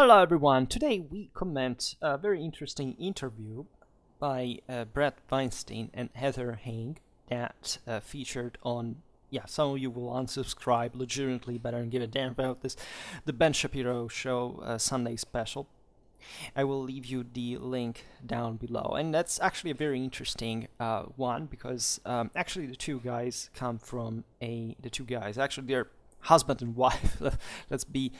Hello everyone, today we comment a very interesting interview by Bret Weinstein and Heather Heng that featured on, some of you will unsubscribe legitimately, but I don't give a damn about this, the Ben Shapiro show Sunday special. I will leave you the link down below, and that's actually a very interesting one because actually the two guys they're husband and wife. Let's be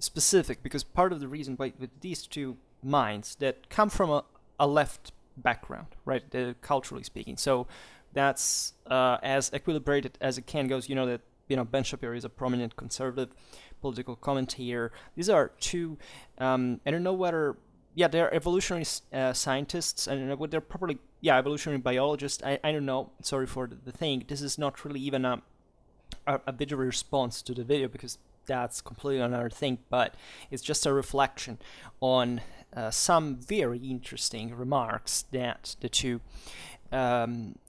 specific, because part of the reason why with these two minds that come from a left background, right, culturally speaking, so that's as equilibrated as it can goes. You know that Ben Shapiro is a prominent conservative political commentator. These are two I don't know whether they're evolutionary scientists. I don't know whether they're probably evolutionary biologists. I don't know, sorry for the thing. This is not really even a video response to the video, because that's completely another thing, but it's just a reflection on some very interesting remarks that the two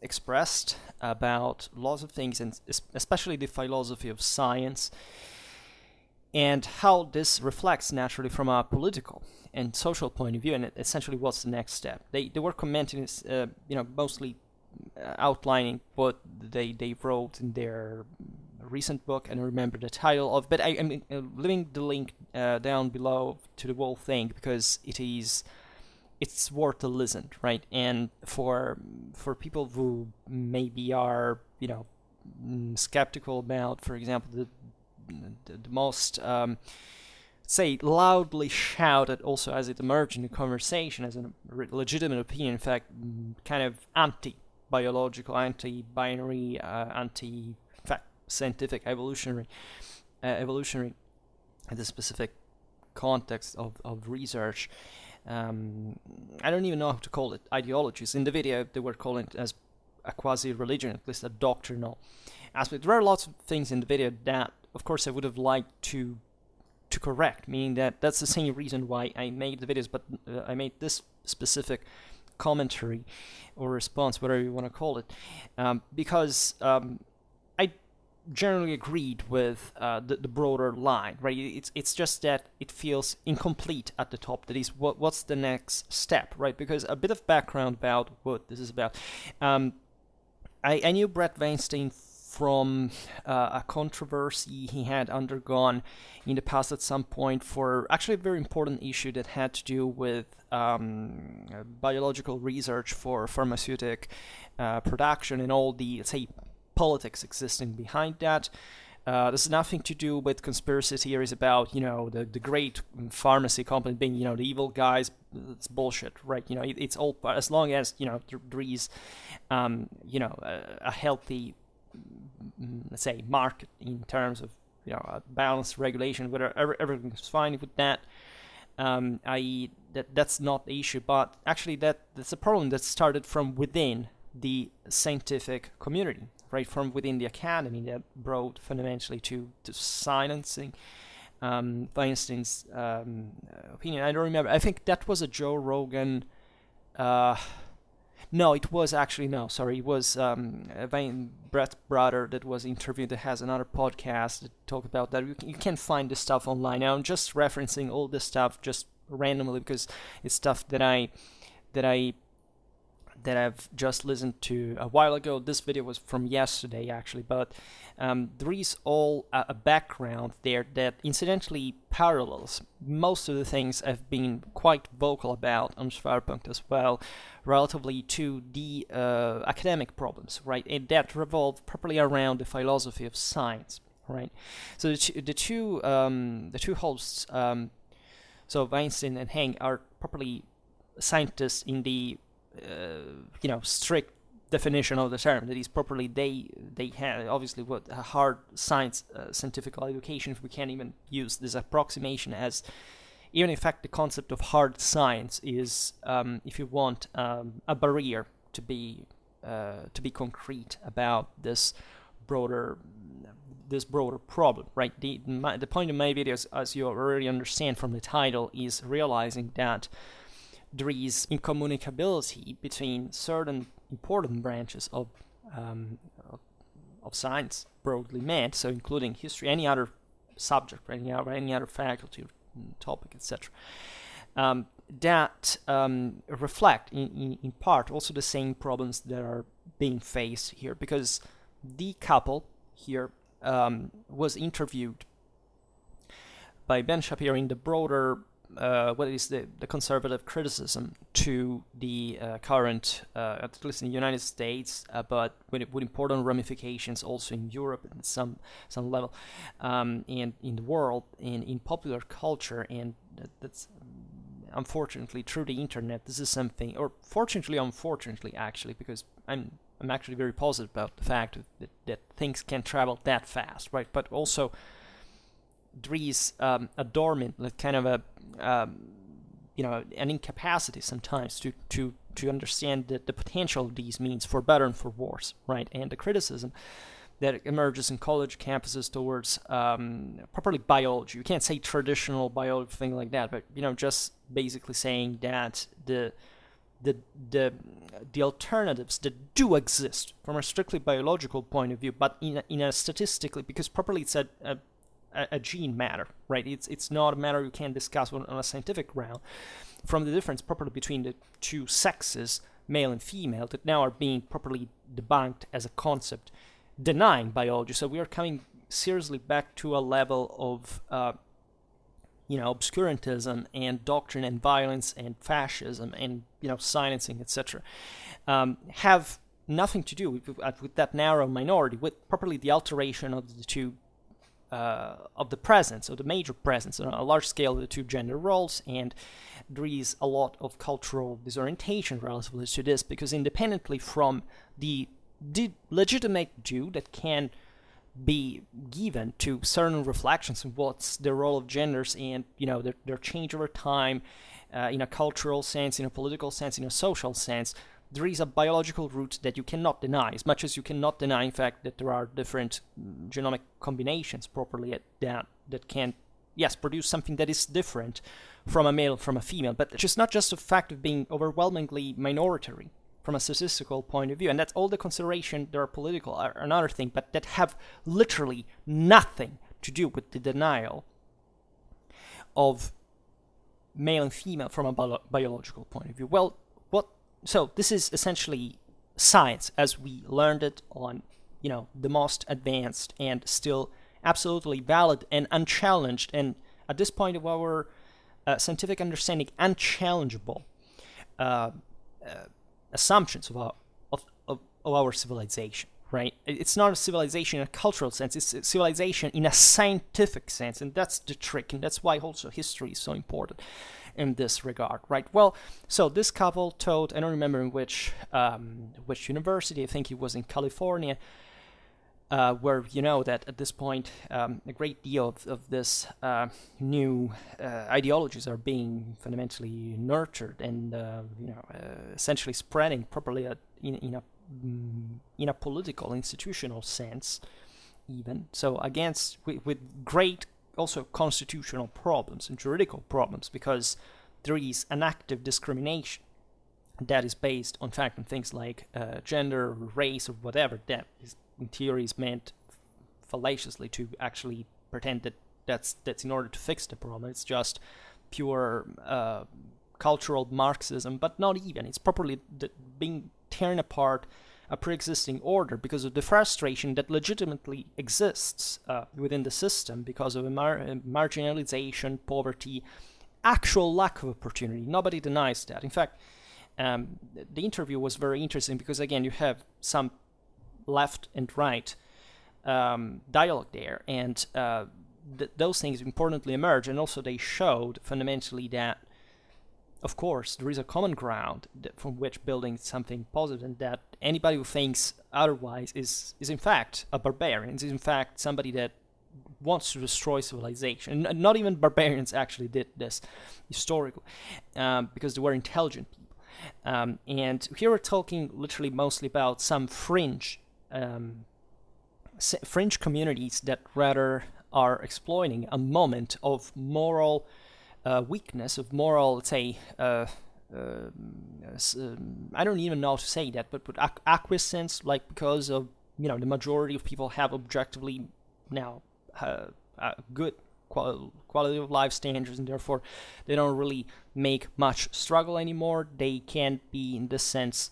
expressed about lots of things, and especially the philosophy of science, and how this reflects naturally from a political and social point of view, and essentially what's the next step. They were commenting, mostly outlining what they wrote in their recent book, and I remember the title of, but I'm leaving the link down below to the whole thing, because it's worth a listen, right? And for people who maybe are skeptical about, for example, the most say loudly shouted, also as it emerged in the conversation as a legitimate opinion, in fact, kind of anti-biological, anti-binary, scientific, evolutionary in the specific context of research. I don't even know how to call it, ideologies. In the video, they were calling it as a quasi-religion, at least a doctrinal aspect. There are lots of things in the video that, of course, I would have liked to correct, meaning that that's the same reason why I made the videos, but I made this specific commentary or response, whatever you want to call it, because I generally agreed with the broader line, right? It's just that it feels incomplete at the top. That is, what's the next step, right? Because a bit of background about what this is about. I knew Bret Weinstein from a controversy he had undergone in the past at some point for actually a very important issue that had to do with biological research for pharmaceutic production and all the, let's say, politics existing behind that. This has nothing to do with conspiracy theories about, the great pharmacy company being, the evil guys. It's bullshit, right? It's all, as long as, there is, a healthy, let's say, market in terms of, a balanced regulation, whether everything's fine with that. That's not the issue, but actually that's a problem that started from within the scientific community, right, from within the academy, that brought fundamentally to silencing Weinstein's opinion. I don't remember. I think that was a Joe Rogan. No, it was actually, no, sorry. It was Bret's brother that was interviewed, that has another podcast that talk about that. You can find this stuff online. Now, I'm just referencing all this stuff just randomly because it's stuff that I've just listened to a while ago. This video was from yesterday, actually, but there is all a background there that incidentally parallels most of the things I've been quite vocal about on Schwerpunkt as well, relatively to the academic problems, right, and that revolve properly around the philosophy of science, right. So the two hosts, so Weinstein and Heng, are properly scientists in the strict definition of the term. That is, properly they have obviously what a hard scientific education, if we can't even use this approximation as, even in fact the concept of hard science is, if you want, a barrier to be concrete about this broader problem, right? The point of my videos, as you already understand from the title, is realizing that there is incommunicability between certain important branches of science, broadly meant, so including history, any other subject, any other faculty, topic, etc. That reflect in part also the same problems that are being faced here, because the couple here was interviewed by Ben Shapiro in the broader what is the conservative criticism to the current, at least in the United States, but with important ramifications also in Europe at some level, and in the world, and in popular culture, and that's unfortunately through the internet. This is something, or fortunately, unfortunately, actually, because I'm actually very positive about the fact that things can travel that fast, right? But also there is a dormant, like kind of a an incapacity sometimes to understand the potential of these means for better and for worse, right? And the criticism that emerges in college campuses towards properly biology. You can't say traditional biology, thing like that, but just basically saying that the alternatives that do exist from a strictly biological point of view, but in a statistically, because properly it's a gene matter, right? It's not a matter you can discuss on a scientific ground. From the difference properly between the two sexes, male and female, that now are being properly debunked as a concept, denying biology. So we are coming seriously back to a level of obscurantism and doctrine and violence and fascism and silencing, etc. Have nothing to do with that narrow minority, with properly the alteration of the two of the presence, of the major presence on a large scale of the two gender roles, and there is a lot of cultural disorientation relatively to this, because independently from the legitimate due that can be given to certain reflections of what's the role of genders and their change over time, in a cultural sense, in a political sense, in a social sense, there is a biological root that you cannot deny, as much as you cannot deny, in fact, that there are different genomic combinations properly that can, yes, produce something that is different from a male, from a female, but it's not just a fact of being overwhelmingly minority from a statistical point of view, and that's all the consideration. There are political are another thing, but that have literally nothing to do with the denial of male and female from a biological point of view. Well, so this is essentially science as we learned it on, the most advanced and still absolutely valid and unchallenged, and at this point of our scientific understanding, unchallengeable assumptions of our civilization, right? It's not a civilization in a cultural sense, it's a civilization in a scientific sense, and that's the trick, and that's why also history is so important in this regard, right? Well, so this couple taught, I don't remember in which university, I think it was in California, where that at this point a great deal of this new ideologies are being fundamentally nurtured and essentially spreading properly in a political, institutional sense, even so, against with great also constitutional problems and juridical problems, because there is an active discrimination that is based on fact on things like gender, or race, or whatever, that is in theory is meant fallaciously to actually pretend that that's in order to fix the problem. It's just pure cultural Marxism, but not even. It's properly being torn apart a pre-existing order because of the frustration that legitimately exists within the system because of marginalization, poverty, actual lack of opportunity. Nobody denies that. In fact, the interview was very interesting because, again, you have some left and right dialogue there, and those things importantly emerge, and also they showed fundamentally that, of course, there is a common ground from which building something positive, and that anybody who thinks otherwise is in fact a barbarian, is in fact somebody that wants to destroy civilization. And not even barbarians actually did this historically, because they were intelligent people. And here we're talking literally mostly about some fringe communities that rather are exploiting a moment of moral weakness, of moral, let's say, I don't even know how to say that, but acquiescence, like because of, the majority of people have objectively now good quality of life standards, and therefore they don't really make much struggle anymore. They can be, in this sense,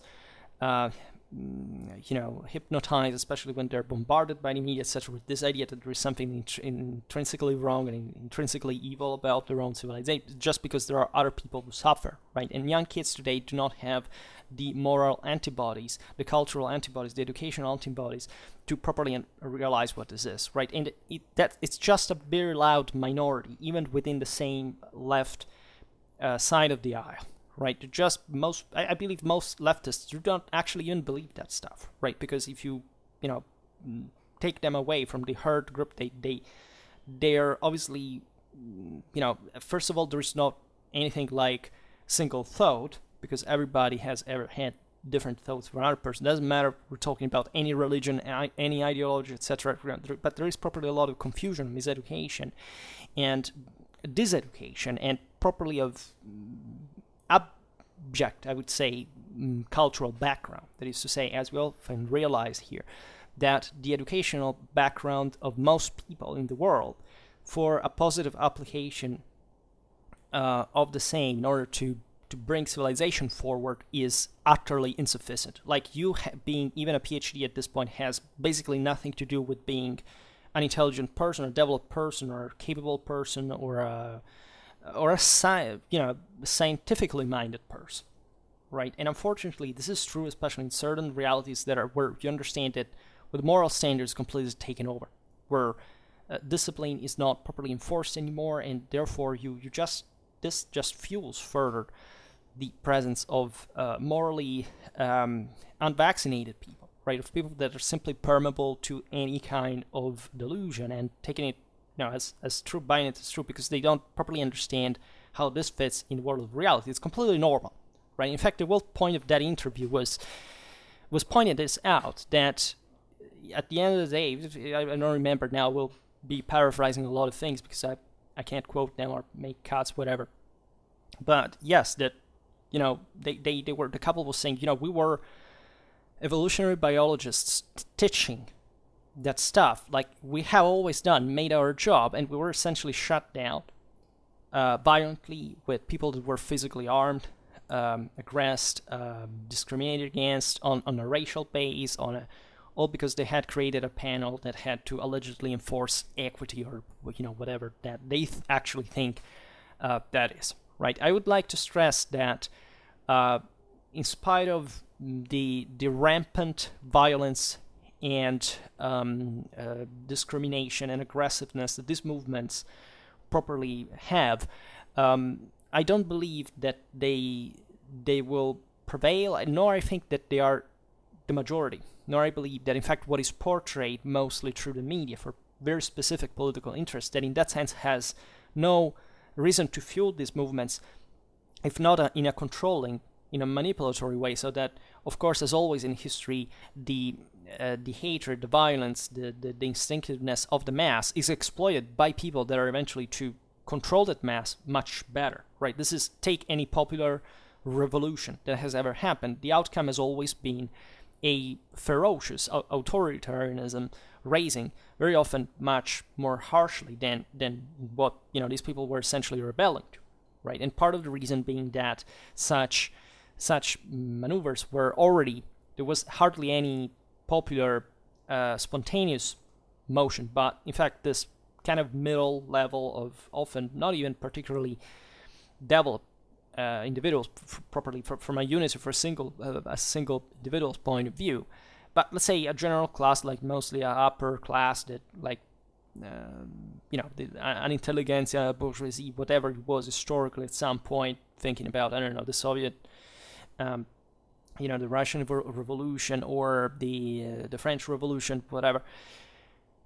hypnotized, especially when they're bombarded by the media, etc., with this idea that there is something intrinsically wrong and intrinsically evil about their own civilization, just because there are other people who suffer, right? And young kids today do not have the moral antibodies, the cultural antibodies, the educational antibodies to properly realize what this is, right? And it's just a very loud minority, even within the same left side of the aisle. Right, I believe most leftists do not actually even believe that stuff, right? Because if you take them away from the herd group, they are obviously, first of all, there is not anything like single thought, because everybody has ever had different thoughts from another person. Doesn't matter if we're talking about any religion, any ideology, etc. But there is properly a lot of confusion, miseducation, and diseducation, and properly of abject, I would say, cultural background. That is to say, as we often realize here, that the educational background of most people in the world for a positive application of the same in order to bring civilization forward is utterly insufficient. Like you being even a PhD at this point has basically nothing to do with being an intelligent person, or developed person, or a capable person, or a scientifically minded person, right? And unfortunately, this is true, especially in certain realities that are where you understand that with moral standards completely taken over, where discipline is not properly enforced anymore, and therefore this just fuels further the presence of morally unvaccinated people, right? Of people that are simply permeable to any kind of delusion and taking it as true, buying it as true, because they don't properly understand how this fits in the world of reality. It's completely normal, right? In fact, the whole point of that interview was pointing this out, that at the end of the day, I don't remember now, we'll be paraphrasing a lot of things because I can't quote them or make cuts, whatever. But yes, that, the couple was saying, we were evolutionary biologists teaching that stuff, like we have always done, made our job, and we were essentially shut down violently with people that were physically armed, aggressed, discriminated against on a racial base, all because they had created a panel that had to allegedly enforce equity, or whatever that they actually think that is, right? I would like to stress that in spite of the rampant violence and discrimination and aggressiveness that these movements properly have, I don't believe that they will prevail, nor I think that they are the majority, nor I believe that in fact what is portrayed mostly through the media for very specific political interests, that in that sense has no reason to fuel these movements, if not in a controlling, in a manipulatory way, so that, of course, as always in history, the hatred, the violence, the instinctiveness of the mass is exploited by people that are eventually to control that mass much better, right? This is, take any popular revolution that has ever happened. The outcome has always been a ferocious authoritarianism, raising very often much more harshly than what these people were essentially rebelling to, right? And part of the reason being that such maneuvers were already, there was hardly any popular spontaneous motion, but in fact this kind of middle level of often not even particularly developed individuals properly from a unit or for a single individual's point of view, but let's say a general class, like mostly a upper class that like an intelligentsia, bourgeoisie, whatever it was historically at some point, thinking about, I don't know, the Soviet the Russian Revolution or the French Revolution, whatever.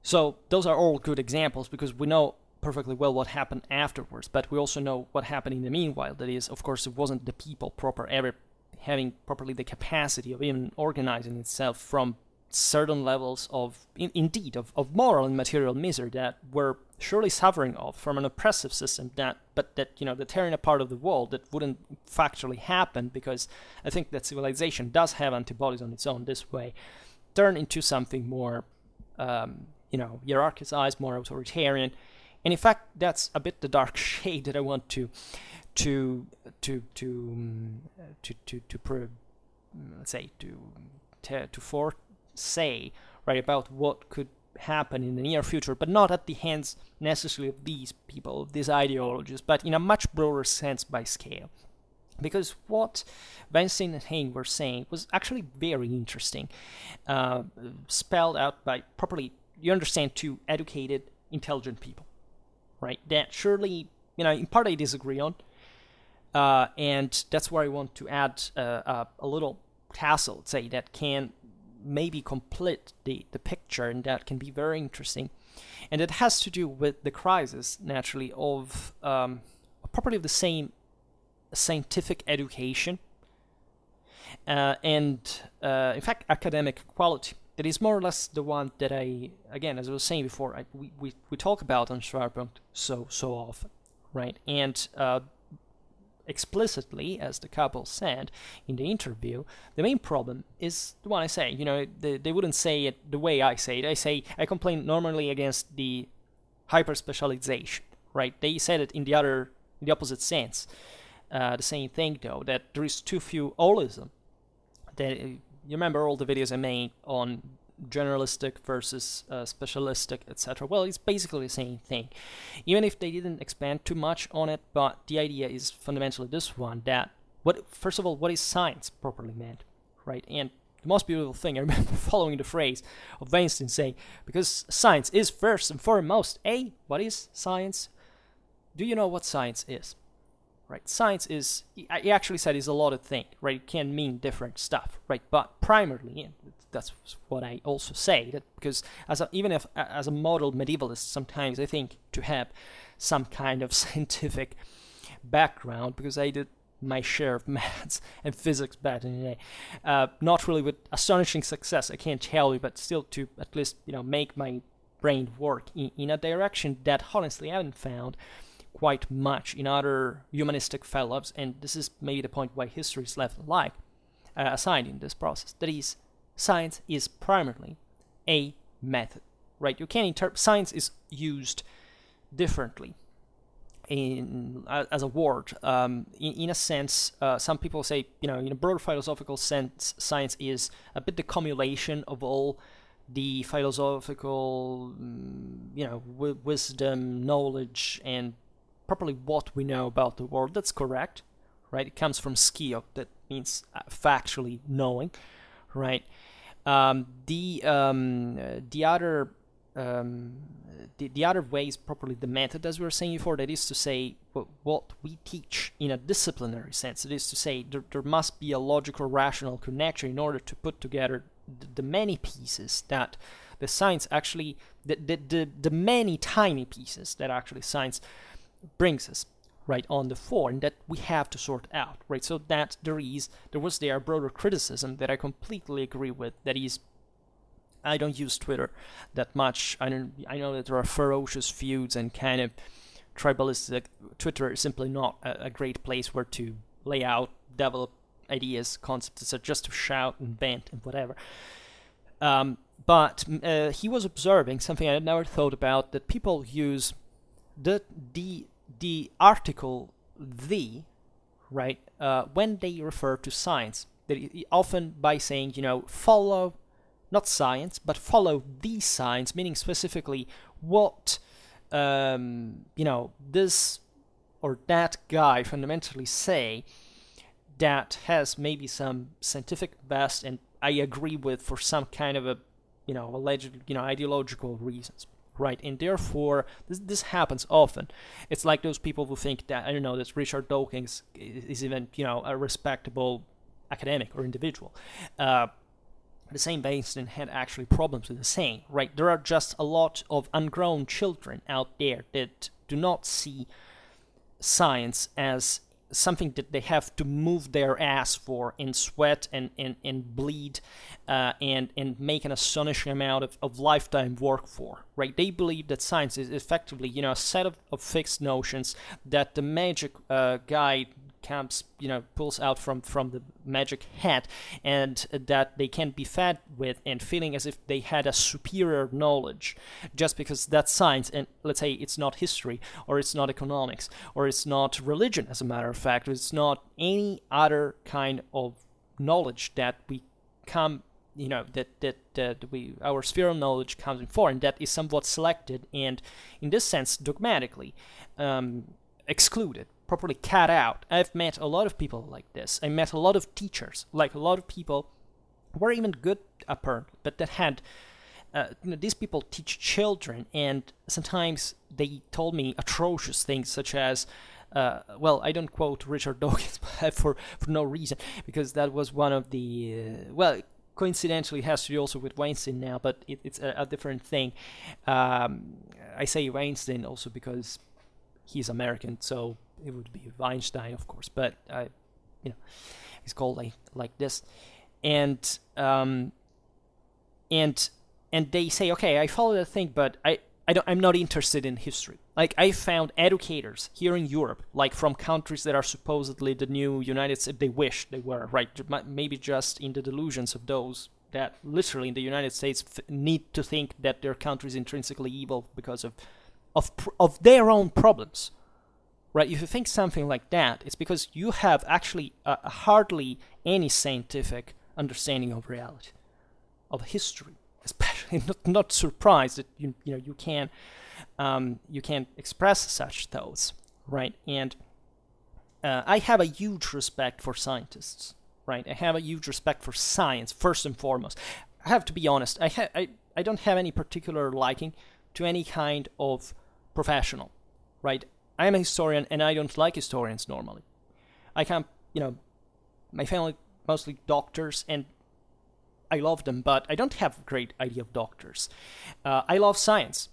So those are all good examples because we know perfectly well what happened afterwards, but we also know what happened in the meanwhile. That is, of course, it wasn't the people ever having properly the capacity of even organizing itself from certain levels of, indeed, of moral and material misery that we're surely suffering of from an oppressive system that the tearing apart of the world that wouldn't factually happen, because I think that civilization does have antibodies on its own this way, turn into something more hierarchized, more authoritarian, And in fact, that's a bit the dark shade that I want to foresay, right, about what could happen in the near future, but not at the hands necessarily of these people, of these ideologies, but in a much broader sense by scale. Because what Weinstein and Hain were saying was actually very interesting, spelled out by properly, you understand, two educated, intelligent people, right? That surely, in part I disagree on, and that's where I want to add a little tassel, say, that can maybe complete the picture, and that can be very interesting. And it has to do with the crisis, naturally, of properly of the same scientific education and in fact academic quality. That is more or less the one that I, again, as I was saying before, we talk about on Schwerpunkt so often, right? And explicitly, as the couple said in the interview, the main problem is the one I say. They wouldn't say it the way I say it. I complain normally against the hyper-specialization, right? They said it in the opposite sense. The same thing, though, that there is too few holism. That you remember all the videos I made on generalistic versus specialistic, etc. Well, it's basically the same thing, even if they didn't expand too much on it. But the idea is fundamentally this one: that first of all, what is science properly meant, right? And the most beautiful thing, I remember following the phrase of Weinstein saying, because science is first and foremost. What is science? Do you know what science is? Right, science is, he actually said, is a lot of things, right? It can mean different stuff, right? But primarily, and that's what I also say, that because even if as a model medievalist, sometimes I think to have some kind of scientific background, because I did my share of maths and physics back in the day, not really with astonishing success, I can't tell you, but still to at least make my brain work in a direction that honestly I haven't found quite much in other humanistic fellows, and this is maybe the point why history is left aside in this process. That is, science is primarily a method, right? You can interpret science is used differently as a word. In a sense, some people say, in a broader philosophical sense, science is a bit the cumulation of all the philosophical, wisdom, knowledge, and properly what we know about the world. That's correct, right? It comes from skio, that means factually knowing, right? The other way is properly the method, as we were saying before. That is to say, what we teach in a disciplinary sense. It is to say there must be a logical, rational connection in order to put together the many pieces that the science actually, the many tiny pieces that actually science brings us, right, on the fore, and that we have to sort out, right? So that there was a broader criticism that I completely agree with. That is, I don't use Twitter that much. I know that there are ferocious feuds and kind of tribalistic. Twitter is simply not a great place where to lay out, develop ideas, concepts, etc., just to shout and vent and whatever. But he was observing something I had never thought about, that people use the article "the," right, when they refer to science. That often by saying, follow, not science, but follow the science, meaning specifically what, this or that guy fundamentally say, that has maybe some scientific best, and I agree with, for some kind of a, alleged, ideological reasons. Right, and therefore this happens often. It's like those people who think that, that Richard Dawkins is even, a respectable academic or individual. The same Weinstein had actually problems with the same, right? There are just a lot of ungrown children out there that do not see science as something that they have to move their ass for, and sweat and bleed and make an astonishing amount of lifetime work for, right? They believe that science is effectively, a set of fixed notions that the magic guy comes, pulls out from the magic hat, and that they can be fed with, and feeling as if they had a superior knowledge just because that's science, and let's say it's not history, or it's not economics, or it's not religion, as a matter of fact, or it's not any other kind of knowledge that we come, our sphere of knowledge comes in for, and that is somewhat selected and, in this sense, dogmatically excluded, properly cut out. I've met a lot of people like this. I met a lot of teachers, like a lot of people who were even good apparently, but that had these people teach children, and sometimes they told me atrocious things such as, I don't quote Richard Dawkins for no reason, because that was one of the, coincidentally, it has to do also with Weinstein now, but it's a different thing. I say Weinstein also because he's American, so it would be Weinstein, of course, but he's called like this, and they say, okay, I follow that thing, but I'm not interested in history. Like, I found educators here in Europe, like from countries that are supposedly the new United States, they wish they were, right? Maybe just in the delusions of those that literally in the United States need to think that their country is intrinsically evil because of their own problems, right? If you think something like that, it's because you have actually hardly any scientific understanding of reality, of history, especially. Not surprised that you can express such thoughts, right? And I have a huge respect for scientists, right? I have a huge respect for science, first and foremost. I have to be honest. I don't have any particular liking to any kind of professional, right? I am a historian, and I don't like historians normally. I can't, my family mostly doctors, and I love them, but I don't have a great idea of doctors. I love science,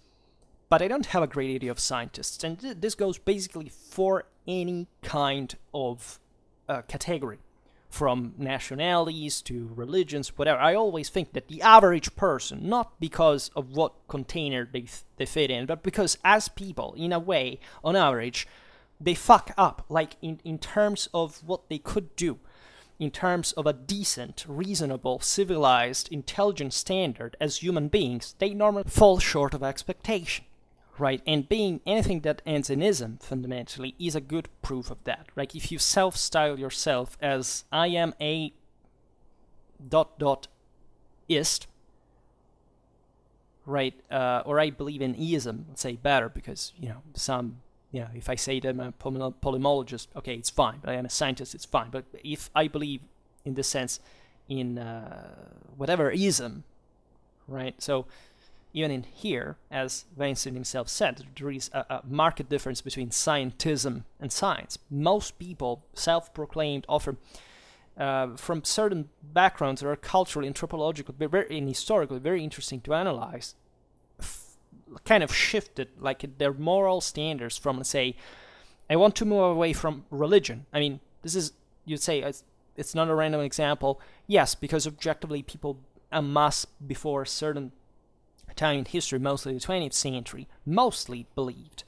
but I don't have a great idea of scientists. And this goes basically for any kind of category, from nationalities to religions, whatever. I always think that the average person, not because of what container they fit in, but because as people, in a way, on average, they fuck up, like in terms of what they could do. In terms of a decent, reasonable, civilized, intelligent standard as human beings, they normally fall short of expectation, right? And being anything that ends in ism, fundamentally, is a good proof of that. Like, if you self-style yourself as I am a ... ist, right? Or I believe in ism, let's say better, because, if I say that I'm a polymologist, okay, it's fine. But I am a scientist, it's fine. But if I believe, in this sense, in whatever ism, right? So even in here, as Weinstein himself said, there is a marked difference between scientism and science. Most people, self-proclaimed, often from certain backgrounds that are culturally, anthropologically, and historically very interesting to analyze, kind of shifted like their moral standards from, let's say, I want to move away from religion. I mean, this is, you'd say, it's not a random example. Yes, because objectively people amass before a certain time in history, mostly the 20th century, mostly believed,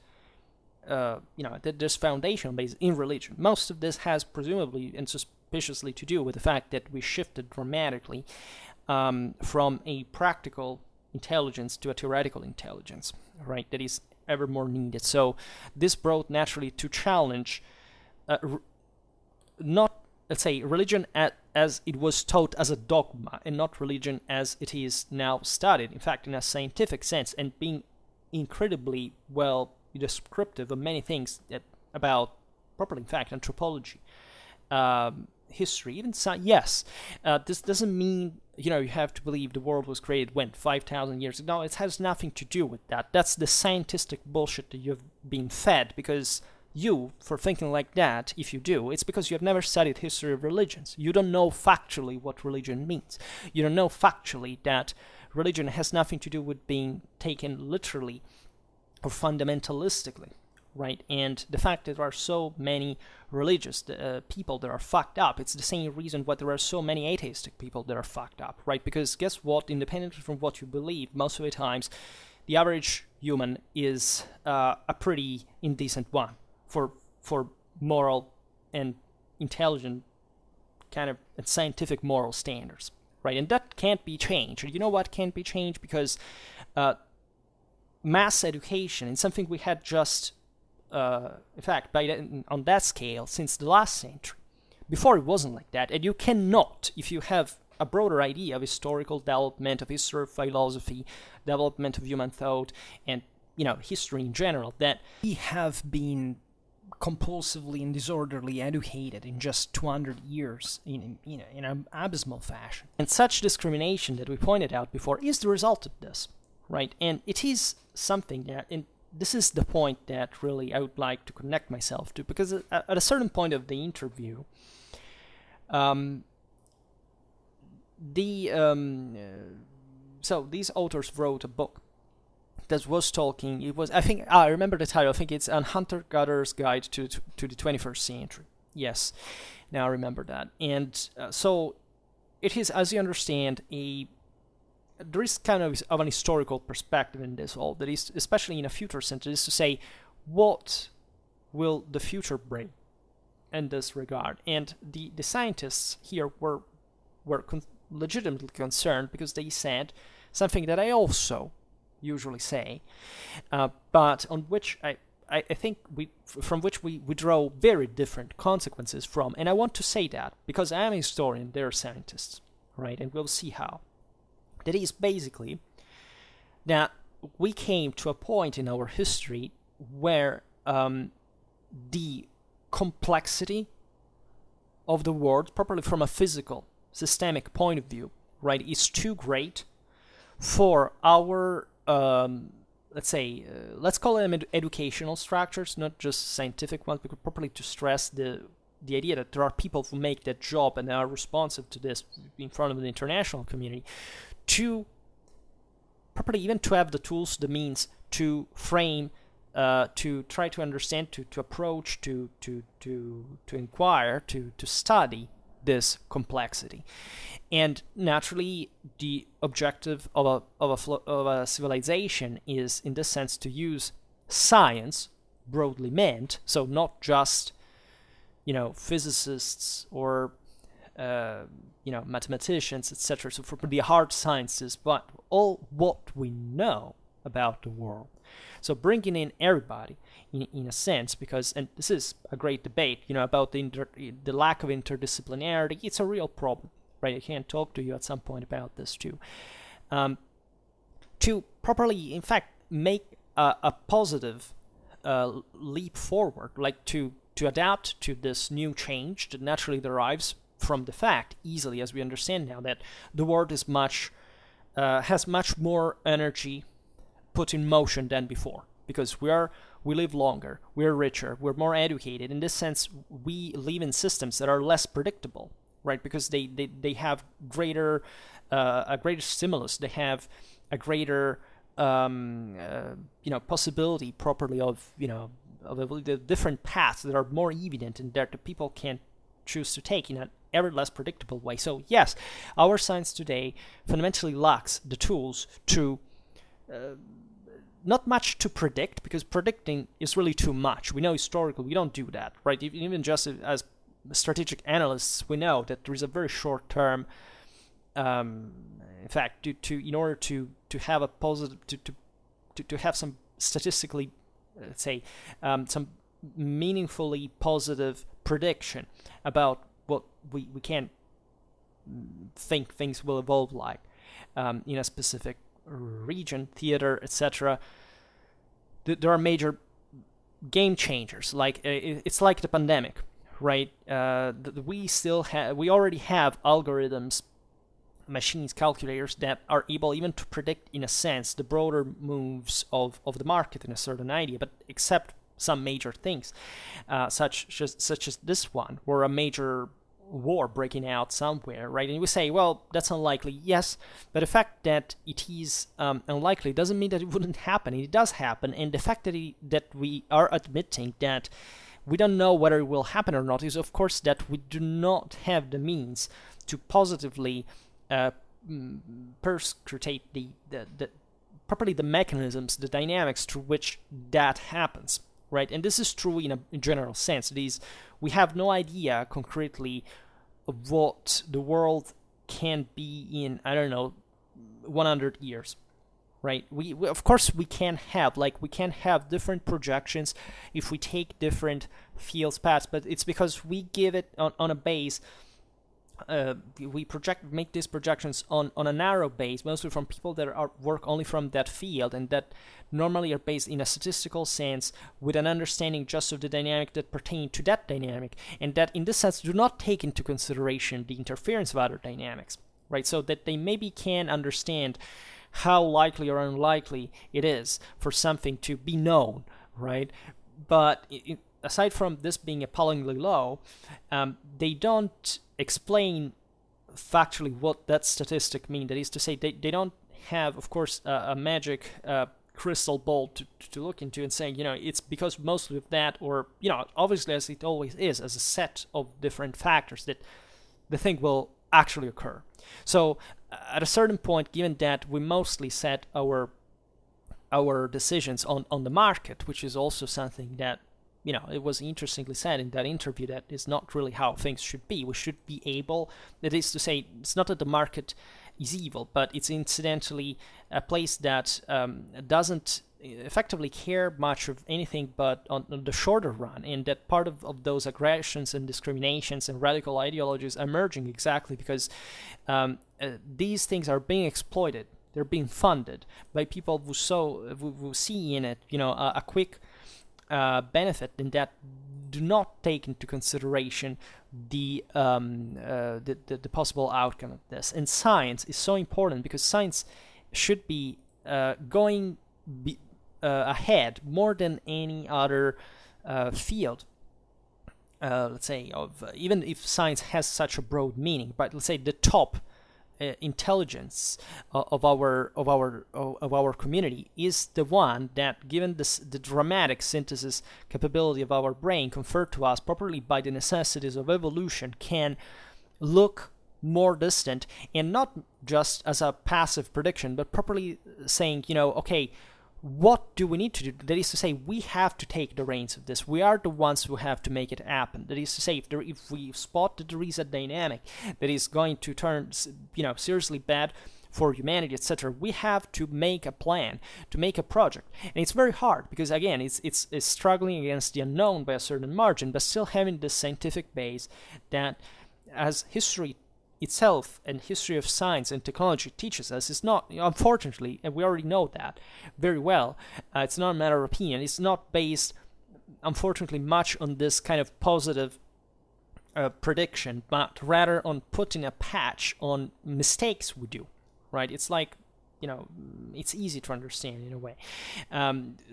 that there's foundation based in religion. Most of this has presumably and suspiciously to do with the fact that we shifted dramatically from a practical intelligence to a theoretical intelligence, right, that is ever more needed. So this brought naturally to challenge not, let's say, religion as it was taught as a dogma, and not religion as it is now studied, in fact, in a scientific sense, and being incredibly well descriptive of many things about, properly, in fact, anthropology, history, even science. Yes, this doesn't mean you have to believe the world was created when 5,000 years ago. No, it has nothing to do with that. That's the scientific bullshit that you've been fed, because you, for thinking like that, if you do, it's because you have never studied history of religions. You don't know factually what religion means. You don't know factually that religion has nothing to do with being taken literally or fundamentalistically, right? And the fact that there are so many religious people that are fucked up, it's the same reason why there are so many atheistic people that are fucked up, right? Because guess what? Independently from what you believe, most of the times, the average human is a pretty indecent one for moral and intelligent kind of scientific moral standards, right? And that can't be changed. And you know what can't be changed? Because mass education is something we had just, in fact, on that scale since the last century. Before it wasn't like that, and you cannot, if you have a broader idea of historical development, of history of philosophy, development of human thought, and history in general, that we have been compulsively and disorderly educated in just 200 years in an abysmal fashion. And such discrimination that we pointed out before is the result of this, right? And it is something that, and this is the point that really I would like to connect myself to, because at a certain point of the interview, so these authors wrote a book that was talking. It was, I remember the title. I think it's "A Hunter-Gatherer's Guide to the 21st Century." Yes, now I remember that. And so it is, as you understand, there is kind of an historical perspective in this all. That is, especially in a future sense, is to say, what will the future bring in this regard? And the scientists here were legitimately concerned, because they said something that I also usually say, but on which I think from which we draw very different consequences from. And I want to say that because I am a historian, they're scientists, right? And we'll see how. That is basically that we came to a point in our history where the complexity of the world, properly from a physical, systemic point of view, right, is too great for our, let's call them educational structures, not just scientific ones, but properly to stress the idea that there are people who make that job and are responsive to this in front of the international community, to properly even to have the tools, the means to frame, to try to understand, to approach, to inquire, to study this complexity. And naturally, the objective of a civilization is, in this sense, to use science, broadly meant, so not just, physicists or, mathematicians, etc. So for the hard sciences, but all what we know about the world. So bringing in everybody, in a sense, because, and this is a great debate, about the lack of interdisciplinarity. It's a real problem, right? I can talk to you at some point about this too. To properly, in fact, make a positive leap forward, like to adapt to this new change that naturally derives from the fact, easily as we understand now, that the world is has much more energy put in motion than before, because we live longer, we're richer, we're more educated. In this sense, we live in systems that are less predictable, right? Because they have a greater stimulus, they have a greater possibility properly of the different paths that are more evident and that the people can choose to take in an ever less predictable way. So yes, our science today fundamentally lacks the tools to not much to predict, because predicting is really too much. We know historically we don't do that, right? Even just as strategic analysts, we know that there is a very short term, in fact, in order to have a positive, to have some statistically, let's say, some meaningfully positive prediction about what we can think things will evolve like in a specific region, theater, etc. There are major game changers. Like it's like the pandemic, right? We already have algorithms, machines, calculators that are able even to predict, in a sense, the broader moves of the market in a certain idea, but except some major things, such as this one, or a major war breaking out somewhere, right? And we say, well, that's unlikely. Yes, but the fact that it is unlikely doesn't mean that it wouldn't happen. It does happen, and the fact that we are admitting that we don't know whether it will happen or not is, of course, that we do not have the means to positively perscrutate the properly the mechanisms, the dynamics through which that happens, right? And this is true in a general sense. It is we have no idea concretely of what the world can be in, I don't know, 100 years. Right? We of course we can have different projections if we take different fields paths, but it's because we give it on a base. We make these projections on a narrow base, mostly from people that work only from that field, and that normally are based in a statistical sense with an understanding just of the dynamic that pertain to that dynamic, and that in this sense do not take into consideration the interference of other dynamics, right? So that they maybe can understand how likely or unlikely it is for something to be known, right? But aside from this being appallingly low, they don't explain factually what that statistic means. That is to say, they don't have, of course, a magic crystal ball to look into and saying, it's because mostly of that, or, obviously, as it always is, as a set of different factors that the thing will actually occur. So at a certain point, given that we mostly set our decisions on the market, which is also something that, it was interestingly said in that interview, that is not really how things should be. We should be able, that is to say, it's not that the market is evil, but it's incidentally a place that doesn't effectively care much of anything but on the shorter run, and that part of those aggressions and discriminations and radical ideologies emerging exactly because these things are being exploited. They're being funded by people who see in it, a quick benefit, and that do not take into consideration the possible outcome of this. And science is so important because science should be going ahead more than any other field. Let's say even if science has such a broad meaning, but let's say the top intelligence of our community is the one that, given the dramatic synthesis capability of our brain conferred to us properly by the necessities of evolution, can look more distant, and not just as a passive prediction, but properly saying, okay, what do we need to do? That is to say, we have to take the reins of this. We are the ones who have to make it happen. That is to say, if we spot that there is a dynamic that is going to turn, seriously bad for humanity, etc., we have to make a plan, to make a project. And it's very hard because, again, it's struggling against the unknown by a certain margin, but still having this scientific base that, as history itself and history of science and technology teaches us, is not, unfortunately, and we already know that very well, it's not a matter of opinion, it's not based, unfortunately, much on this kind of positive prediction, but rather on putting a patch on mistakes we do, right? It's like, it's easy to understand in a way.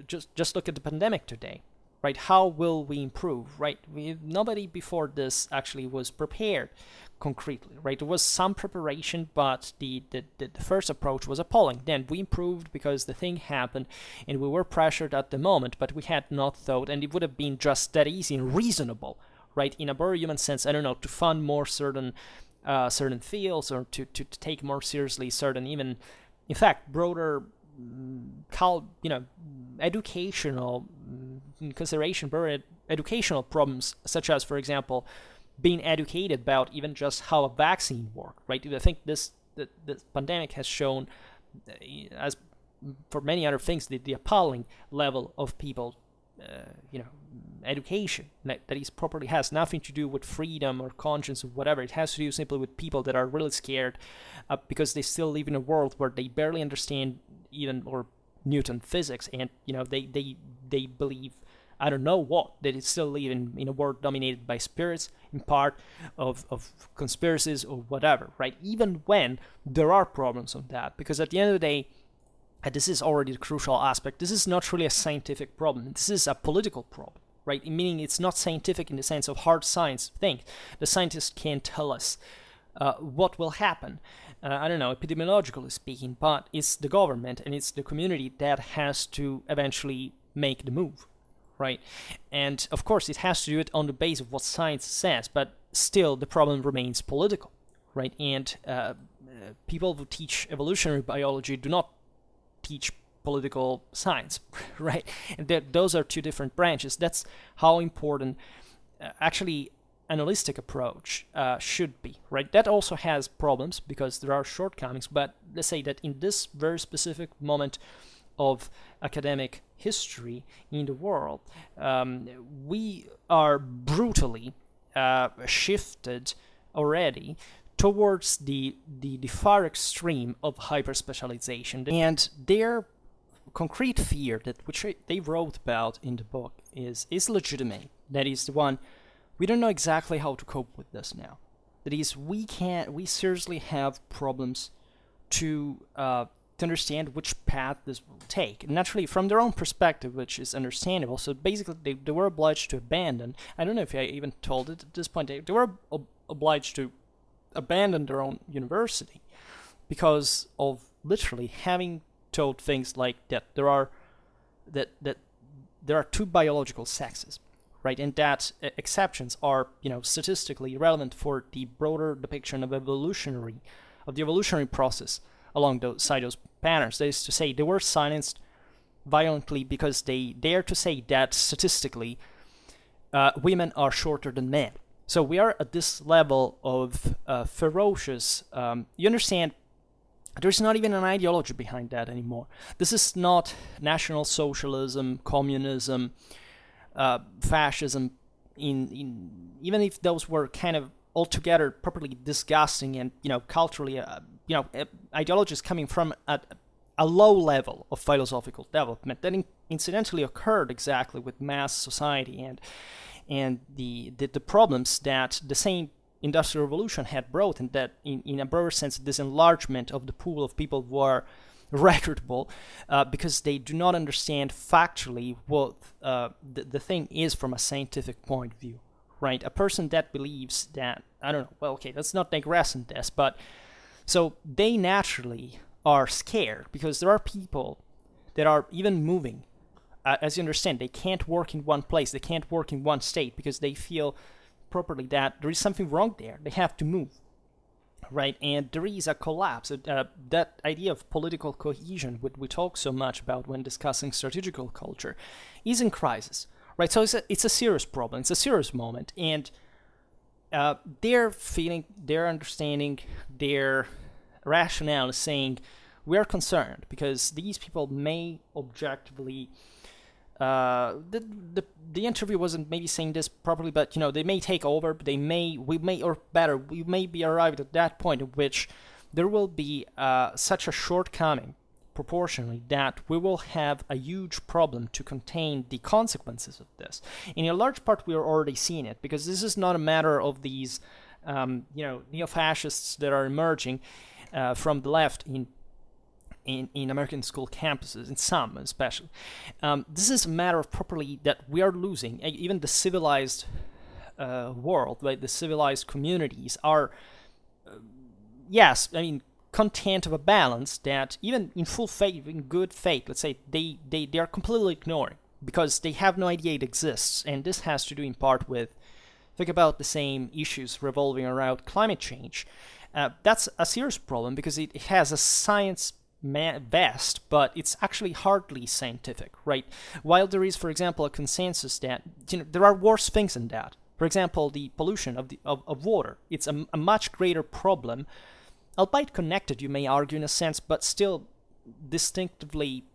Just look at the pandemic today, right? How will we improve, right? Nobody before this actually was prepared concretely, right? There was some preparation, but the first approach was appalling. Then we improved because the thing happened and we were pressured at the moment, but we had not thought, and it would have been just that easy and reasonable, right? In a very human sense, I don't know, to fund more certain fields, or to take more seriously certain, even, in fact, broader educational consideration, broader educational problems, such as, for example, being educated about even just how a vaccine works, right? I think the pandemic has shown, as for many other things, the appalling level of people, education that is properly has nothing to do with freedom or conscience or whatever. It has to do simply with people that are really scared because they still live in a world where they barely understand even or Newton physics, and they believe, I don't know what, that is still living in a world dominated by spirits, in part of conspiracies or whatever, right? Even when there are problems on that, because at the end of the day, this is already the crucial aspect, this is not really a scientific problem, this is a political problem, right? Meaning it's not scientific in the sense of hard science thing. The scientists can't tell us what will happen, I don't know, epidemiologically speaking, but it's the government and it's the community that has to eventually make the move. Right, and of course it has to do it on the basis of what science says, but still the problem remains political, right? And people who teach evolutionary biology do not teach political science, right? And those are two different branches. That's how important actually analytic approach should be, right? That also has problems because there are shortcomings, but let's say that in this very specific moment of academic history in the world, we are brutally shifted already towards the far extreme of hyperspecialization. And their concrete fear, that which they wrote about in the book, is legitimate. That is the one, we don't know exactly how to cope with this now. That is, we seriously have problems to understand which path this will take. Naturally, from their own perspective, which is understandable. So basically, they were obliged to abandon. I don't know if I even told it at this point. They were obliged to abandon their own university because of literally having told things like that there are two biological sexes, right? And that exceptions are, statistically relevant for the broader depiction of the evolutionary process along those patterns. That is to say, they were silenced violently because they dare to say that statistically women are shorter than men. So we are at this level of ferocious, you understand, there's not even an ideology behind that anymore. This is not National Socialism, communism, fascism, even if those were kind of altogether properly disgusting and, culturally, ideologies coming from a low level of philosophical development that incidentally occurred exactly with mass society and the problems that the same Industrial Revolution had brought, and that in a broader sense, this enlargement of the pool of people who are recruitable because they do not understand factually what the thing is from a scientific point of view, right? A person that believes that, I don't know, well, okay, let's not digress in this, but so they naturally are scared because there are people that are even moving. As you understand, they can't work in one place, they can't work in one state because they feel properly that there is something wrong there. They have to move, right? And there is a collapse. That idea of political cohesion, which we talk so much about when discussing strategical culture, is in crisis, right? So it's a serious problem. It's a serious moment, and their feeling, their understanding, their rationale is saying we are concerned because these people may objectively. The interview wasn't maybe saying this properly, but they may take over. We may be arrived at that point in which there will be such a shortcoming proportionally that we will have a huge problem to contain the consequences of this. In a large part, we are already seeing it because this is not a matter of these neo-fascists that are emerging from the left in American school campuses, in some especially. This is a matter of properly that we are losing. Even the civilized world, right? The civilized communities are, content of a balance that even in full faith, in good faith, let's say, they are completely ignoring because they have no idea it exists. And this has to do in part with, think about the same issues revolving around climate change. That's a serious problem because it has a science vast, but it's actually hardly scientific, right? While there is, for example, a consensus that there are worse things than that. For example, the pollution of water. It's a much greater problem, albeit connected, you may argue in a sense, but still distinctively,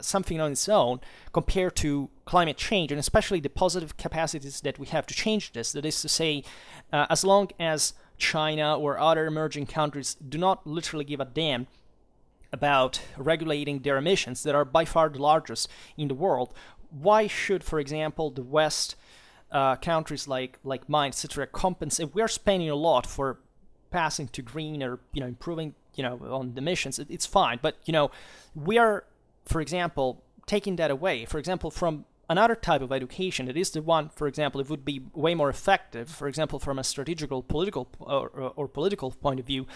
something on its own compared to climate change, and especially the positive capacities that we have to change this. That is to say, as long as China or other emerging countries do not literally give a damn about regulating their emissions that are by far the largest in the world, why should, for example, the West countries like mine, etc., compensate? We are spending a lot for passing to green or improving on the emissions. It's fine, but we are, for example, taking that away. For example, from another type of education, it is the one, for example, it would be way more effective, for example, from a strategical, political, or political point of view,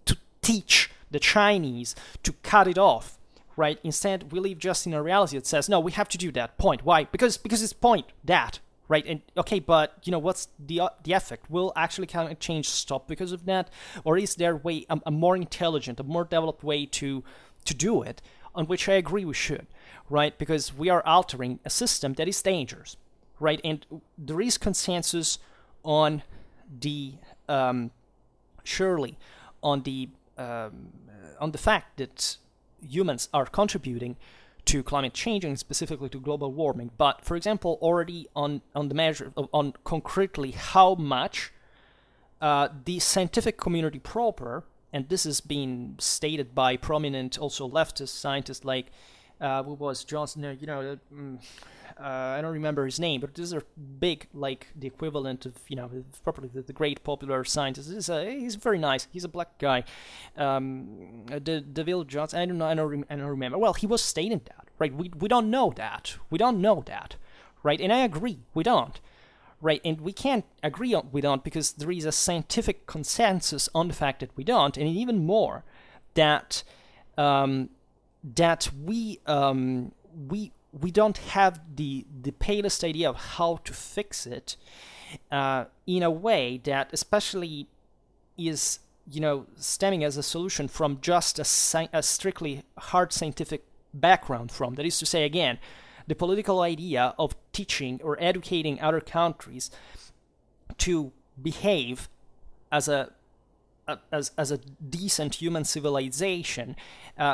to teach the Chinese to cut it off, right? Instead, we live just in a reality that says, no, we have to do that, point. Why? Because it's point, that, right? And okay, but what's the effect? Will actually climate change stop because of that? Or is there a more intelligent, a more developed way to do it, on which I agree we should, right? Because we are altering a system that is dangerous, right? And there is consensus on the surely on the fact that humans are contributing to climate change and specifically to global warming. But for example, already on the measure on concretely how much the scientific community proper, and this is being stated by prominent also leftist scientists like who was Johnson, I don't remember his name, but these are big, like the equivalent of, probably the great popular scientist. He's very nice. He's a black guy. DeVille Johnson, I don't remember. Well, he was stating that, right? We don't know that. We don't know that, right? And I agree, we don't. Right, and we can't agree on we don't because there is a scientific consensus on the fact that we don't, and even more that we don't have the palest idea of how to fix it in a way that especially is stemming as a solution from just a strictly hard scientific background from. That is to say, again, the political idea of teaching or educating other countries to behave as a decent human civilization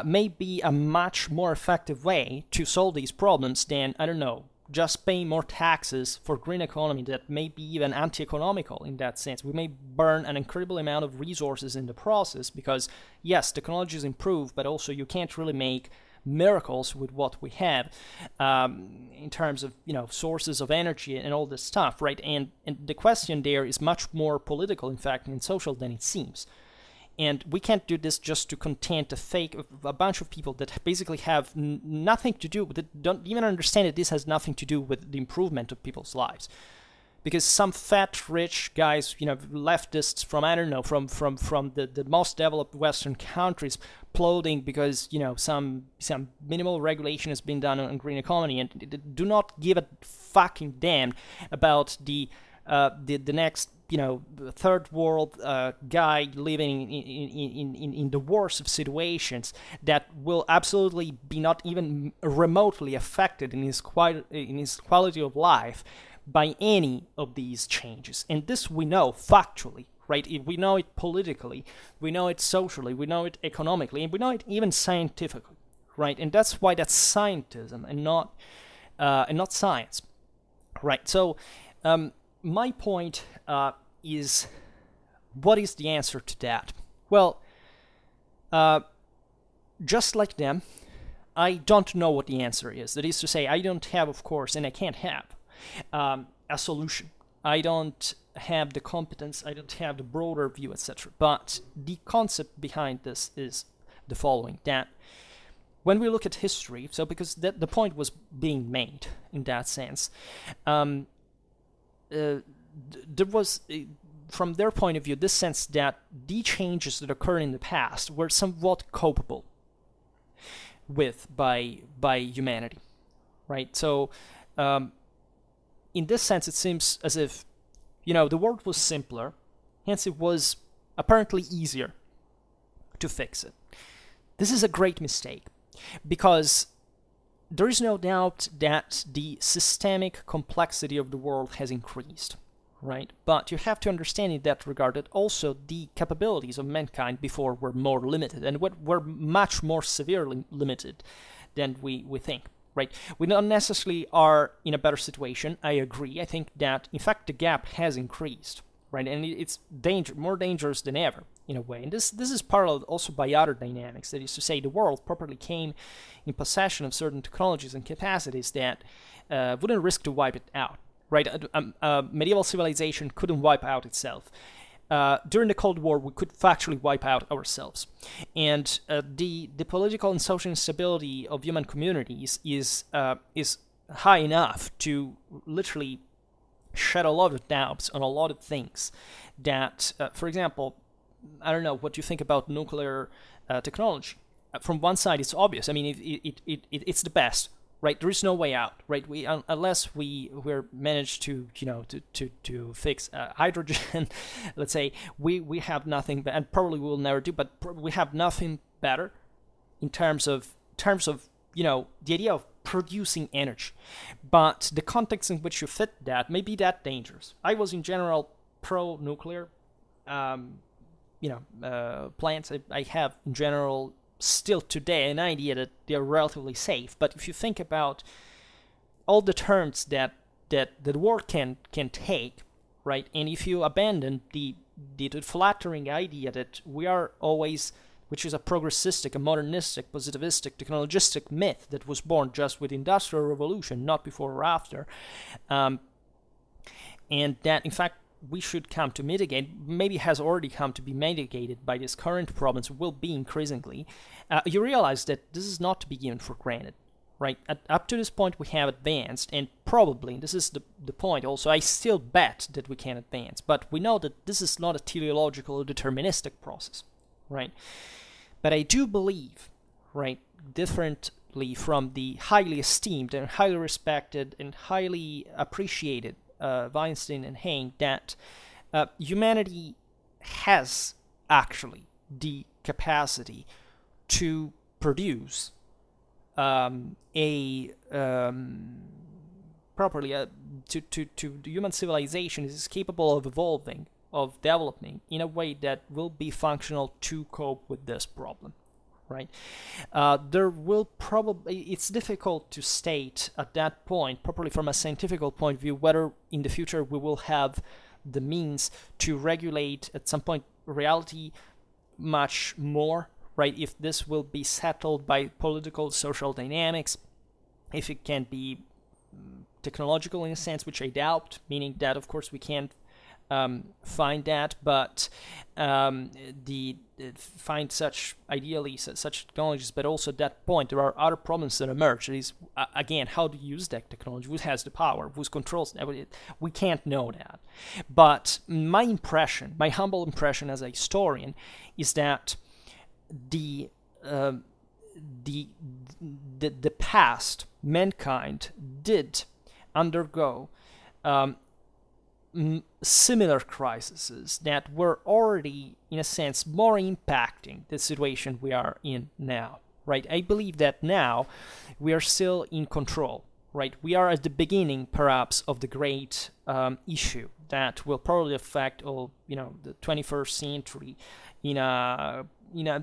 may be a much more effective way to solve these problems than, I don't know, just paying more taxes for green economy that may be even anti-economical in that sense. We may burn an incredible amount of resources in the process because, yes, technologies improve, but also you can't really make miracles with what we have in terms of sources of energy and all this stuff, right? And the question there is much more political, in fact, and social than it seems. And we can't do this just to content a bunch of people that basically have nothing to do, that don't even understand that this has nothing to do with the improvement of people's lives. Because some fat, rich guys, leftists from, I don't know, from the most developed Western countries, plotting because, some minimal regulation has been done on green economy and do not give a fucking damn about the next, third world guy living in the worst of situations that will absolutely be not even remotely affected in his quality of life by any of these changes. And this we know factually, right? We know it politically, we know it socially, we know it economically, and we know it even scientifically, right? And that's why that's scientism and not science, right? So my point is, what is the answer to that? Well, just like them, I don't know what the answer is. That is to say, I don't have, of course, and I can't have a solution. I don't have the competence, I don't have the broader view, etc. But the concept behind this is the following, that when we look at history, so because the point was being made in that sense, there was, from their point of view, this sense that the changes that occurred in the past were somewhat copable with by humanity, right? So in this sense, it seems as if, the world was simpler, hence it was apparently easier to fix it. This is a great mistake, because there is no doubt that the systemic complexity of the world has increased, right? But you have to understand in that regard that also the capabilities of mankind before were more limited, and were much more severely limited than we think. Right, we not necessarily are in a better situation. I agree. I think that, in fact, the gap has increased, right, and it's more dangerous than ever in a way. And this is paralleled also by other dynamics. That is to say, the world properly came in possession of certain technologies and capacities that wouldn't risk to wipe it out. Right, medieval civilization couldn't wipe out itself. During the Cold War, we could factually wipe out ourselves. And the political and social instability of human communities is high enough to literally shed a lot of doubts on a lot of things that, for example, I don't know what you think about nuclear technology. From one side, it's obvious. I mean, it's the best. Right, there is no way out. Right, unless we're managed to to fix hydrogen. Let's say we have nothing, and probably we will never do. But we have nothing better in terms of the idea of producing energy. But the context in which you fit that may be that dangerous. I was in general pro-nuclear plants. I have in general still today an idea that they're relatively safe. But if you think about all the turns that the war can take, right, and if you abandon the flattering idea that we are always, which is a progressistic, a modernistic, positivistic, technologistic myth that was born just with the Industrial Revolution, not before or after, and that in fact we should come to mitigate, maybe has already come to be mitigated by these current problems, will be increasingly, you realize that this is not to be given for granted, right? Up to this point we have advanced, and probably, this is the point also, I still bet that we can advance, but we know that this is not a teleological or deterministic process, right? But I do believe, right, differently from the highly esteemed and highly respected and highly appreciated Weinstein and Haig, that humanity has actually the capacity to produce properly to the human civilization is capable of evolving, of developing in a way that will be functional to cope with this problem, right? There will probably, it's difficult to state at that point, properly from a scientific point of view, whether in the future we will have the means to regulate at some point reality much more, right? If this will be settled by political, social dynamics, if it can be technological in a sense, which I doubt, meaning that of course we can't find that, but find such ideally such technologies. But also at that point there are other problems that emerge. It is again, how to use that technology, who has the power, who controls it. We can't know that. But my impression, my humble impression as a historian, is that the past mankind did undergo similar crises that were already, in a sense, more impacting the situation we are in now, right? I believe that now we are still in control, right? We are at the beginning, perhaps, of the great issue that will probably affect all, the 21st century in a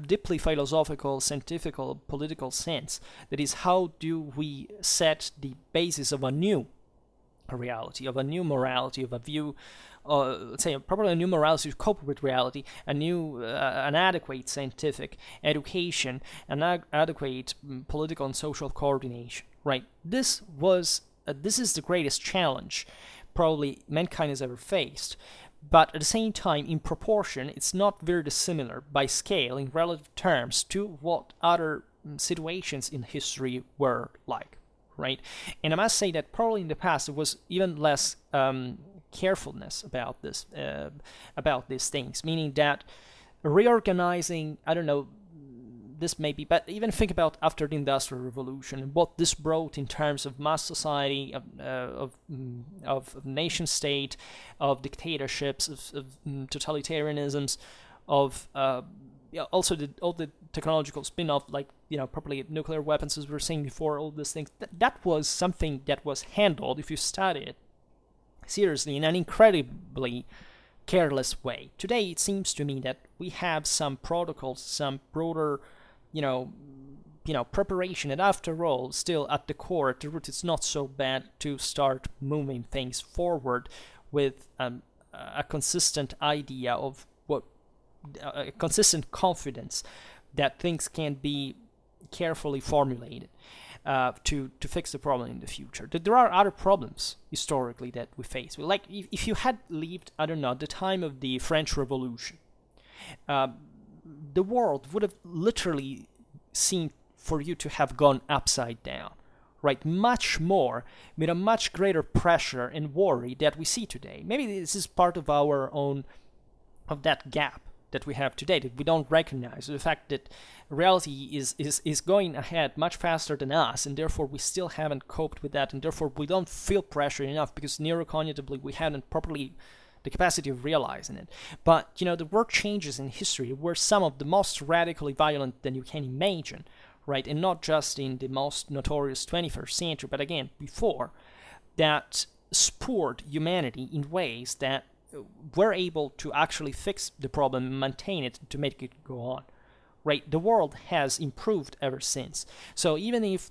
deeply philosophical, scientific, political sense. That is, how do we set the basis of a new reality, of a new morality, of a view, let's say, probably a new morality to cope with reality, an adequate scientific education, an adequate political and social coordination, right? This is the greatest challenge probably mankind has ever faced. But at the same time, in proportion, it's not very dissimilar by scale in relative terms to what other situations in history were like, right? And I must say that probably in the past there was even less carefulness about these things, meaning that reorganizing, I don't know, this may be, but even think about after the Industrial Revolution and what this brought in terms of mass society, of nation state, of dictatorships, of totalitarianisms, of also all the technological spin-off, like properly nuclear weapons, as we were saying before, all these things. That was something that was handled, if you study it seriously, in an incredibly careless way. Today, it seems to me that we have some protocols, some broader preparation, and after all, still at the core, at the root, it's not so bad to start moving things forward with a consistent idea of a consistent confidence that things can be carefully formulated to fix the problem in the future. There are other problems historically that we face. Like if you had lived, I don't know, the time of the French Revolution, the world would have literally seemed for you to have gone upside down, right? Much more, with a much greater pressure and worry that we see today. Maybe this is part of our own, of that gap that we have today, that we don't recognize, the fact that reality is going ahead much faster than us, and therefore we still haven't coped with that, and therefore we don't feel pressure enough because neurocognitively we haven't properly the capacity of realizing it. But there were changes in history were some of the most radically violent than you can imagine, right? And not just in the most notorious 21st century, but again, before, that spurred humanity in ways that were able to actually fix the problem and maintain it to make it go on, right? The world has improved ever since. So even if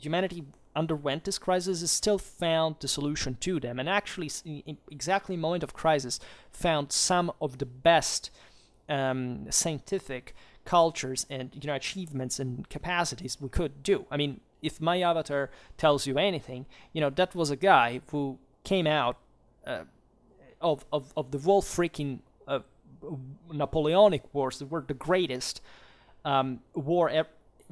humanity underwent this crisis, it still found the solution to them, and actually, in exactly moment of crisis, found some of the best scientific cultures and achievements and capacities we could do. I mean, if my avatar tells you anything, that was a guy who came out of the whole freaking Napoleonic wars that were the greatest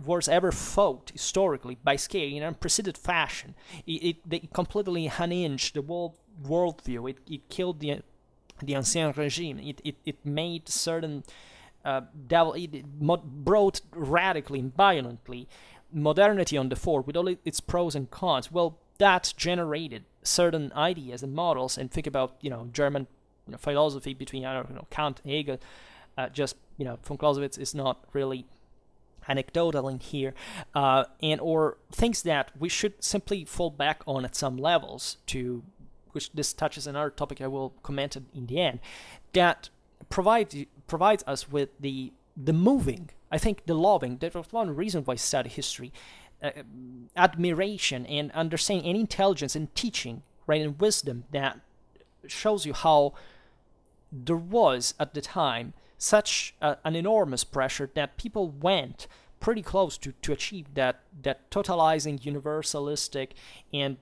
wars ever fought historically by scale in an unprecedented fashion. They completely unhinged the whole worldview. It killed the Ancien regime. It made certain it brought radically and violently modernity on the fore with all its pros and cons. Well, that generated certain ideas and models. And think about German philosophy between Kant and Hegel. Just von Clausewitz is not really anecdotal in here, and or things that we should simply fall back on at some levels, to which this touches another topic I will comment in the end, that provides us with the moving, I think the loving, that was one reason why I study history, admiration and understanding and intelligence and teaching, right, and wisdom that shows you how there was at the time such an enormous pressure that people went pretty close to achieve that totalizing, universalistic, and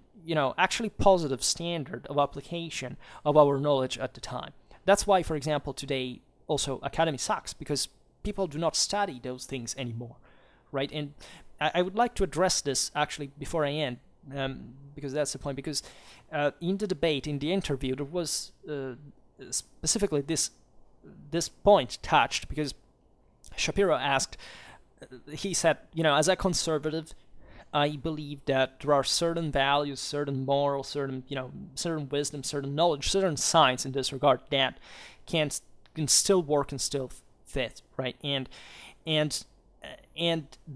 actually positive standard of application of our knowledge at the time. That's why, for example, today also academy sucks, because people do not study those things anymore, right? And I would like to address this actually before I end, because that's the point. Because in the debate, in the interview, there was specifically this point touched, because Shapiro asked, he said, as a conservative, I believe that there are certain values, certain morals, certain wisdom, certain knowledge, certain science in this regard that can still work and still fit, right? And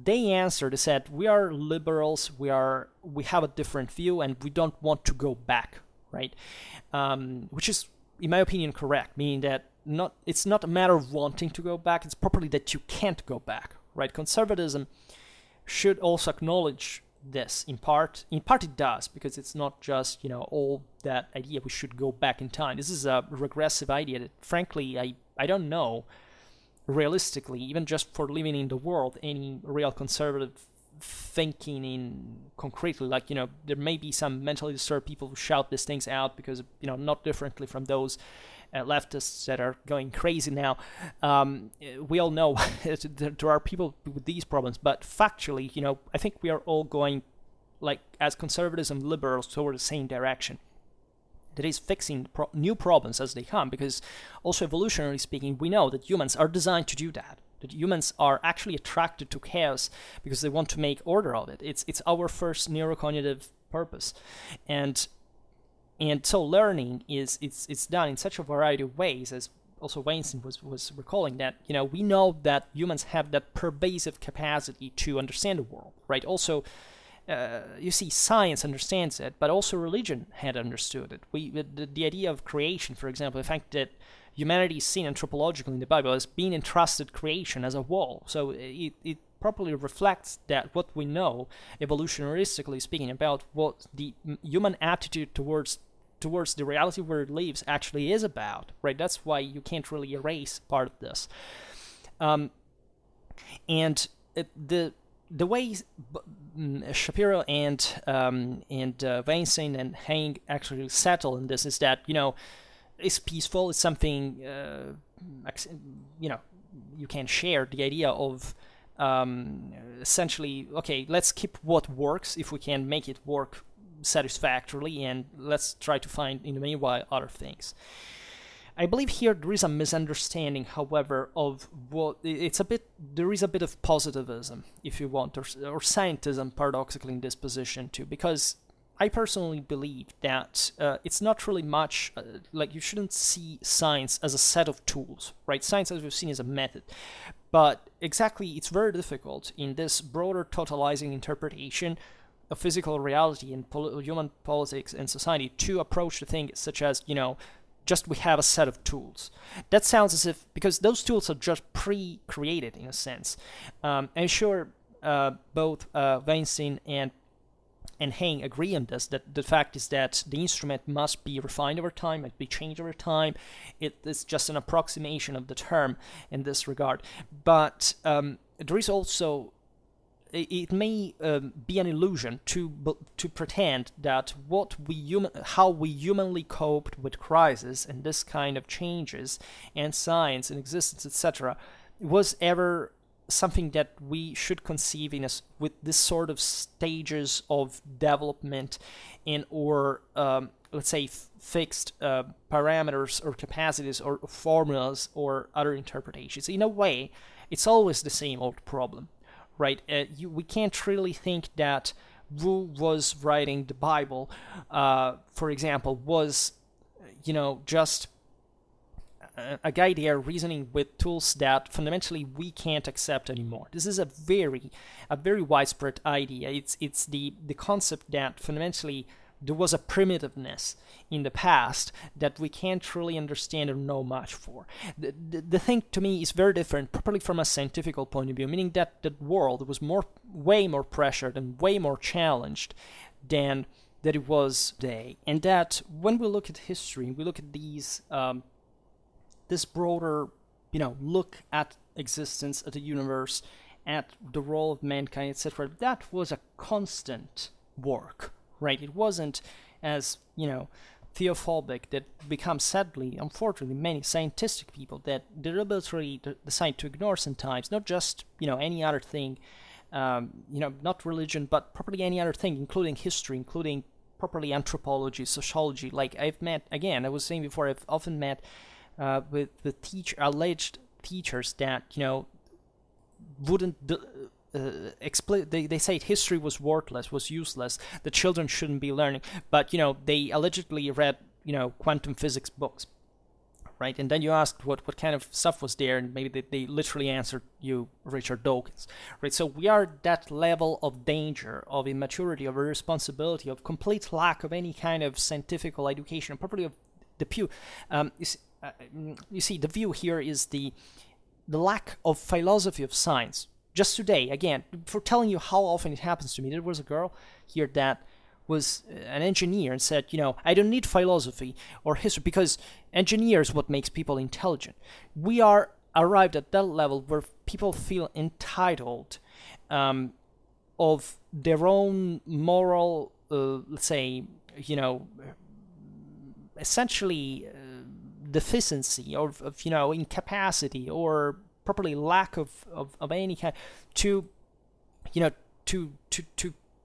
they answered, they said, we are liberals, we have a different view, and we don't want to go back, right? Which is, in my opinion, correct, meaning that it's not a matter of wanting to go back, it's properly that you can't go back, right? Conservatism should also acknowledge this. In part it does, because it's not just all that idea we should go back in time. This is a regressive idea that, frankly, I don't know realistically, even just for living in the world, any real conservative thinking in concretely. Like, there may be some mentally disturbed people who shout these things out because not differently from those leftists that are going crazy now. We all know there are people with these problems, but factually, I think we are all going, like, as conservatives and liberals, toward the same direction. That is fixing new problems as they come, because also evolutionarily speaking, we know that humans are designed to do that. That humans are actually attracted to chaos because they want to make order of it. It's our first neurocognitive purpose, and so learning it's done in such a variety of ways, as also Weinstein was recalling, that we know that humans have that pervasive capacity to understand the world, right? Also, you see, science understands it, but also religion had understood it. The idea of creation, for example, the fact that humanity is seen anthropologically in the Bible as being entrusted creation as a whole. So it properly reflects that what we know, evolutionaristically speaking, about what the human attitude towards the reality where it lives actually is about, right? That's why you can't really erase part of this. The way Shapiro and Weinstein and Haig actually settle in this is that it's peaceful. It's something you can share. The idea of essentially, okay, let's keep what works if we can make it work satisfactorily, and let's try to find in the meanwhile other things. I believe here there is a misunderstanding, however, of what there is a bit of positivism, if you want, or scientism, paradoxically, in this position too, because I personally believe that it's not really much, like, you shouldn't see science as a set of tools, right? Science, as we've seen, is a method. But exactly, it's very difficult in this broader totalizing interpretation of physical reality and human politics and society to approach the thing such as, just we have a set of tools. That sounds as if, because those tools are just pre-created in a sense. I'm sure both Weinstein and Hain agree on this, that the fact is that the instrument must be refined over time, must be changed over time. It is just an approximation of the term in this regard. But there is also, it may be an illusion to pretend that how we humanly coped with crisis and this kind of changes and science and existence, etc., was ever something that we should conceive with this sort of stages of development or let's say fixed parameters or capacities or formulas or other interpretations. In a way, it's always the same old problem, right? We can't really think that who was writing the Bible, for example, was just a guy there reasoning with tools that fundamentally we can't accept anymore. This is a very widespread idea. It's the concept that fundamentally there was a primitiveness in the past that we can't really understand or know much for. The thing to me is very different, properly from a scientific point of view, meaning that the world was way more pressured and way more challenged than that it was today. And that when we look at history, we look at these this broader, look at existence, at the universe, at the role of mankind, etc. That was a constant work, right? It wasn't as, theophobic that becomes, sadly, unfortunately, many scientific people that deliberately decide to ignore sometimes, not just, any other thing, not religion, but properly any other thing, including history, including properly anthropology, sociology. Like I was saying before, I've often met with alleged teachers that wouldn't explain. They say history was worthless, was useless. The children shouldn't be learning, but they allegedly read quantum physics books, right? And then you asked what kind of stuff was there, and maybe they literally answered you Richard Dawkins, right? So we are at that level of danger, of immaturity, of irresponsibility, of complete lack of any kind of scientific education, properly of the pew. You see, the view here is the lack of philosophy of science. Just today, again, for telling you how often it happens to me, there was a girl here that was an engineer and said, I don't need philosophy or history because engineer is what makes people intelligent. We are arrived at that level where people feel entitled of their own moral, let's say, essentially deficiency of incapacity or properly lack of any kind to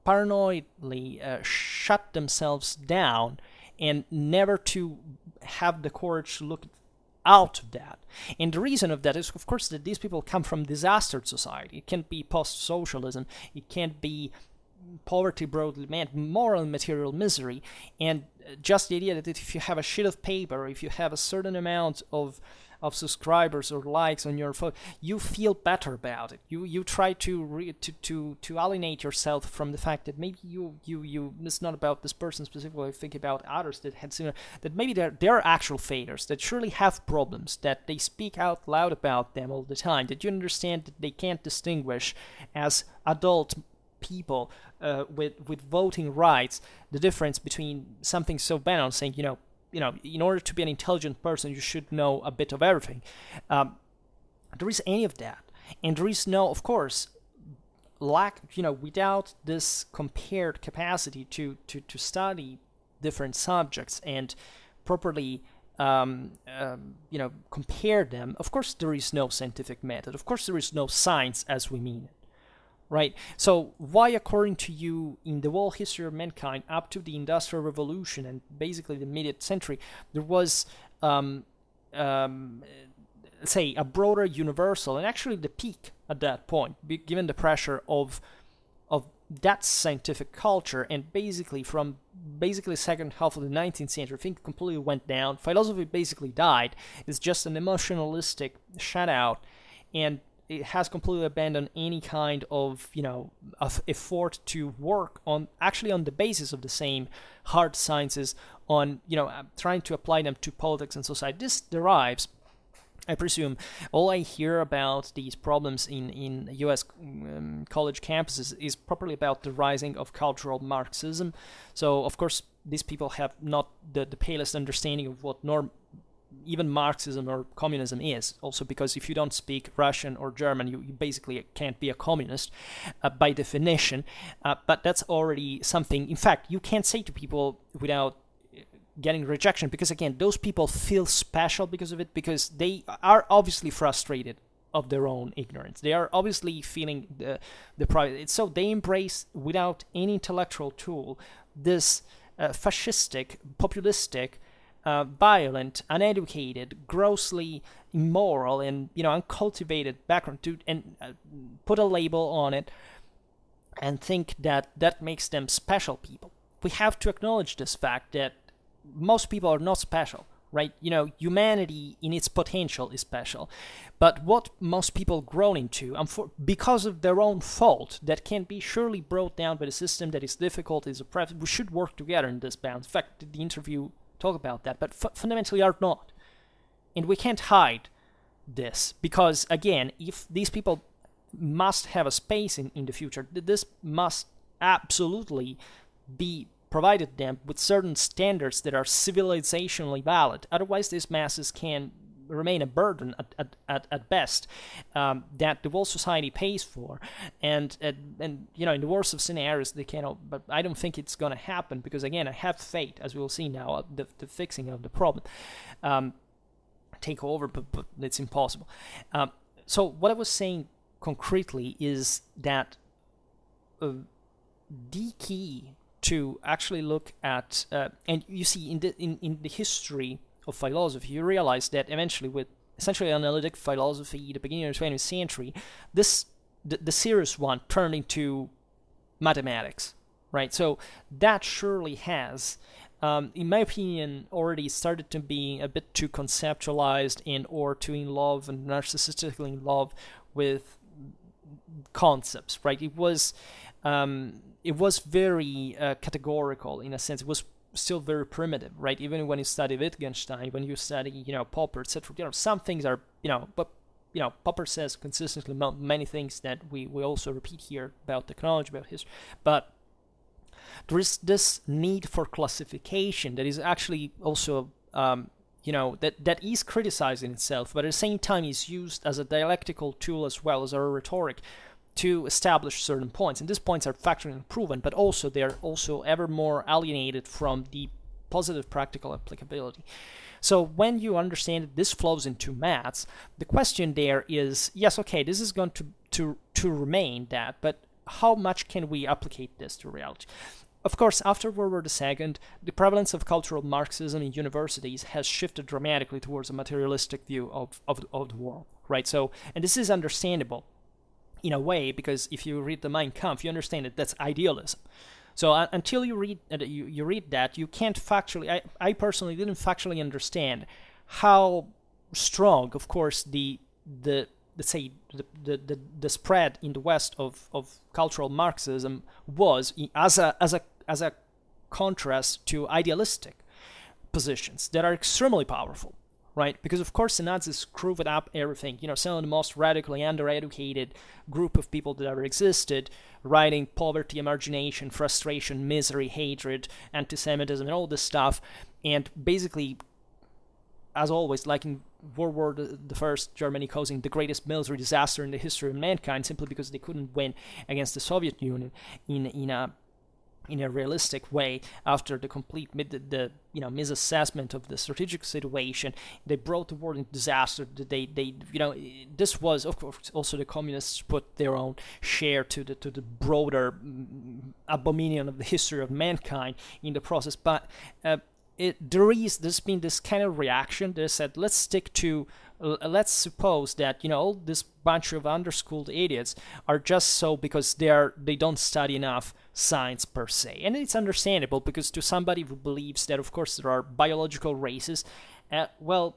paranoidly shut themselves down and never to have the courage to look out of that. And the reason of that is, of course, that these people come from disastered society. It can't be post-socialism. It can't be poverty broadly meant, moral and material misery, and just the idea that if you have a sheet of paper, or if you have a certain amount of subscribers or likes on your phone, you feel better about it. You try to alienate yourself from the fact that maybe you it's not about this person specifically. Think about others that had similar, that maybe they're actual failures, that surely have problems, that they speak out loud about them all the time, that you understand that they can't distinguish as adult people with voting rights the difference between something so banal, saying in order to be an intelligent person you should know a bit of everything. There is any of that, and there is no, of course, lack, without this compared capacity to study different subjects and properly compare them. Of course there is no scientific method, of course there is no science as we mean it. Right. So why, according to you, in the whole history of mankind up to the Industrial Revolution and basically the mid-century, there was, say, a broader universal, and actually the peak at that point, given the pressure of that scientific culture, and basically from the second half of the 19th century, I think completely went down. Philosophy basically died. It's just an emotionalistic shutout, and it has completely abandoned any kind of of effort to work on the basis of the same hard sciences, on trying to apply them to politics and society. This derives, I presume, all I hear about these problems in U.S. College campuses is properly about the rising of cultural Marxism. So, of course, these people have not the palest understanding of what even Marxism or communism is. Also, because if you don't speak Russian or German, you basically can't be a communist by definition. But that's already something. In fact, you can't say to people without getting rejection, because again, those people feel special because of it, because they are obviously frustrated of their own ignorance. They are obviously feeling the pride. So they embrace, without any intellectual tool, this fascistic, populistic, violent, uneducated, grossly immoral, and uncultivated background and put a label on it and think that that makes them special people. We have to acknowledge this fact that most people are not special, right? Humanity in its potential is special, but what most people grown into, because of their own fault, that can be surely brought down by the system that is difficult, is oppressive. We should work together in this balance. In fact, the interview talk about that, but fundamentally are not, and we can't hide this, because again, if these people must have a space in the future, this must absolutely be provided them with certain standards that are civilizationally valid. Otherwise, these masses can remain a burden at best, that the whole society pays for, and in the worst of scenarios they cannot. But I don't think it's going to happen, because again, I have faith, as we will see now, the fixing of the problem take over, but it's impossible. So what I was saying concretely is that the key to actually look at, and you see in the history of philosophy, you realize that eventually, with essentially analytic philosophy, the beginning of the 20th century, the serious one turned into mathematics, right? So that surely has, in my opinion, already started to be a bit too conceptualized or too in love and narcissistically in love with concepts, right? It was very categorical in a sense. It was still very primitive, right? Even when you study Wittgenstein, when you study, Popper, etc. Some things are, but Popper says consistently many things that we also repeat here about technology, about history. But there is this need for classification that is actually also, that is criticized in itself, but at the same time is used as a dialectical tool as well as a rhetoric to establish certain points. And these points are factually proven, but also they're also ever more alienated from the positive practical applicability. So when you understand that this flows into maths, the question there is, yes, okay, this is going to remain that, but how much can we applicate this to reality? Of course, after World War II, the prevalence of cultural Marxism in universities has shifted dramatically towards a materialistic view of the world, right? So, and this is understandable in a way, because if you read the Mein Kampf, you understand that that's idealism. So until you read you read that, you can't factually. I personally didn't factually understand how strong, of course, the let's say the spread in the West of cultural Marxism was as a contrast to idealistic positions that are extremely powerful. Right, because of course the Nazis screwed up everything. Some of the most radically undereducated group of people that ever existed, writing poverty, margination, frustration, misery, hatred, anti-Semitism, and all this stuff. And basically, as always, like in World War the First, Germany causing the greatest military disaster in the history of mankind, simply because they couldn't win against the Soviet Union in a realistic way after the complete misassessment of the strategic situation. They brought the world into disaster. This was, of course, also the communists put their own share to the broader abomination of the history of mankind in the process. But there's been this kind of reaction that said, let's stick to, let's suppose that this bunch of underschooled idiots are just so because they don't study enough science per se. And it's understandable, because to somebody who believes that of course there are biological races, well,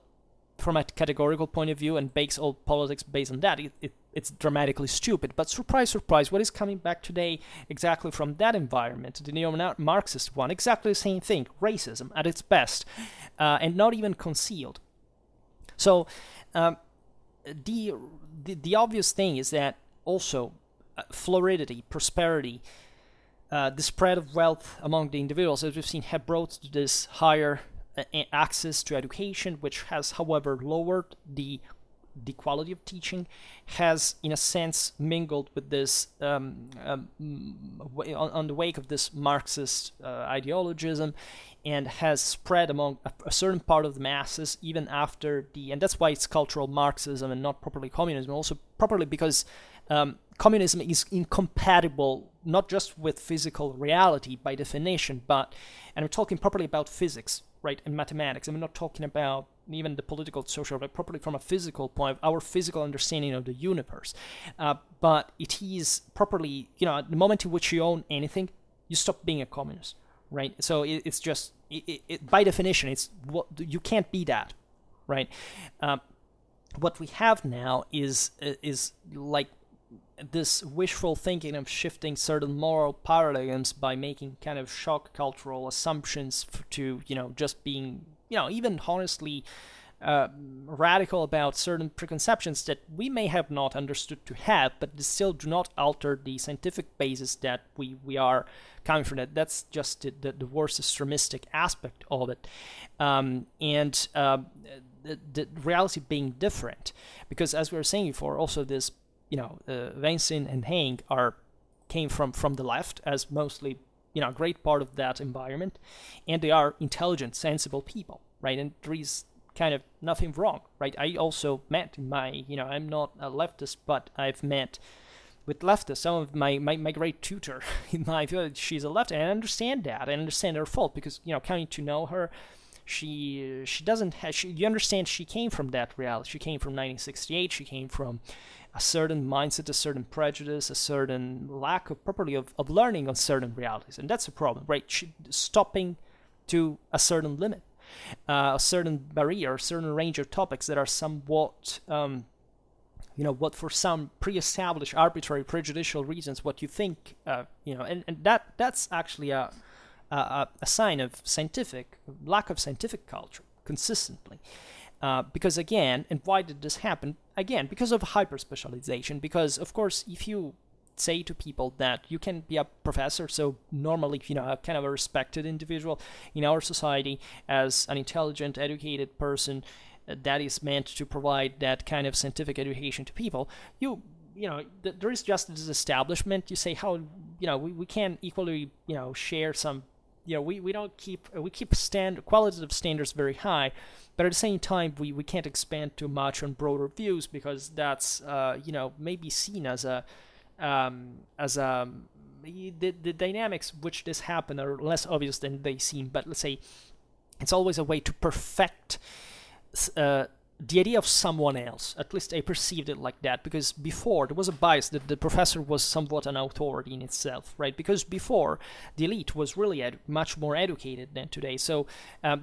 from a categorical point of view and bakes all politics based on that, it's dramatically stupid. But surprise, surprise, what is coming back today exactly from that environment, the neo-Marxist one, exactly the same thing, racism at its best, and not even concealed. So the obvious thing is that also floridity, prosperity, the spread of wealth among the individuals, as we've seen, have brought to this higher access to education, which has, however, lowered the quality of teaching, has, in a sense, mingled with this, on the wake of this Marxist ideologism, and has spread among a certain part of the masses, even after and that's why it's cultural Marxism and not properly communism, also properly because communism is incompatible not just with physical reality by definition, and I'm talking properly about physics, right, and mathematics. I'm not talking about even the political, social, but properly from a physical point, our physical understanding of the universe. But it is properly, at the moment in which you own anything, you stop being a communist, right? So it's just, by definition, it's what you can't be that, right? What we have now is like this wishful thinking of shifting certain moral paradigms by making kind of shock cultural assumptions to, just being, even honestly radical about certain preconceptions that we may have not understood to have, but still do not alter the scientific basis that we are coming from. That's just the worst extremistic aspect of it. The reality being different, because as we were saying before, also this, Weinstein and Haig came from the left as mostly, a great part of that environment, and they are intelligent, sensible people, right? And there is kind of nothing wrong, right? I also met in my, I'm not a leftist, but I've met with leftists. Some of my great tutor in my view, she's a leftist, and I understand that. I understand her fault because, coming to know her, she doesn't have, you understand, she came from that reality. She came from 1968. She came from a certain mindset, a certain prejudice, a certain lack of properly of learning on certain realities. And that's a problem, right? Stopping to a certain limit, a certain barrier, a certain range of topics that are somewhat, what for some pre-established arbitrary prejudicial reasons, what you think, and that's actually a sign of lack of scientific culture consistently. Because again, and why did this happen? Again, because of hyper-specialization. Because, of course, if you say to people that you can be a professor, so normally, kind of a respected individual in our society as an intelligent, educated person that is meant to provide that kind of scientific education to people, there is just this establishment. You say how, we can equally, share some, we keep qualitative standards very high, but at the same time, we can't expand too much on broader views because that's, maybe seen as the dynamics which this happen are less obvious than they seem. But let's say it's always a way to perfect the idea of someone else. At least I perceived it like that, because before there was a bias that the professor was somewhat an authority in itself, right? Because before the elite was really much more educated than today, so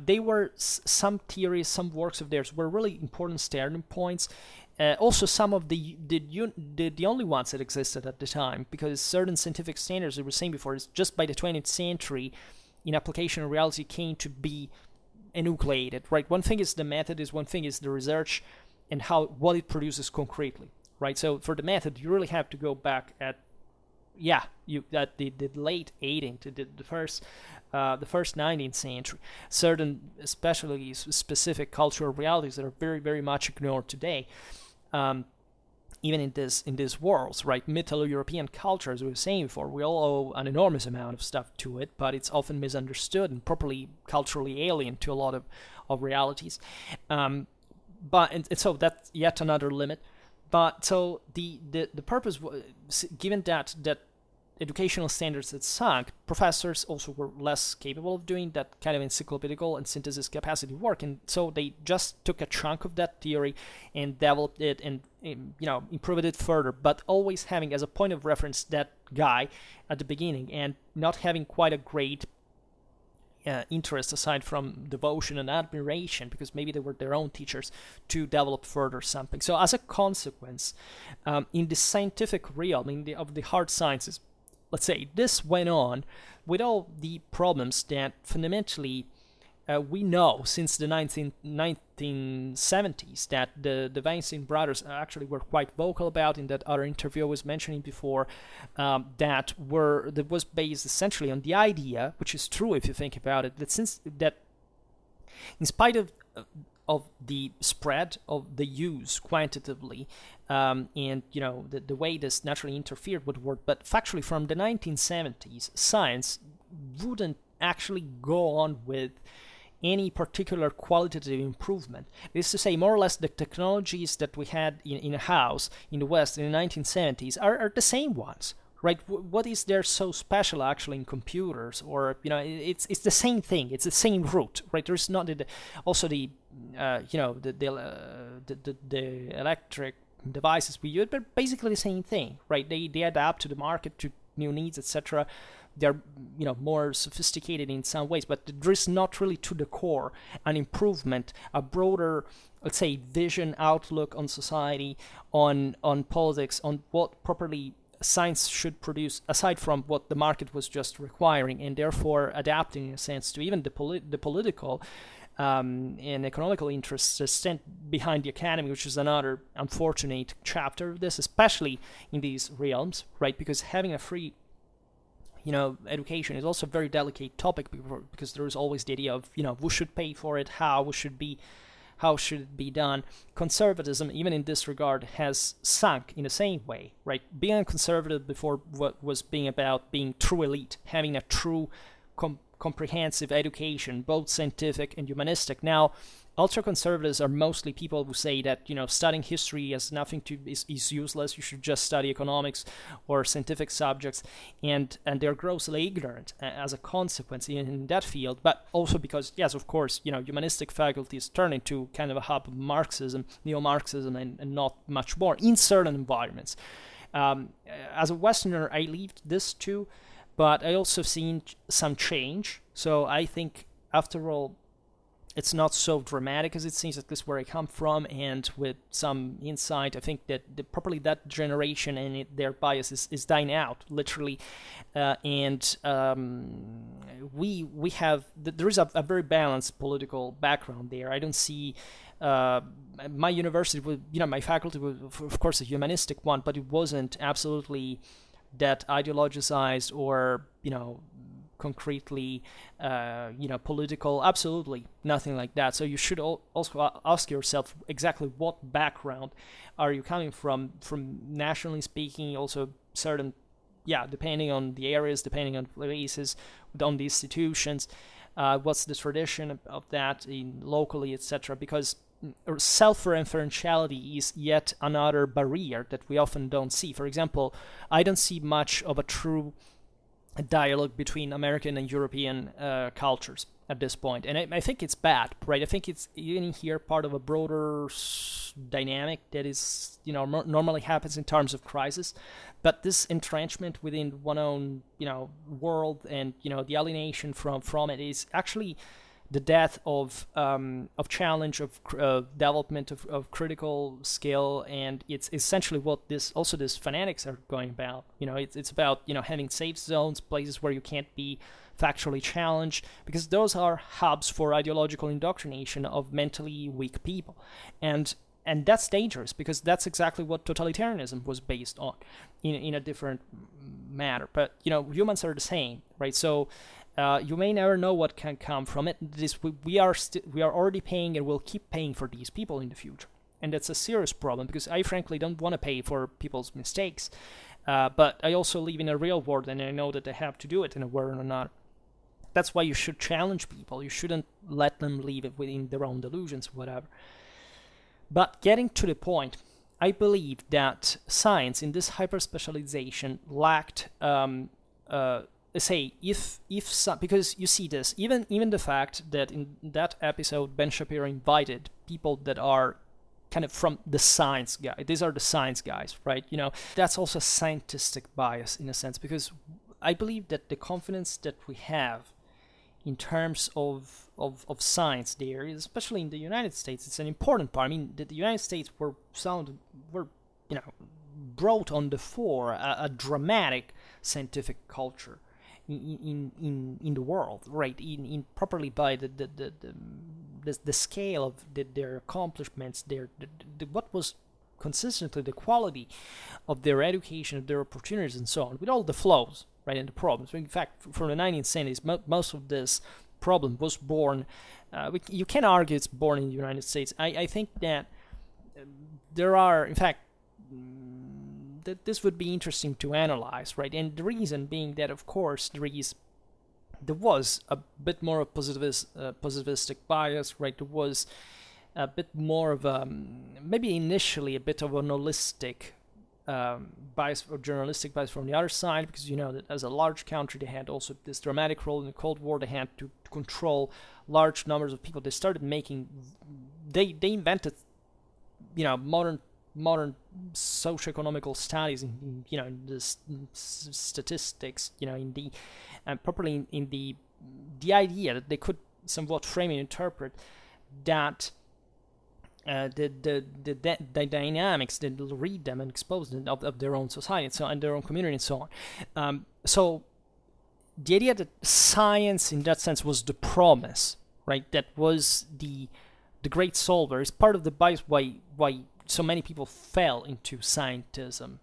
they were some theories, some works of theirs were really important starting points. Also, some of the only ones that existed at the time, because certain scientific standards, I was saying before, is just by the 20th century, in application of reality, came to be enucleated, right? One thing is the method, one thing is the research, and what it produces concretely, right? So for the method, you really have to go back at the late 18th to the first 19th century. Certain, especially specific cultural realities that are very, very much ignored today. Even in these worlds, right? Middle-European culture, as we were saying before, we all owe an enormous amount of stuff to it, but it's often misunderstood and properly culturally alien to a lot of realities. And so that's yet another limit. But so the purpose, given that educational standards had sunk, professors also were less capable of doing that kind of encyclopedical and synthesis capacity work, and so they just took a chunk of that theory and developed it and improved it further, but always having as a point of reference that guy at the beginning, and not having quite a great interest aside from devotion and admiration, because maybe they were their own teachers, to develop further something. So as a consequence, in the scientific realm, of the hard sciences, let's say, this went on with all the problems that fundamentally we know since the 1970s that the Weinstein brothers actually were quite vocal about in that other interview I was mentioning before, that was based essentially on the idea, which is true if you think about it, that in spite of the spread of the use quantitatively, and the way this naturally interfered with the world, but factually from the 1970s, science wouldn't actually go on with any particular qualitative improvement. This is to say, more or less, the technologies that we had in a house in the West in the 1970s are the same ones, right? What is there so special actually in computers? Or it's the same thing. It's the same root, right? There's not also the electric devices we use, but basically the same thing, right? They adapt to the market, to new needs, etc. They're more sophisticated in some ways, but there is not really to the core an improvement, a broader, let's say, vision, outlook on society, on politics, on what properly science should produce, aside from what the market was just requiring, and therefore adapting in a sense to even the political and economical interests that stand behind the academy, which is another unfortunate chapter of this, especially in these realms, right? Because having a free education is also a very delicate topic, because there is always the idea of who should pay for it, how should it be done. Conservatism, even in this regard, has sunk in the same way, right? Being a conservative before what was being about being true elite, having a true comprehensive education, both scientific and humanistic. Now, ultra-conservatives are mostly people who say that studying history has nothing is useless. You should just study economics or scientific subjects, and they're grossly ignorant as a consequence in that field. But also because, yes, of course, humanistic faculties turn into kind of a hub of Marxism, neo-Marxism, and not much more in certain environments. As a Westerner, I lived this too, but I also seen some change. So I think, after all, it's not so dramatic as it seems, at least where I come from, and with some insight, I think that properly that generation and their bias is dying out, literally, and we have there is a very balanced political background there. I don't see my university, my faculty was of course a humanistic one, but it wasn't absolutely that ideologized or concretely political, absolutely nothing like that. So you should also ask yourself exactly what background are you coming from nationally speaking, also certain, depending on the areas, depending on places, on the institutions, what's the tradition of that in locally, etc. Because self-referentiality is yet another barrier that we often don't see. For example, I don't see much of a true dialogue between American and European cultures at this point, and I think it's bad, right? I think it's even here part of a broader dynamic that is, normally happens in terms of crisis, but this entrenchment within one own, world, and the alienation from it is actually the death of challenge, of development of critical skill, and it's essentially what these fanatics are going about. It's about having safe zones, places where you can't be factually challenged, because those are hubs for ideological indoctrination of mentally weak people, and that's dangerous, because that's exactly what totalitarianism was based on, in a different manner. But humans are the same, right? So you may never know what can come from it. We are already paying and will keep paying for these people in the future, and that's a serious problem, because I frankly don't want to pay for people's mistakes. But I also live in a real world, and I know that they have to do it in a way or another. That's why you should challenge people. You shouldn't let them live it within their own delusions, whatever. But getting to the point, I believe that science in this hyper-specialization lacked, because you see this, even the fact that in that episode, Ben Shapiro invited people that are kind of from the science guy. These are the science guys, right? That's also a scientistic bias in a sense, because I believe that the confidence that we have in terms of science there, especially in the United States. It's an important part. I mean, the United States were brought on the fore a dramatic scientific culture in the world, right? In properly by the scale of their accomplishments, what was consistently the quality of their education, of their opportunities, and so on, with all the flaws, right, and the problems. In fact, from the 1970s, most of this problem was born. You can argue it's born in the United States. I think that there are, in fact, that this would be interesting to analyze, right? And the reason being that, of course, there was a bit more of positivistic bias, right? There was a bit more of maybe initially a bit of an holistic bias or journalistic bias from the other side, because that as a large country, they had also this dramatic role in the Cold War. They had to control large numbers of people. They started making, they invented, modern socioeconomical studies in the statistics, in the properly in the idea that they could somewhat frame and interpret that the dynamics, that read them and expose them of their own society and so and their own community and so on. So the idea that science in that sense was the promise, right? That was the great solver is part of the bias why so many people fell into scientism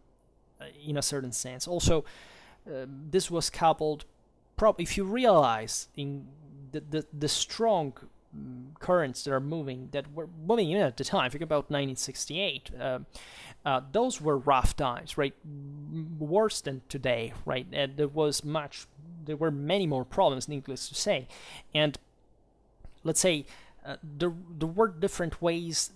in a certain sense. Also, this was coupled, if you realize in the strong currents that are moving, that were moving even at the time, think about 1968, those were rough times, right? Worse than today, right? And there were many more problems, needless to say. And let's say there were different ways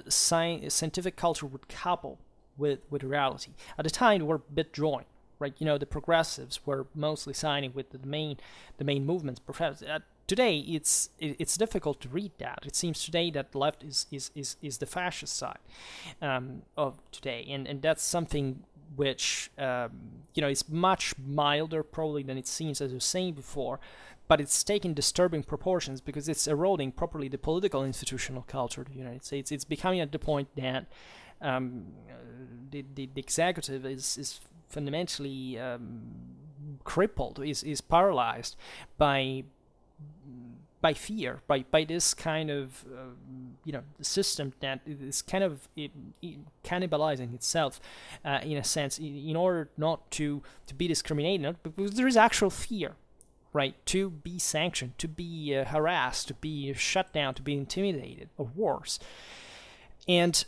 scientific culture would couple with reality. At the time, they were a bit joined, right? The progressives were mostly siding with the main movements. Today, it's difficult to read that. It seems today that the left is the fascist side of today, and that's something which is much milder probably than it seems, as I was saying before. But it's taking disturbing proportions because it's eroding properly the political institutional culture of the United States. It's becoming at the point that the executive is fundamentally crippled, is paralyzed by fear, by this kind of system that is kind of cannibalizing itself in a sense, in order not to be discriminated, because there is actual fear, right, to be sanctioned, to be harassed, to be shut down, to be intimidated, or worse. And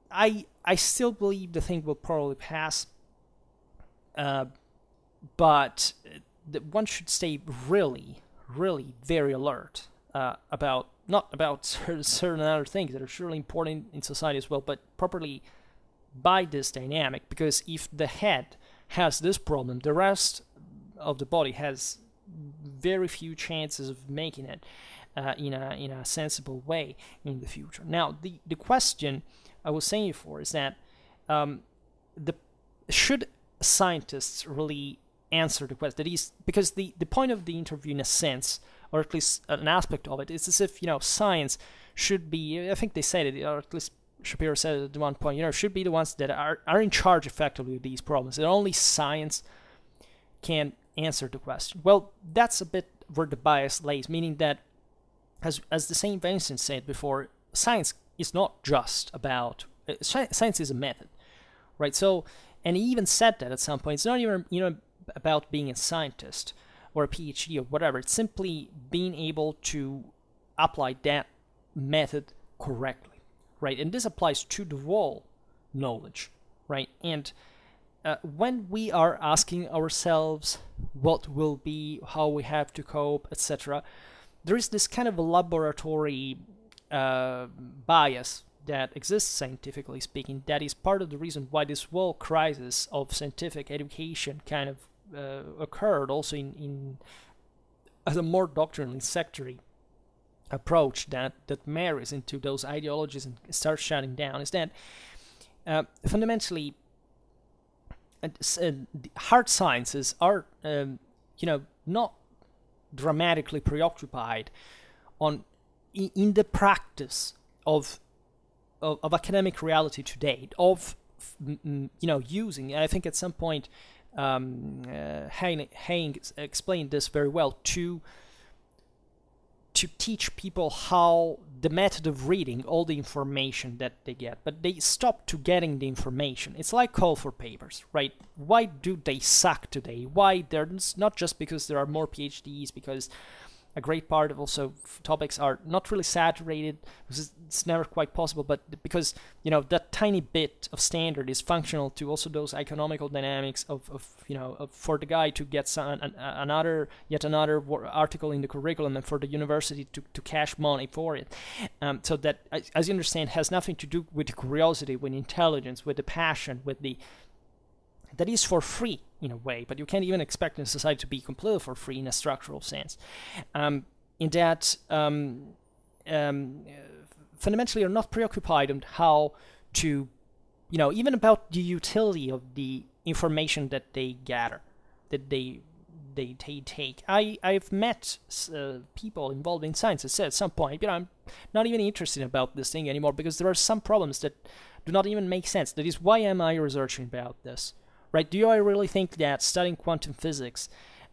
I still believe the thing will probably pass, but one should stay really very alert about not about certain other things that are surely important in society as well, but properly by this dynamic, because if the head has this problem, the rest of the body has very few chances of making it in a sensible way in the future. Now, the question I was saying before is that should scientists really answer the question? That is, because the point of the interview, in a sense, or at least an aspect of it, is as if science should be. I think they said it, or at least Shapiro said it at one point. Should be the ones that are in charge effectively of these problems. That only science can answer the question. Well, that's a bit where the bias lays, meaning that, as the same Weinstein said before, science is not just about science is a method, right? So, and he even said that at some point. It's not even about being a scientist or a PhD or whatever. It's simply being able to apply that method correctly, right? And this applies to the whole knowledge, right? And when we are asking ourselves what will be, how we have to cope, etc., there is this kind of a laboratory bias that exists, scientifically speaking, that is part of the reason why this whole crisis of scientific education kind of occurred also in as a more doctrinally sectary approach that marries into those ideologies and starts shutting down, is that fundamentally hard sciences are not dramatically preoccupied in the practice of academic reality today, of using. I think at some point Haying explained this very well, to teach people how the method of reading all the information that they get, but they stop to getting the information. It's like call for papers, right? Why do they suck today? Why? They're not just because there are more PhDs, because a great part of also topics are not really saturated, because it's never quite possible, but because that tiny bit of standard is functional to also those economical dynamics of for the guy to get yet another article in the curriculum, and for the university to cash money for it. So that, as you understand, has nothing to do with the curiosity, with intelligence, with the passion, that is for free in a way, but you can't even expect in society to be completely for free in a structural sense. In that, fundamentally, are not preoccupied on how to, even about the utility of the information that they gather, that they take. I've met people involved in science that said at some point, I'm not even interested about this thing anymore, because there are some problems that do not even make sense. That is, why am I researching about this? Right? Do I really think that studying quantum physics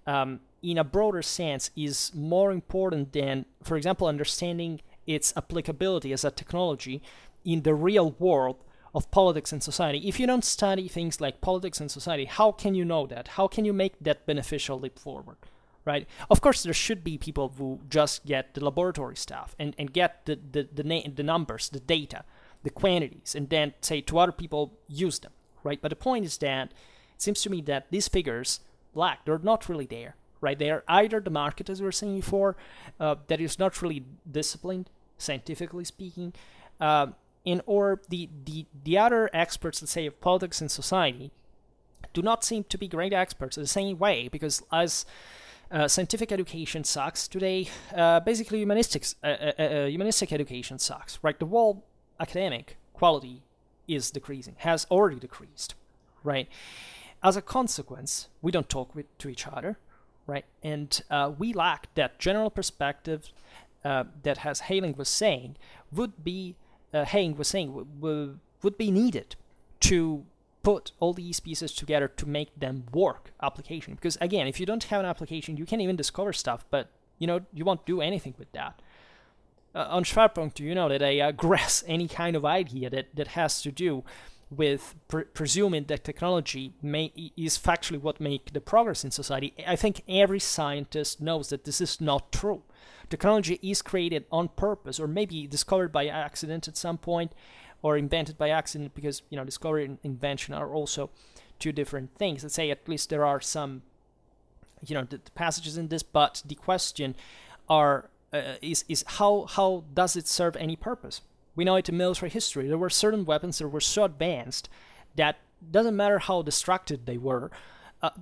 in a broader sense is more important than, for example, understanding its applicability as a technology in the real world of politics and society? If you don't study things like politics and society, how can you know that? How can you make that beneficial leap forward? Right? Of course, there should be people who just get the laboratory stuff and get the numbers, the data, the quantities, and then say to other people, use them. Right? But the point is that it seems to me that these figures lack. They're not really there. Right? They are either the market, as we were saying before, that is not really disciplined, scientifically speaking, or the other experts, let's say, of politics and society, do not seem to be great experts in the same way, because as scientific education sucks today, basically humanistic education sucks. Right? The whole academic quality is decreasing, has already decreased, right? As a consequence, we don't talk to each other, right? And we lack that general perspective that, as Haying was saying, would be needed to put all these pieces together to make them work application. Because again, if you don't have an application, you can even discover stuff, but you won't do anything with that. On Schwerpunkt, that I grasp any kind of idea that has to do with presuming that technology is factually what make the progress in society. I think every scientist knows that this is not true. Technology is created on purpose, or maybe discovered by accident at some point, or invented by accident, because discovery and invention are also two different things. Let's say at least there are some the passages in this, but the question is how does it serve any purpose? We know it in military history. There were certain weapons that were so advanced that doesn't matter how destructive they were,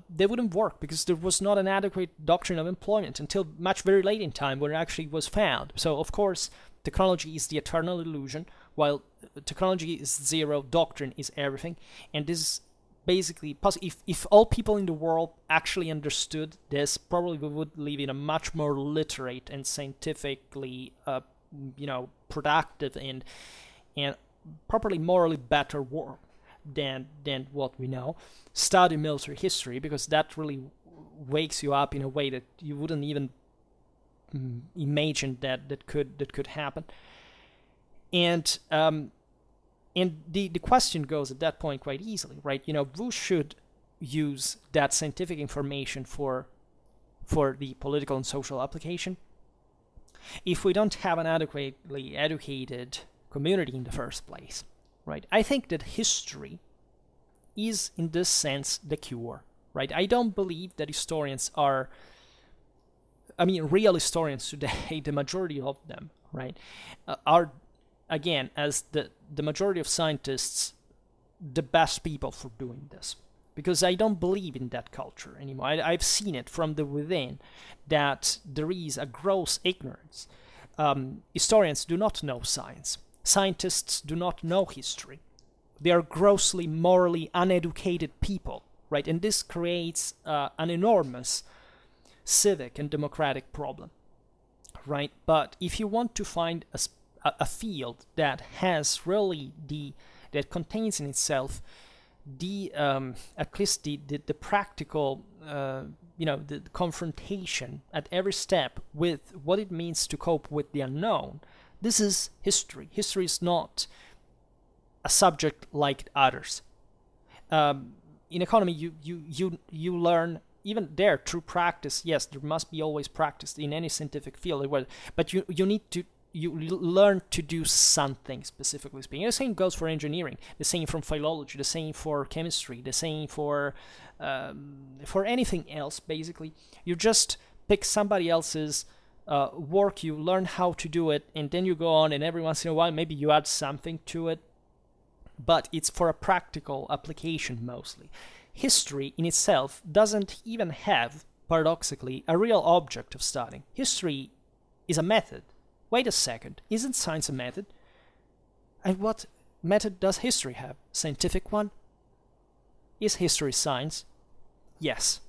they wouldn't work, because there was not an adequate doctrine of employment until very late in time, when it actually was found. So of course, technology is the eternal illusion, while technology is zero, doctrine is everything. And this is basically possible. If all people in the world actually understood this, probably we would live in a much more literate and scientifically productive and properly morally better world than what we know. Study military history, because that really wakes you up in a way that you wouldn't even imagine that could happen. And the question goes at that point quite easily, right? Who should use that scientific information for the political and social application? If we don't have an adequately educated community in the first place, right? I think that history is, in this sense, the cure, right? I don't believe that historians are, real historians today, the majority of them, right, are, again, as the majority of scientists, the best people for doing this. Because I don't believe in that culture anymore. I've seen it from the within, that there is a gross ignorance. Historians do not know science. Scientists do not know history. They are grossly morally uneducated people, right? And this creates an enormous civic and democratic problem, right? But if you want to find a field that has really that contains in itself the at least the practical the confrontation at every step with what it means to cope with the unknown, this is history. History is not a subject like others. In economy, you learn even there through practice. Yes, there must be always practice in any scientific field, but you learn to do something, specifically speaking. The same goes for engineering, the same from philology, the same for chemistry, the same for anything else. Basically, you just pick somebody else's work, you learn how to do it, and then you go on, and every once in a while maybe you add something to it, but it's for a practical application mostly. History in itself doesn't even have, paradoxically, a real object of studying. History is a method. Wait a second, isn't science a method? And what method does history have? Scientific one? Is history science? Yes.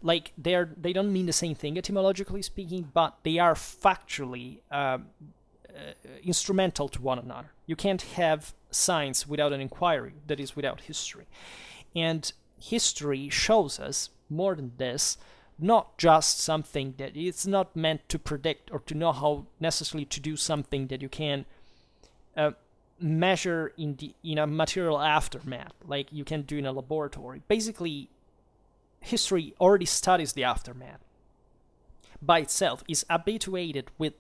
Like, they don't mean the same thing etymologically speaking, but they are factually instrumental to one another. You can't have science without an inquiry, that is, without history. And history shows us, more than this, not just something that it's not meant to predict or to know how necessarily to do something that you can measure in a material aftermath, like you can do in a laboratory. Basically, history already studies the aftermath by itself, is habituated with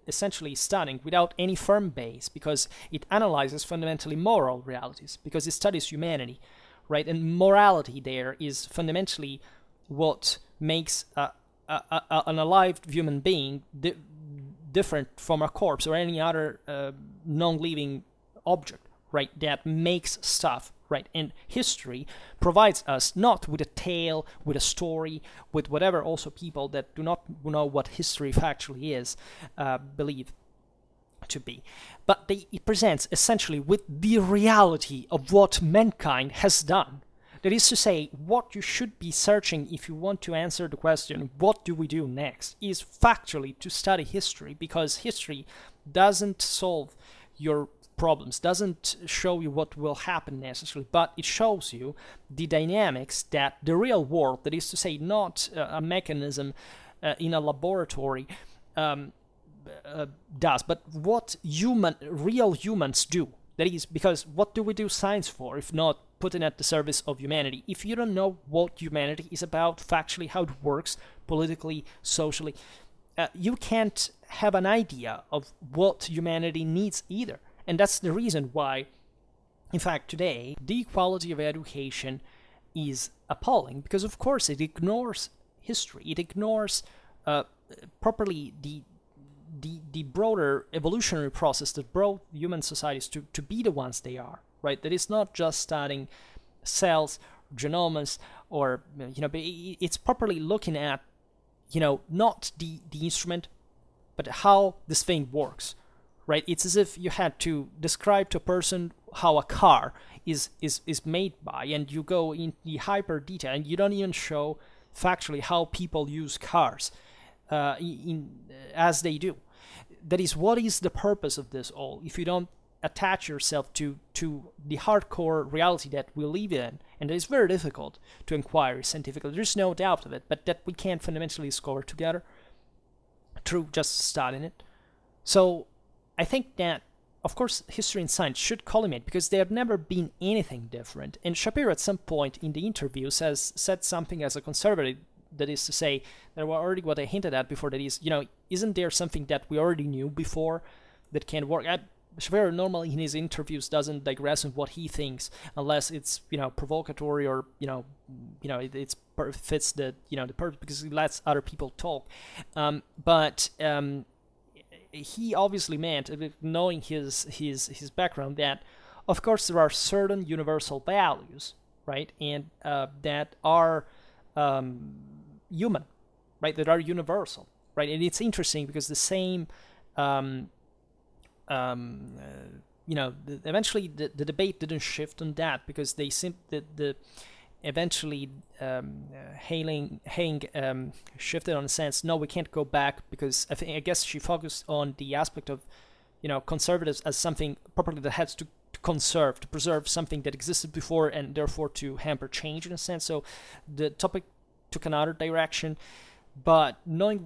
essentially studying without any firm base, because it analyzes fundamentally moral realities, because it studies humanity, right? And morality there is fundamentally what makes an alive human being different from a corpse or any other non-living object, right? That makes stuff, right? And history provides us not with a tale, with a story, with whatever also people that do not know what history factually is believe to be, but it presents essentially with the reality of what mankind has done. That is to say, what you should be searching if you want to answer the question, what do we do next, is factually to study history, because history doesn't solve your problems, doesn't show you what will happen necessarily, but it shows you the dynamics that the real world, that is to say, not a mechanism in a laboratory, does, but what real humans do. That is, because what do we do science for if not putting at the service of humanity? If you don't know what humanity is about, factually, how it works, politically, socially, you can't have an idea of what humanity needs either. And that's the reason why, in fact, today, the quality of education is appalling, because of course it ignores history. It ignores properly the broader evolutionary process that brought human societies to be the ones they are, right? That is not just studying cells, genomes, or, but it's properly looking at, not the instrument, but how this thing works, right? It's as if you had to describe to a person how a car is made by, and you go in the hyper detail, and you don't even show factually how people use cars as they do. That is, what is the purpose of this all if you don't attach yourself to the hardcore reality that we live in, and that is very difficult to inquire scientifically. There's no doubt of it, but that we can't fundamentally discover together through just studying it. So I think that, of course, history and science should collimate, because they have never been anything different. And Shapiro at some point in the interview said something as a conservative, that is to say, that were already what I hinted at before, that is, isn't there something that we already knew before that can work? Shapiro normally in his interviews doesn't digress on what he thinks, unless it's provocatory, or it fits the the purpose, because he lets other people talk. But he obviously meant, knowing his background, that of course there are certain universal values, right, and that are human, right, that are universal, right? And it's interesting because the same eventually the debate didn't shift on that, because they eventually Hailing shifted on the sense, no, we can't go back, because I guess she focused on the aspect of, conservatives as something properly that has to conserve, to preserve something that existed before, and therefore to hamper change in a sense. So the topic took another direction, but knowing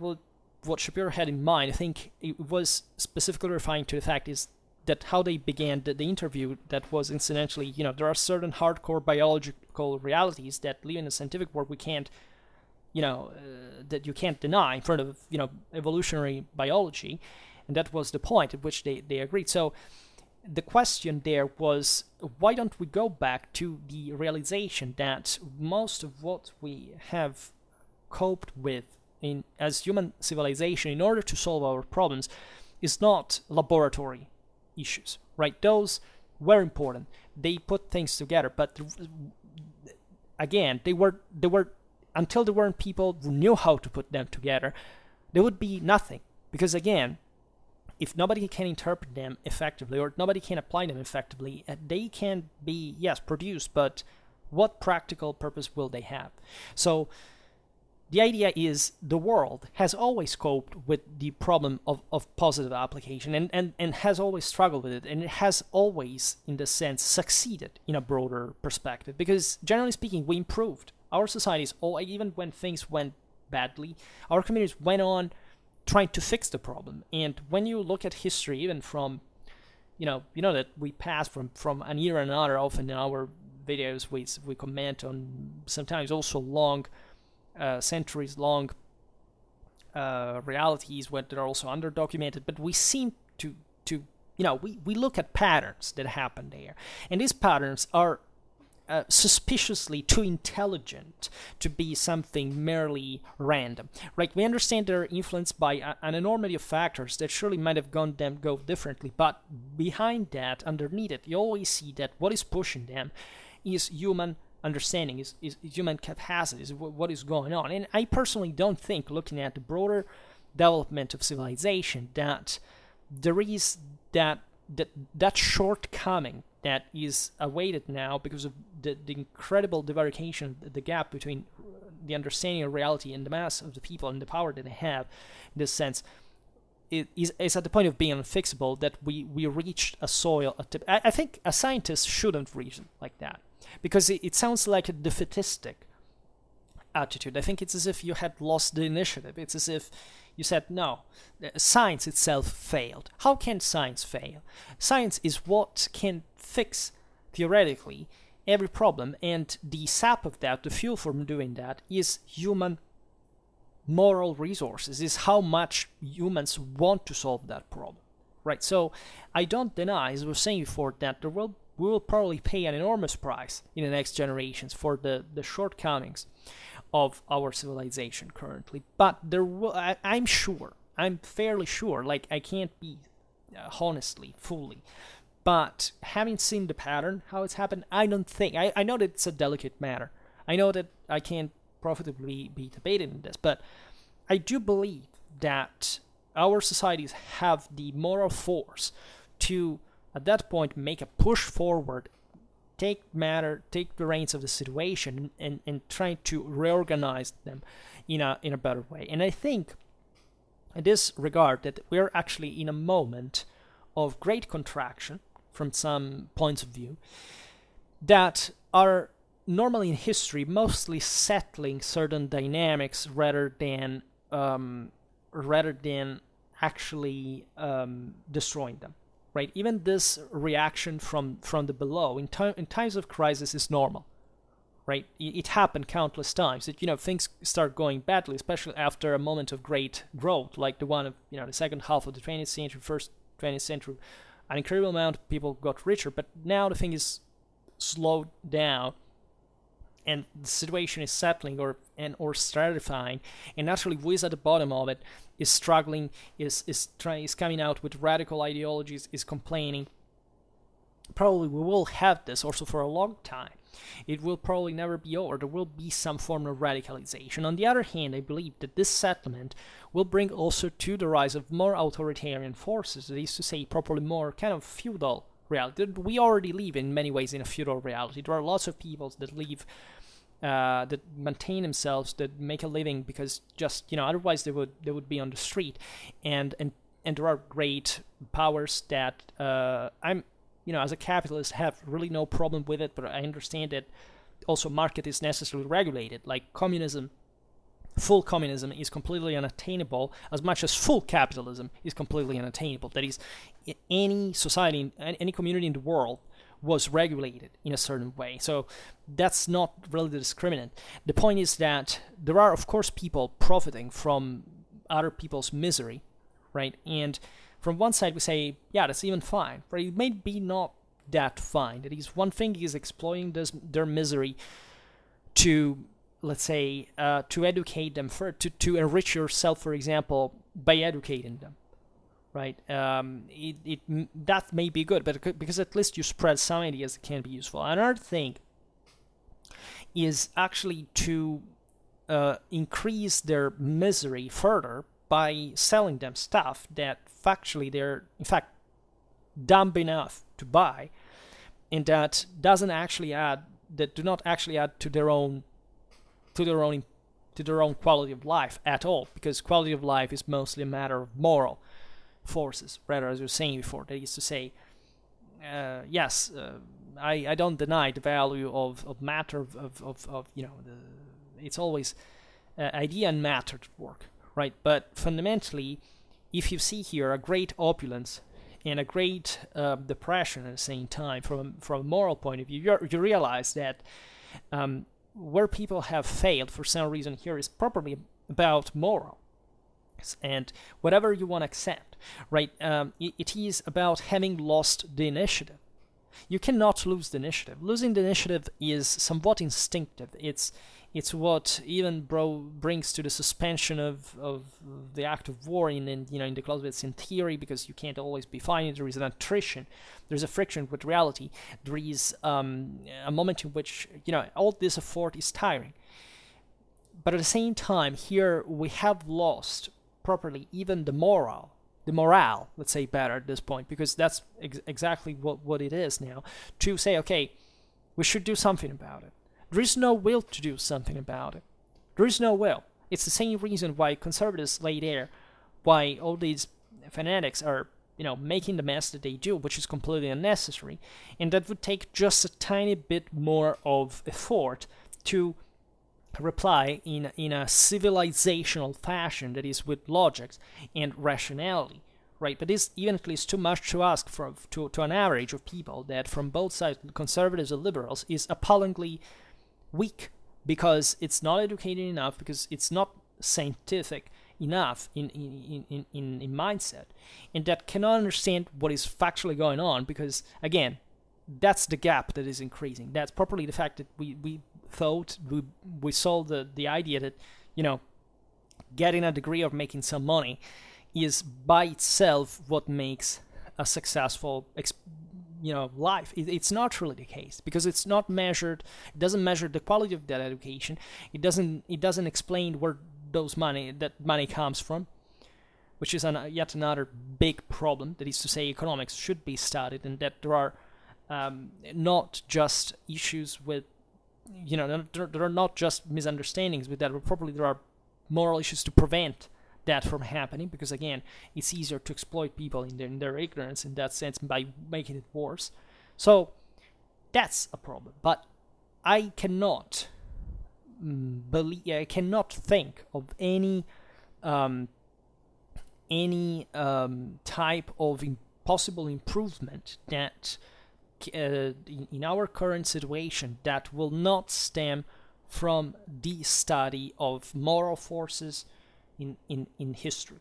what Shapiro had in mind, I think it was specifically referring to the fact is that how they began the interview, that was incidentally, there are certain hardcore biological realities that live in the scientific world we can't, that you can't deny in front of, evolutionary biology. And that was the point at which they agreed. So the question there was, why don't we go back to the realization that most of what we have coped with as human civilization in order to solve our problems is not laboratory issues, right? Those were important. They put things together, but again, they were until there weren't people who knew how to put them together, there would be nothing. Because again, if nobody can interpret them effectively, or nobody can apply them effectively, they can be, yes, produced, but what practical purpose will they have? So the idea is the world has always coped with the problem of positive application, and has always struggled with it, and it has always, in the sense, succeeded in a broader perspective, because generally speaking, we improved. Our societies, even when things went badly, our communities went on trying to fix the problem. And when you look at history, even from, that we pass from an era to another, often in our videos we comment on sometimes also long, centuries long realities that are also underdocumented, but we seem to we look at patterns that happen there, and these patterns are suspiciously too intelligent to be something merely random, right? We understand they're influenced by an enormity of factors that surely might have go differently, but behind that, underneath it, you always see that what is pushing them is human understanding, is human capacity, is what is going on. And I personally don't think, looking at the broader development of civilization, that there is that shortcoming that is awaited now because of the incredible divarication, the gap between the understanding of reality and the mass of the people and the power that they have. In this sense, it is at the point of being unfixable, that we reached a soil. I think a scientist shouldn't reason like that, because it sounds like a defeatistic attitude. I think it's as if you had lost the initiative. It's as if you said, no, science itself failed. How can science fail? Science is what can fix, theoretically, every problem, and the sap of that, the fuel for doing that, is human moral resources, is how much humans want to solve that problem, right? So I don't deny, as I was saying before, that we will probably pay an enormous price in the next generations for the shortcomings of our civilization currently. But there will, I'm fairly sure, like I can't be honestly, fully, but having seen the pattern, how it's happened, I don't think, I know that it's a delicate matter. I know that I can't profitably be debated in this, but I do believe that our societies have the moral force to, at that point, make a push forward, take the reins of the situation, and try to reorganize them in a better way. And I think, in this regard, that we're actually in a moment of great contraction from some points of view that are normally in history mostly settling certain dynamics rather than actually destroying them, right? Even this reaction from the below in times of crisis is normal, right? It happened countless times that things start going badly, especially after a moment of great growth, like the one of the second half of the 20th century, first 20th century. An incredible amount of people got richer, but now the thing is slowed down, and the situation is settling or stratifying, and naturally who is at the bottom of it is struggling, is coming out with radical ideologies, is complaining. Probably we will have this also for a long time. It will probably never be over. There will be some form of radicalization. On the other hand, I believe that this settlement will bring also to the rise of more authoritarian forces, that is to say, probably more kind of feudal reality. We already live in many ways in a feudal reality. There are lots of peoples that live that maintain themselves, that make a living, because just otherwise they would be on the street, and there are great powers that I'm as a capitalist have really no problem with it, but I understand that also market is necessarily regulated. Like communism, full communism is completely unattainable, as much as full capitalism is completely unattainable. That is, any society, any community in the world was regulated in a certain way. So that's not really the discriminant. The point is that there are, of course, people profiting from other people's misery, right? And from one side we say, yeah, that's even fine, but it may be not that fine. That is, one thing is exploiting their misery to, let's say, to educate them, to enrich yourself, for example, by educating them, right? That may be good, but because at least you spread some ideas that can be useful. Another thing is actually to increase their misery further by selling them stuff that factually they're in fact dumb enough to buy, and that do not actually add to their own quality of life at all, because quality of life is mostly a matter of moral forces, rather, as you were saying before. That is to say, yes, I don't deny the value of matter, it's always idea and matter to work, right? But fundamentally, if you see here a great opulence and a great depression at the same time, from a moral point of view, you realize that where people have failed for some reason here is probably about moral. And whatever you want to accept, right? It is about having lost the initiative. You cannot lose the initiative. Losing the initiative is somewhat instinctive. It's what even brings to the suspension of the act of war in the Clausewitz in theory, because you can't always be fine. There is an attrition. There's a friction with reality. There is a moment in which all this effort is tiring. But at the same time, here we have lost properly even the morale, let's say, better at this point, because that's exactly what it is now, to say, okay, we should do something about it. There is no will to do something about it. There is no will. It's the same reason why conservatives lay there, why all these fanatics are, making the mess that they do, which is completely unnecessary, and that would take just a tiny bit more of effort to reply in a civilizational fashion, that is, with logics and rationality, right? But this even at least too much to ask to an average of people that from both sides, conservatives and liberals, is appallingly weak, because it's not educated enough, because it's not scientific enough in mindset, and that cannot understand what is factually going on, because again, that's the gap that is increasing. That's properly the fact that we thought we saw the idea that getting a degree or making some money is by itself what makes a successful life. It's not really the case, because it's not measured. It doesn't measure the quality of that education. It doesn't explain where that money comes from, which is yet another big problem. That is to say, economics should be studied, and that there are not just issues with there are not just misunderstandings with that, but probably there are moral issues to prevent that from happening, because again, it's easier to exploit people in their ignorance in that sense by making it worse. So that's a problem. But I cannot think of any type of possible improvement that in our current situation that will not stem from the study of moral forces in history.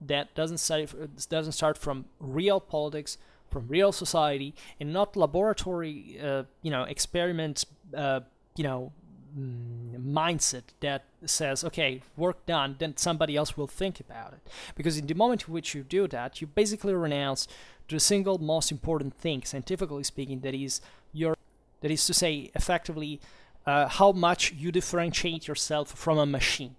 That doesn't start from real politics, from real society, and not laboratory experiment mindset that says, okay, work done, then somebody else will think about it. Because in the moment in which you do that, you basically renounce the single most important thing, scientifically speaking, that is to say, effectively, how much you differentiate yourself from a machine,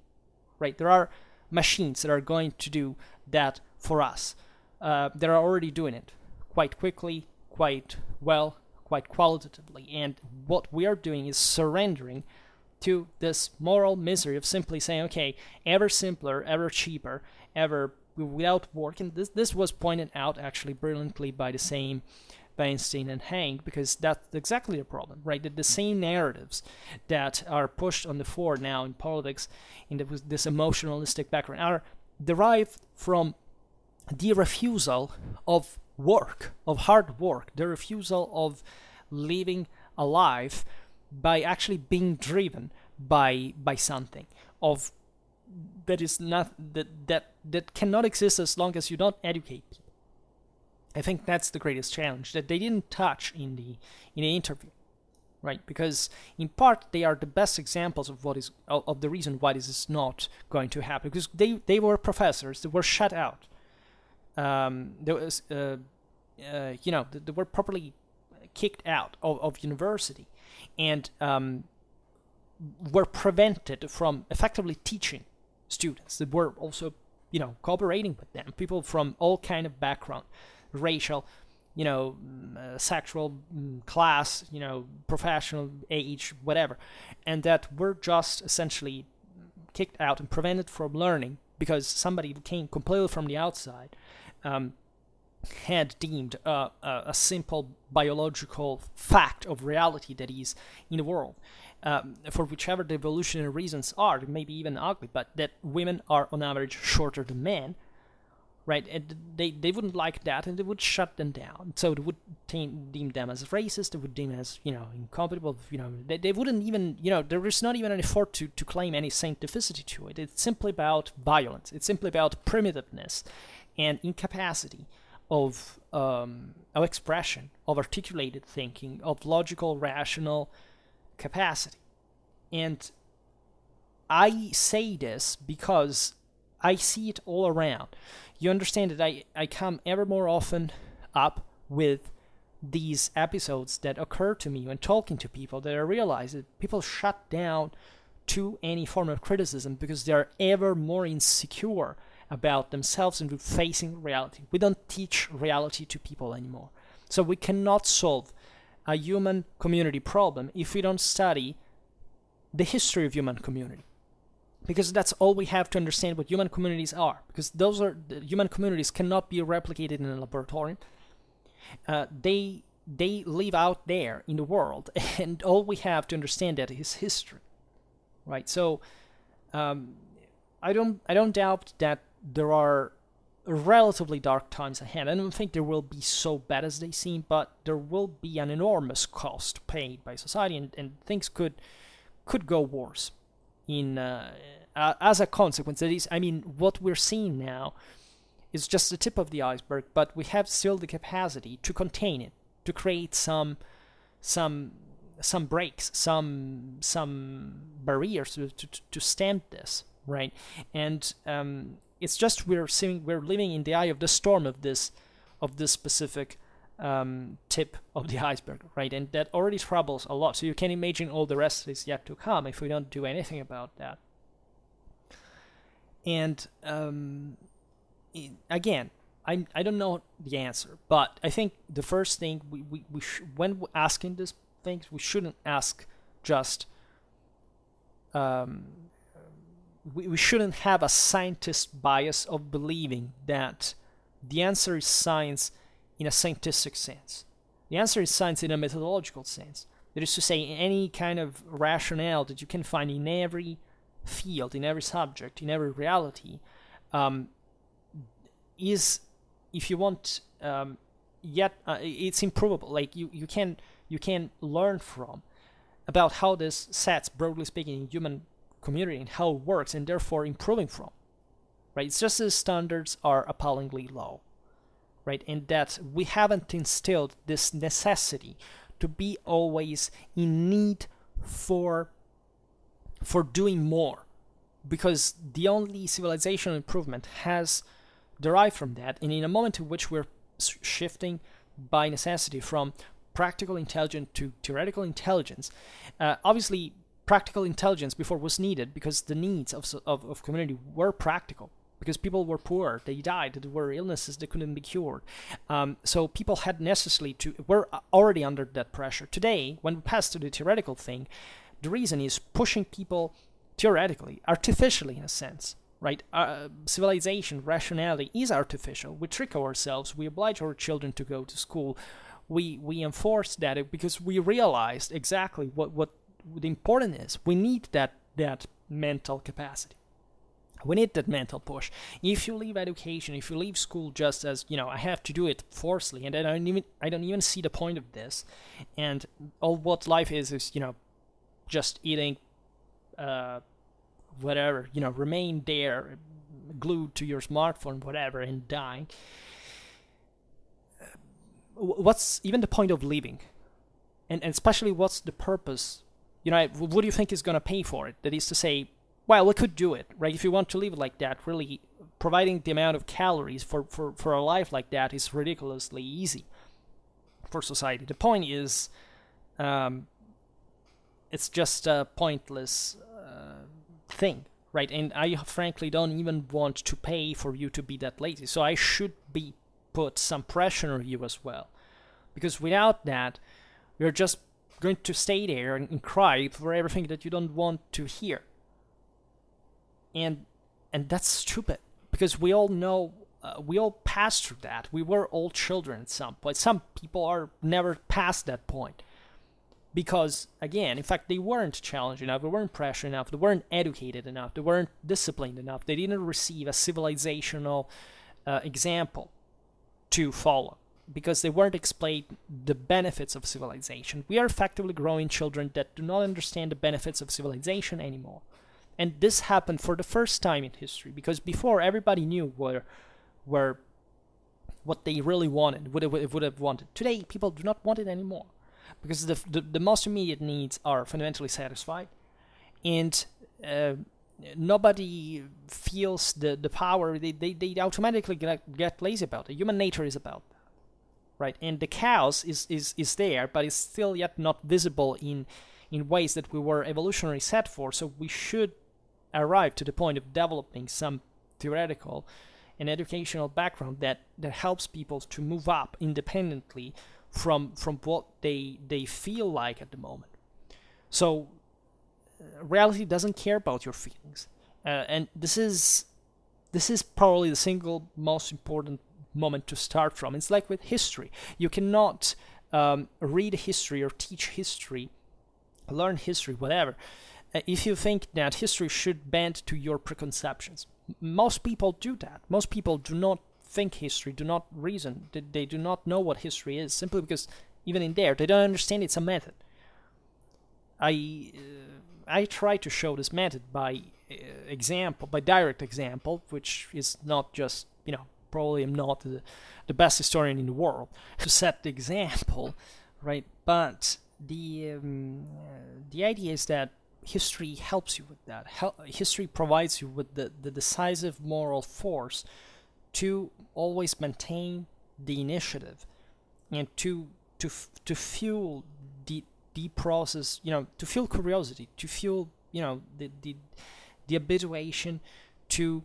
right? There are machines that are going to do that for us. That are already doing it quite quickly, quite well, quite qualitatively. And what we are doing is surrendering to this moral misery of simply saying, okay, ever simpler, ever cheaper, ever without work. And this was pointed out actually brilliantly by the same Weinstein and Hank, because that's exactly the problem, right? That the same narratives that are pushed on the fore now in politics, in this emotionalistic background, are derived from the refusal of work, of hard work, the refusal of living a life by actually being driven by something of that is not that cannot exist as long as you don't educate people. I think that's the greatest challenge that they didn't touch in the interview, right? Because in part they are the best examples of what is of the reason why this is not going to happen. Because they were professors, they were shut out. There was they were properly kicked out of university, and were prevented from effectively teaching students. They were also cooperating with them, people from all kind of background, racial, sexual, class, professional, age, whatever, and that were just essentially kicked out and prevented from learning because somebody came completely from the outside, had deemed a simple biological fact of reality that is in the world, for whichever the evolutionary reasons are, maybe even ugly, but that women are on average shorter than men, right? And they wouldn't like that, and they would shut them down. So they would deem them as racist, they would deem them as, incompatible, they wouldn't even, there is not even an effort to claim any scientificity to it. It's simply about violence. It's simply about primitiveness and incapacity of expression, of articulated thinking, of logical, rational capacity. And I say this because I see it all around. You understand that I come ever more often up with these episodes that occur to me when talking to people, that I realize that people shut down to any form of criticism because they are ever more insecure about themselves and facing reality. We don't teach reality to people anymore. So we cannot solve a human community problem if we don't study the history of human community. Because that's all we have to understand what human communities are. Because the human communities cannot be replicated in a laboratory. They live out there in the world, and all we have to understand that is history, right? So I don't doubt that there are relatively dark times ahead. I don't think they will be so bad as they seem, but there will be an enormous cost paid by society, and things could go worse in as a consequence. That is, what we're seeing now is just the tip of the iceberg, but we have still the capacity to contain it, to create some breaks, some barriers to stamp this, right? And it's just we're living in the eye of the storm of this specific tip of the iceberg, right? And that already troubles a lot. So you can imagine all the rest is yet to come if we don't do anything about that. And again, I don't know the answer, but I think the first thing we when asking these things, we shouldn't ask just we shouldn't have a scientist bias of believing that the answer is science in a scientific sense. The answer is science in a methodological sense. That is to say, any kind of rationale that you can find in every field, in every subject, in every reality, is, if you want, it's improvable. Like you can learn from about how this sets, broadly speaking, in human community and how it works, and therefore improving from, right? It's just the standards are appallingly low, right? And that we haven't instilled this necessity to be always in need for doing more, because the only civilizational improvement has derived from that. And in a moment in which we're shifting by necessity from practical intelligence to theoretical intelligence, obviously practical intelligence before was needed because the needs of community were practical, because people were poor, they died, there were illnesses that couldn't be cured. So people had necessarily were already under that pressure. Today, when we pass to the theoretical thing, The reason is pushing people theoretically, artificially in a sense, right? Civilization, rationality is artificial. We trick ourselves. We oblige our children to go to school. We enforce that because we realized exactly what the important is. We need that mental capacity. We need that mental push. If you leave education, if you leave school just as, I have to do it forcefully, and I don't even see the point of this, and all what life is, just eating, whatever, remain there, glued to your smartphone, whatever, and dying. What's even the point of living? And especially, what's the purpose? What do you think is going to pay for it? That is to say, well, we could do it, right? If you want to live like that, really, providing the amount of calories for a life like that is ridiculously easy for society. The point is, it's just a pointless thing, right? And I frankly don't even want to pay for you to be that lazy. So I should put some pressure on you as well. Because without that, you're just going to stay there and cry for everything that you don't want to hear. And that's stupid, because we all know, we all passed through that. We were all children at some point. Some people are never past that point. Because, again, in fact, they weren't challenged enough, they weren't pressured enough, they weren't educated enough, they weren't disciplined enough, they didn't receive a civilizational example to follow, because they weren't explained the benefits of civilization. We are effectively growing children that do not understand the benefits of civilization anymore. And this happened for the first time in history, because before everybody knew what they really wanted, would have wanted. Today, people do not want it anymore, because the most immediate needs are fundamentally satisfied, and nobody feels the power. They automatically get lazy about it. Human nature is about that, right? And the chaos is there, but it's still yet not visible in ways that we were evolutionarily set for. So we should arrive to the point of developing some theoretical and educational background that helps people to move up independently from what they feel like at the moment. So reality doesn't care about your feelings, and this is probably the single most important moment to start from. It's like with history. You cannot read history or teach history, learn history, whatever, if you think that history should bend to your preconceptions. Most people do that. Most people do not think history, do not reason. They do not know what history is, simply because even in there, they don't understand it's a method. I try to show this method by direct example, which is not just, probably I'm not the best historian in the world to set the example, right? But the idea is that history helps you with that. History provides you with the decisive moral force to always maintain the initiative and to fuel the process, to fuel curiosity, to fuel, the habituation to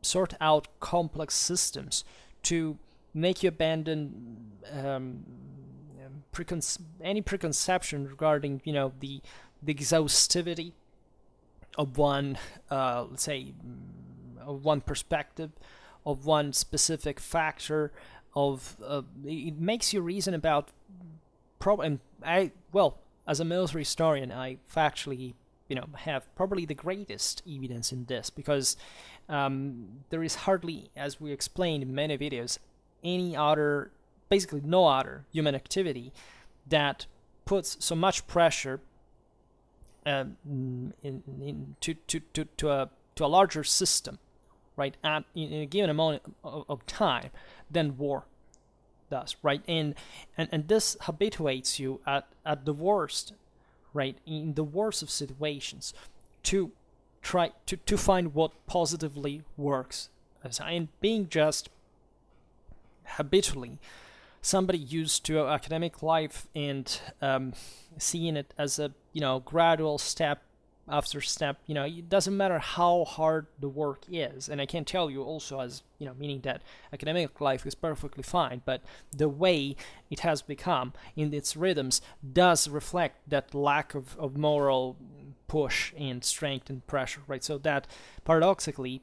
sort out complex systems, to make you abandon any preconception regarding, the exhaustivity of one, let's say, of one perspective, of one specific factor. It makes you reason about problem. As a military historian, I factually, have probably the greatest evidence in this, because there is hardly, as we explained in many videos, basically no other human activity that puts so much pressure to a larger system, right, in a given amount of time than war does, right? And this habituates you at the worst, right, in the worst of situations, to try to find what positively works, and being just habitually somebody used to academic life and seeing it as a gradual step after step. It doesn't matter how hard the work is, and I can tell you also, as meaning that academic life is perfectly fine, but the way it has become in its rhythms does reflect that lack of moral push and strength and pressure, right? So that paradoxically,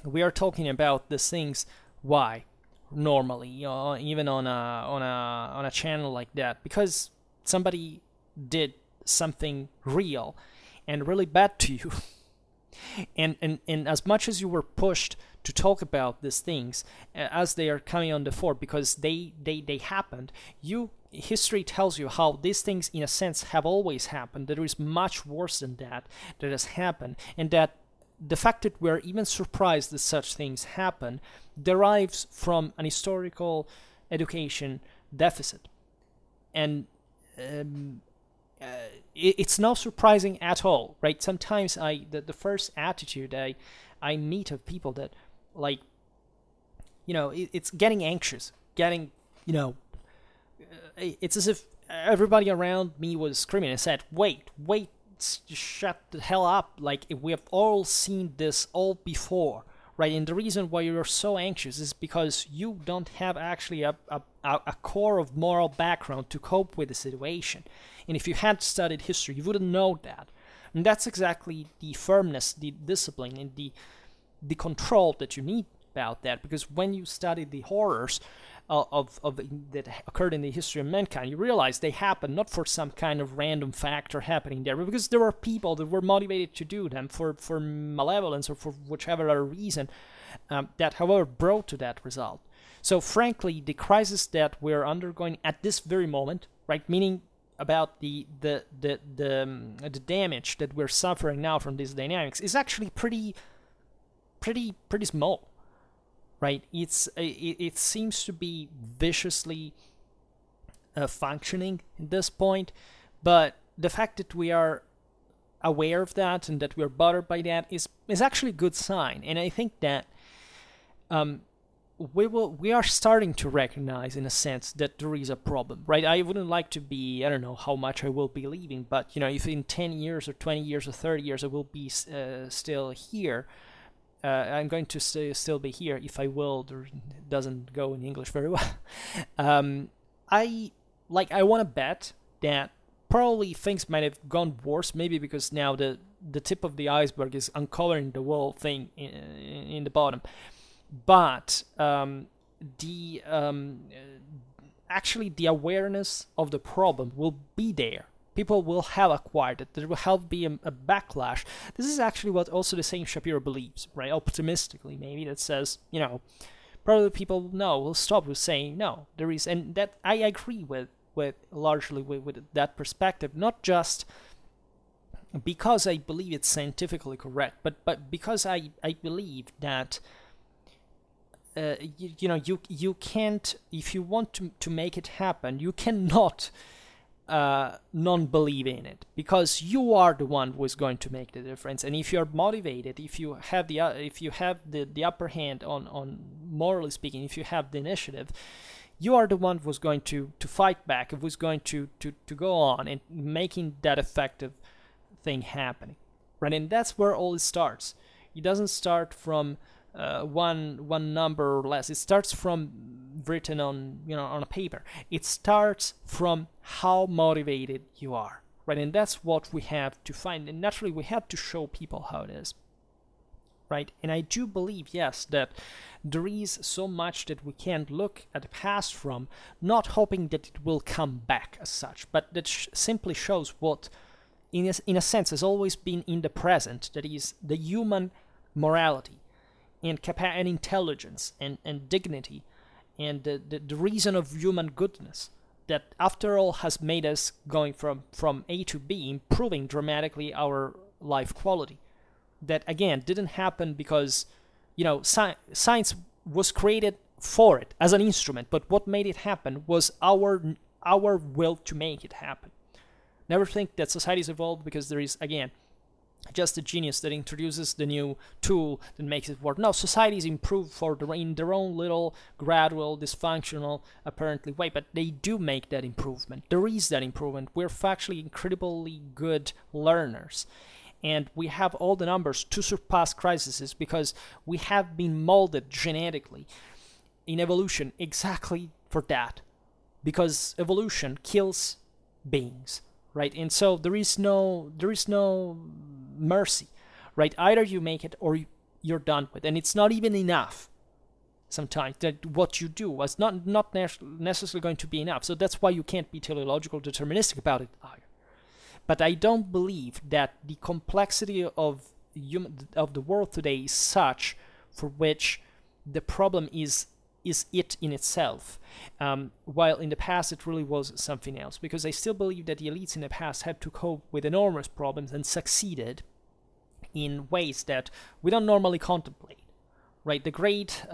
we are talking about these things. Why? Normally, even on a channel like that, because somebody did something real and really bad to you. and as much as you were pushed to talk about these things as they are coming on the fore, because they happened, history tells you how these things in a sense have always happened, that there is much worse than that has happened, and that the fact that we're even surprised that such things happen derives from an historical education deficit. And it's not surprising at all, right? Sometimes the first attitude I meet of people that, like, it's getting anxious, it's as if everybody around me was screaming and said, wait, shut the hell up, like, we have all seen this all before, right? And the reason why you're so anxious is because you don't have actually a core of moral background to cope with the situation. And if you had studied history, you wouldn't know that. And that's exactly the firmness, the discipline, and the control that you need about that. Because when you study the horrors of that occurred in the history of mankind, you realize they happened not for some kind of random factor happening there, but because there were people that were motivated to do them for malevolence or for whichever other reason that, however, brought to that result. So, frankly, the crisis that we're undergoing at this very moment, right, meaning about the damage that we're suffering now from these dynamics, is actually pretty small. Right, it seems to be viciously functioning at this point, but the fact that we are aware of that and that we're bothered by that is actually a good sign. And I think that we are starting to recognize, in a sense, that there is a problem. Right, I wouldn't like to be, I don't know how much I will be leaving, but if in 10 years or 20 years or 30 years I will be still here. I'm going to still be here. If I will, it doesn't go in English very well. I want to bet that probably things might have gone worse, maybe because now the tip of the iceberg is uncovering the whole thing in the bottom. But actually the awareness of the problem will be there. People will have acquired it. There will have be a backlash. This is actually what also the same Shapiro believes, right? Optimistically, maybe, that says, probably people will stop with saying no. There is, and that I agree with largely with that perspective. Not just because I believe it's scientifically correct, but because I believe that you can't, if you want to make it happen, you cannot non-believe in it, because you are the one who is going to make the difference. And if you're motivated, if you have the upper hand on morally speaking, if you have the initiative, you are the one who's going to fight back, who's going to go on and making that effective thing happening, right? And that's where all it starts. It doesn't start from one number or less. It starts from written on a paper. It starts from how motivated you are, right? And that's what we have to find. And naturally, we have to show people how it is, right? And I do believe, yes, that there is so much that we can't look at the past from, not hoping that it will come back as such, but that simply shows what, in a sense, has always been in the present. That is the human morality and and intelligence and dignity and the reason of human goodness that, after all, has made us going from A to B, improving dramatically our life quality. That, again, didn't happen because science was created for it as an instrument, but what made it happen was our will to make it happen. Never think that society's evolved because there is, again, just a genius that introduces the new tool that makes it work. No, societies improve in their own little, gradual, dysfunctional, apparently way, but they do make that improvement. There is that improvement. We're factually incredibly good learners. and we have all the numbers to surpass crises because we have been molded genetically in evolution exactly for that, because evolution kills beings, right? And so there is no mercy, right? Either you make it or you're done with, and it's not even enough sometimes that what you do was not necessarily going to be enough. So that's why you can't be teleological deterministic about it either. But I don't believe that the complexity of the world today is such for which the problem is it in itself, while in the past it really was something else. Because I still believe that the elites in the past had to cope with enormous problems and succeeded in ways that we don't normally contemplate. Right, the great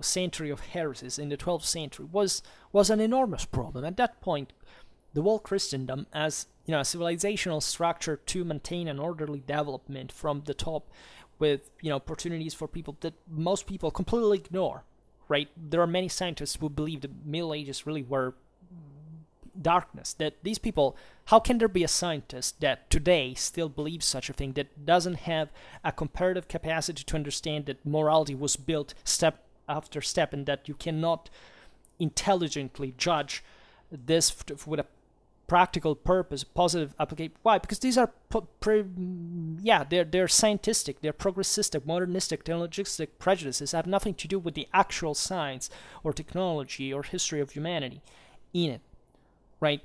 century of heresies in the 12th century was an enormous problem. At that point, the whole Christendom, as a civilizational structure to maintain an orderly development from the top, with opportunities for people that most people completely ignore. Right, there are many scientists who believe the Middle Ages really were darkness. That these people, how can there be a scientist that today still believes such a thing, that doesn't have a comparative capacity to understand that morality was built step after step, and that you cannot intelligently judge this with a practical purpose, positive application? Why? Because these are they're scientific, they're progressistic, modernistic, technologistic prejudices, have nothing to do with the actual science or technology or history of humanity in it. Right,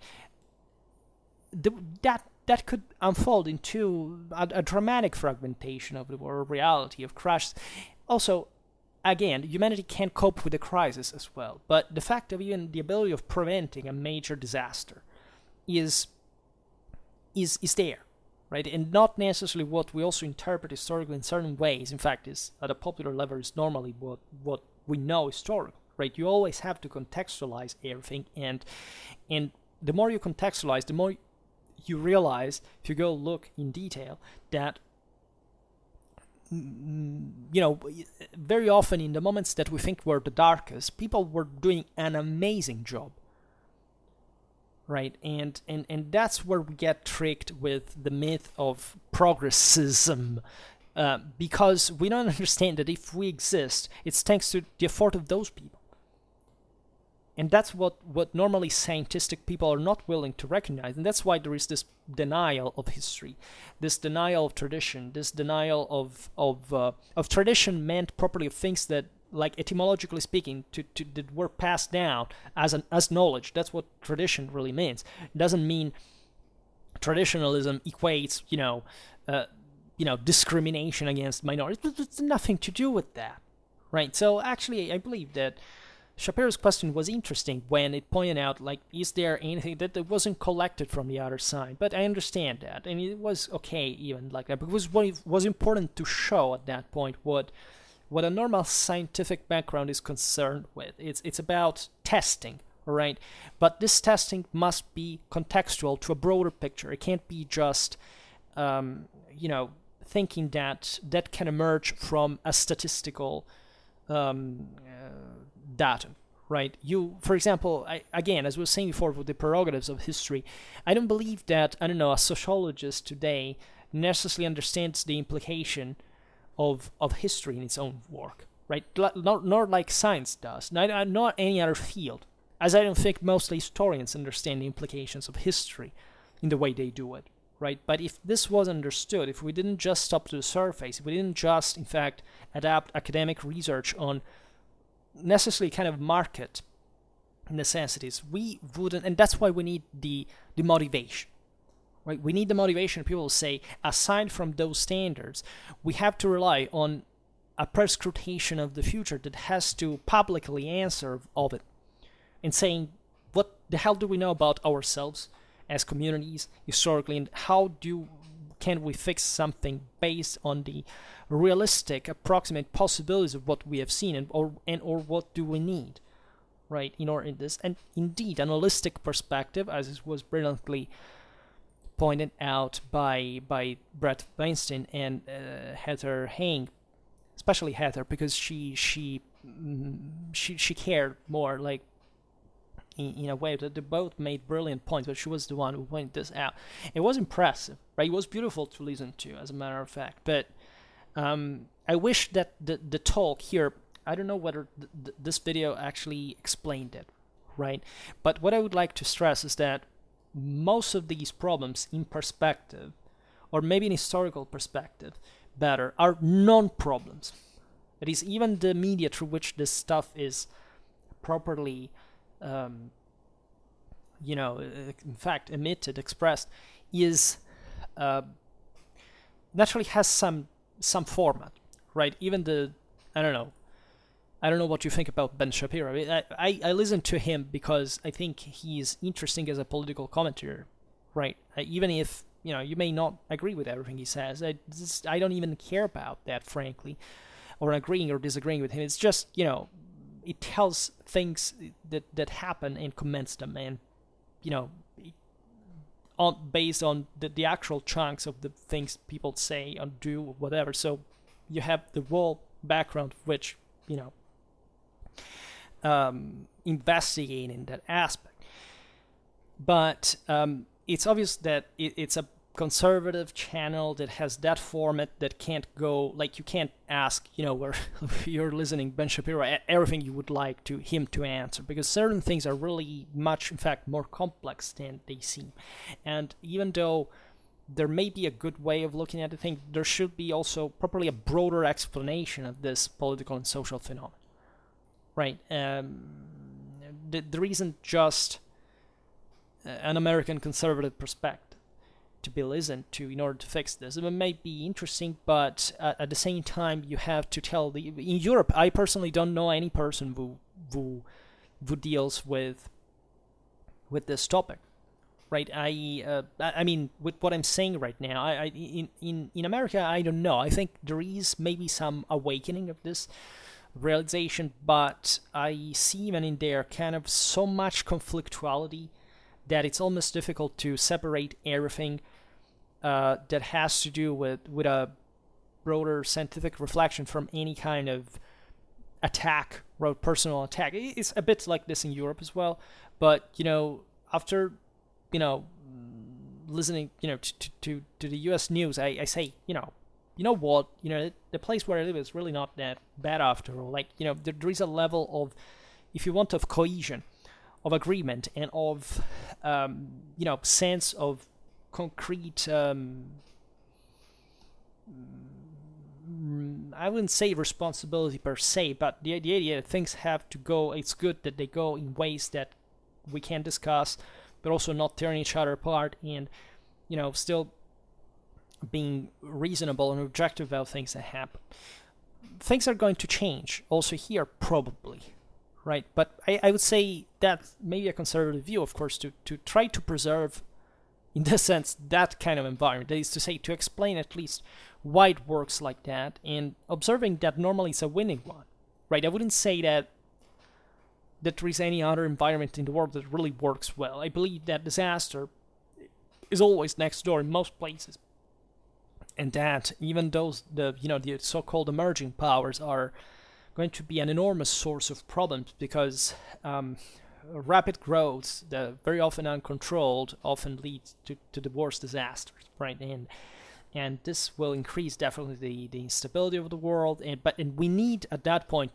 that could unfold into a dramatic fragmentation of the world reality of crashes. Also, again, humanity can't cope with the crisis as well. But the fact of even the ability of preventing a major disaster is there, right? And not necessarily what we also interpret historically in certain ways. In fact, is at a popular level is normally what we know historically, right? You always have to contextualize everything, and the more you contextualize, the more you realize, if you go look in detail, that very often in the moments that we think were the darkest, people were doing an amazing job, right? And that's where we get tricked with the myth of progressism, because we don't understand that if we exist, it's thanks to the effort of those people. And that's what normally scientific people are not willing to recognize. And that's why there is this denial of history, this denial of tradition, this denial of tradition meant properly of things that, like etymologically speaking, that were passed down as knowledge. That's what tradition really means. It doesn't mean traditionalism equates, discrimination against minorities. It's nothing to do with that, right? So actually, I believe that Shapiro's question was interesting when it pointed out, like, is there anything that wasn't collected from the other side? But I understand that, and it was okay even like that, because what was important to show at that point what a normal scientific background is concerned with. It's about testing, right? But this testing must be contextual to a broader picture. It can't be just, thinking that can emerge from a statistical datum, right? For example, again, as we were saying before, with the prerogatives of history, I don't believe that, a sociologist today necessarily understands the implication of history in its own work, right? Nor like science does, not any other field, as I don't think mostly historians understand the implications of history in the way they do it, right? But if this was understood, if we didn't just stop to the surface, if we didn't just, in fact, adapt academic research on necessarily kind of market necessities, we wouldn't, and that's why we need the motivation, right? We need the motivation. People say, aside from those standards, we have to rely on a perscrutation of the future that has to publicly answer of it, and saying, what the hell do we know about ourselves as communities historically, and how can we fix something based on the realistic, approximate possibilities of what we have seen, or what do we need, right? In this, and indeed, an holistic perspective, as it was brilliantly pointed out by Bret Weinstein and Heather Heng, especially Heather, because she cared more, like, in a way that they both made brilliant points, but she was the one who pointed this out. It was impressive, right? It was beautiful to listen to, as a matter of fact. But I wish that the talk here, I don't know whether this video actually explained it, right? But what I would like to stress is that most of these problems in perspective, or maybe in historical perspective, better, are non-problems. That is, even the media through which this stuff is properly, in fact, emitted, expressed, is naturally has some format, right? Even I don't know what you think about Ben Shapiro. I listen to him because I think he's interesting as a political commentator, right? Even if you may not agree with everything he says. I don't even care about that, frankly, or agreeing or disagreeing with him. It's just, it tells things that happen and comments them, and, based on the actual chunks of the things people say or do or whatever. So you have the whole background, which, investigating that aspect. But it's obvious that it's a conservative channel that has that format that can't go, like, you can't ask, where you're listening Ben Shapiro everything you would like him to answer, because certain things are really much, in fact, more complex than they seem. And even though there may be a good way of looking at the thing, there should be also properly a broader explanation of this political and social phenomenon, right? There isn't just an American conservative perspective to be listened to in order to fix this. It may be interesting, but at the same time, you have to tell in Europe, I personally don't know any person who deals with this topic, right? I mean, with what I'm saying right now, in America, I don't know. I think there is maybe some awakening of this realization, but I see even in there kind of so much conflictuality that it's almost difficult to separate everything that has to do with a broader scientific reflection from any kind of attack, or personal attack. It's a bit like this in Europe as well, but after listening to the U.S. news, I say what, the place where I live is really not that bad after all. Like, there is a level of, if you want, of cohesion, of agreement, and of sense of concrete, I wouldn't say responsibility per se, but the idea that things have to go, it's good that they go in ways that we can discuss, but also not tearing each other apart, and still being reasonable and objective about things that happen. Things are going to change also here, probably, right? But I would say that's maybe a conservative view, of course, to try to preserve, in this sense, that kind of environment. That is to say, to explain at least why it works like that, and observing that normally it's a winning one, right? I wouldn't say that there is any other environment in the world that really works well. I believe that disaster is always next door in most places, and that even those the so-called emerging powers are going to be an enormous source of problems, because rapid growth, very often uncontrolled, often leads to the worst disasters, right? And this will increase definitely the instability of the world, and we need at that point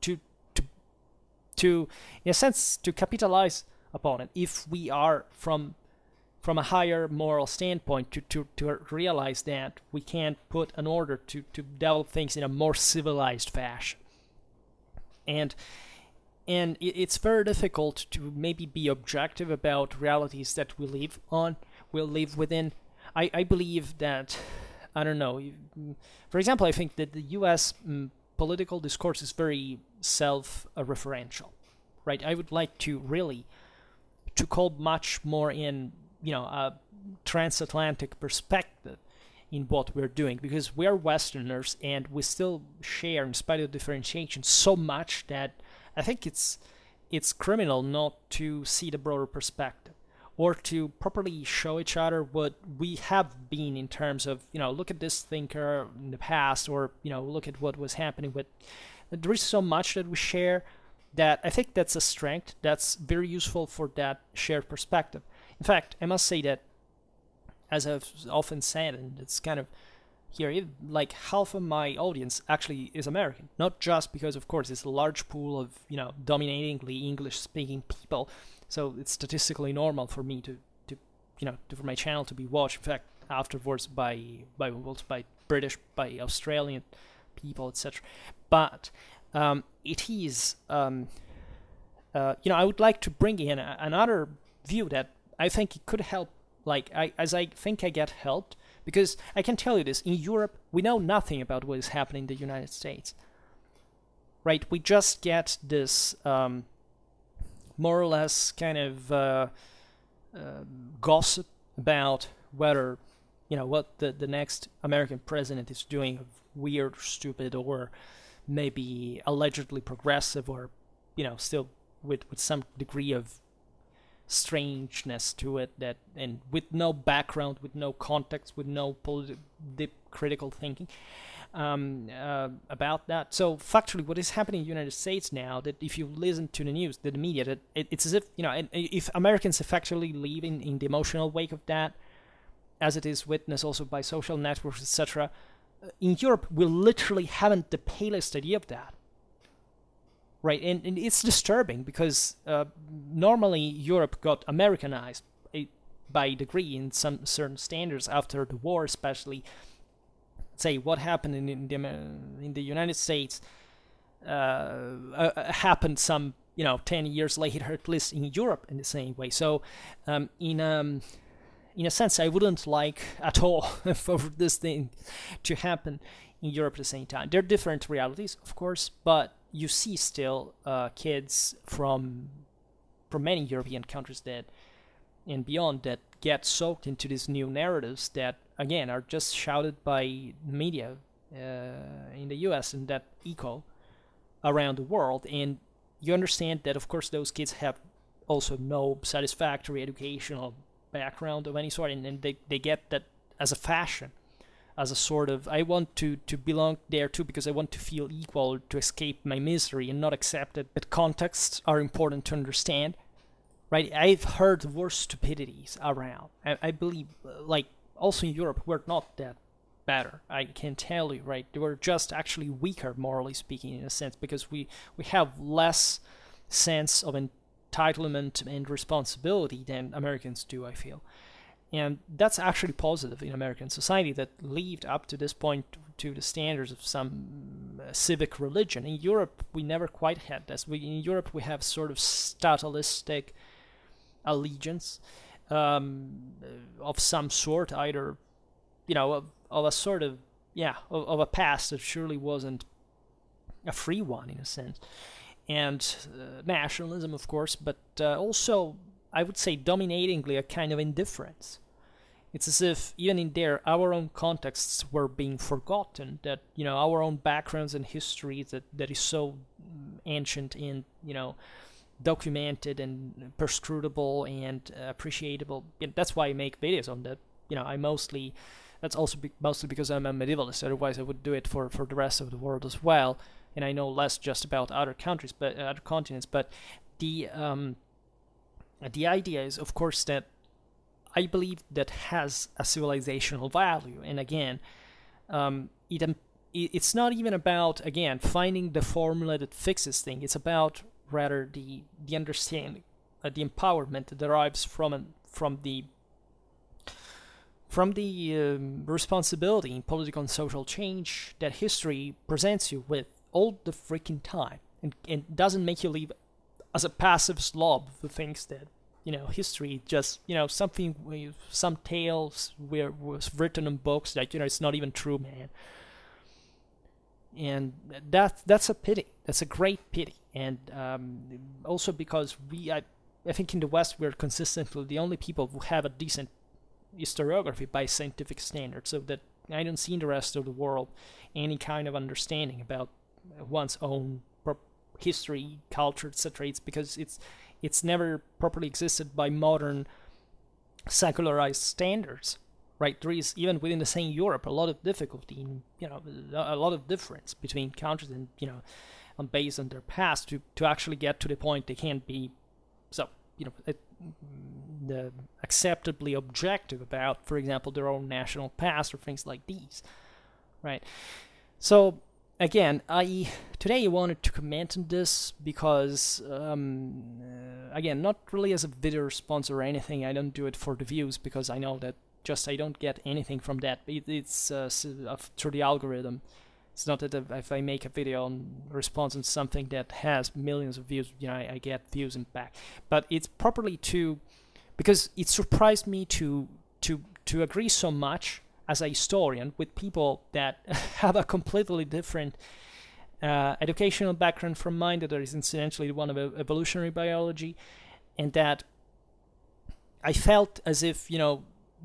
to in a sense to capitalize upon it, if we are from a higher moral standpoint, to realize that we can't put an order to develop things in a more civilized fashion. And it's very difficult to maybe be objective about realities that we live within. I believe that, I don't know, for example, I think that the U.S. Political discourse is very self-referential, right? I would like to call much more in, a transatlantic perspective in what we're doing, because we're Westerners and we still share, in spite of differentiation, so much that I think it's criminal not to see the broader perspective, or to properly show each other what we have been in terms of, look at this thinker in the past, or, look at what was happening with. There is so much that we share, that I think that's a strength that's very useful for that shared perspective. In fact, I must say that, as I've often said, and it's kind of here, like half of my audience actually is American. Not just because, of course, it's a large pool of dominatingly English-speaking people, so it's statistically normal for me to for my channel to be watched. In fact, afterwards by British, by Australian people, etc. But it is, I would like to bring in another view that I think it could help. I think I get helped, because I can tell you this: in Europe, we know nothing about what is happening in the United States. Right? We just get this more or less kind of gossip about whether what the next American president is doing, weird, stupid, or maybe allegedly progressive, or still with some degree of strangeness to it, that, and with no background, with no context, with no deep critical thinking about that. So factually, what is happening in the United States now, that if you listen to the news, the media, that it's as if if Americans effectively live in the emotional wake of that, as it is witnessed also by social networks, etc. In Europe, we literally haven't the palest idea of that. Right, and it's disturbing, because normally Europe got Americanized by degree in some certain standards after the war, especially. Say what happened in the United States happened some 10 years later, at least in Europe, in the same way. So in a sense, I wouldn't like at all for this thing to happen in Europe at the same time. There are different realities, of course, but you see still kids from many European countries that and beyond that get soaked into these new narratives that, again, are just shouted by media in the US and that echo around the world. And you understand that, of course, those kids have also no satisfactory educational background of any sort, and they get that as a fashion, as a sort of, I want to belong there too, because I want to feel equal, to escape my misery, and not accept that contexts are important to understand. Right? I've heard worse stupidities around. I believe, also in Europe, we're not that better. I can tell you, right? We're just actually weaker, morally speaking, in a sense, because we have less sense of entitlement and responsibility than Americans do, I feel. And that's actually positive in American society, that lived up to this point to the standards of some civic religion. In Europe, we never quite had this. In Europe, we have sort of statalistic allegiance of some sort, either, of a sort of, of a past that surely wasn't a free one, in a sense. And nationalism, of course, but also, I would say, dominatingly a kind of indifference. It's as if even in there, our own contexts were being forgotten, that, our own backgrounds and histories that is so ancient and, documented and perscrutable and appreciable. And that's why I make videos on that. That's also mostly because I'm a medievalist. Otherwise, I would do it for the rest of the world as well. And I know less just about other countries, but other continents. But the idea is, of course, that I believe that has a civilizational value. And again, it's not even about, again, finding the formula that fixes things. It's about rather the understanding, the empowerment that derives from the responsibility in political and social change that history presents you with all the freaking time, and doesn't make you live as a passive slob who thinks that history just something with some tales was written in books that it's not even true, man. And that's a pity. That's a great pity. And also because I think in the West we're consistently the only people who have a decent historiography by scientific standards, so that I don't see in the rest of the world any kind of understanding about one's own history, culture, etc. It's because it's never properly existed by modern secularized standards, right? There is, even within the same Europe, a lot of difficulty in, a lot of difference between countries, and, based on their past to actually get to the point they can't be so acceptably objective about, for example, their own national past or things like these, right? So again, today I wanted to comment on this because again, not really as a video sponsor or anything. I don't do it for the views because I know that I don't get anything from that. It's through the algorithm. It's not that if I make a video on response on something that has millions of views, I get views and back. But it's properly because it surprised me to agree so much as a historian with people that have a completely different educational background from mine, that is incidentally one of evolutionary biology, and that I felt as if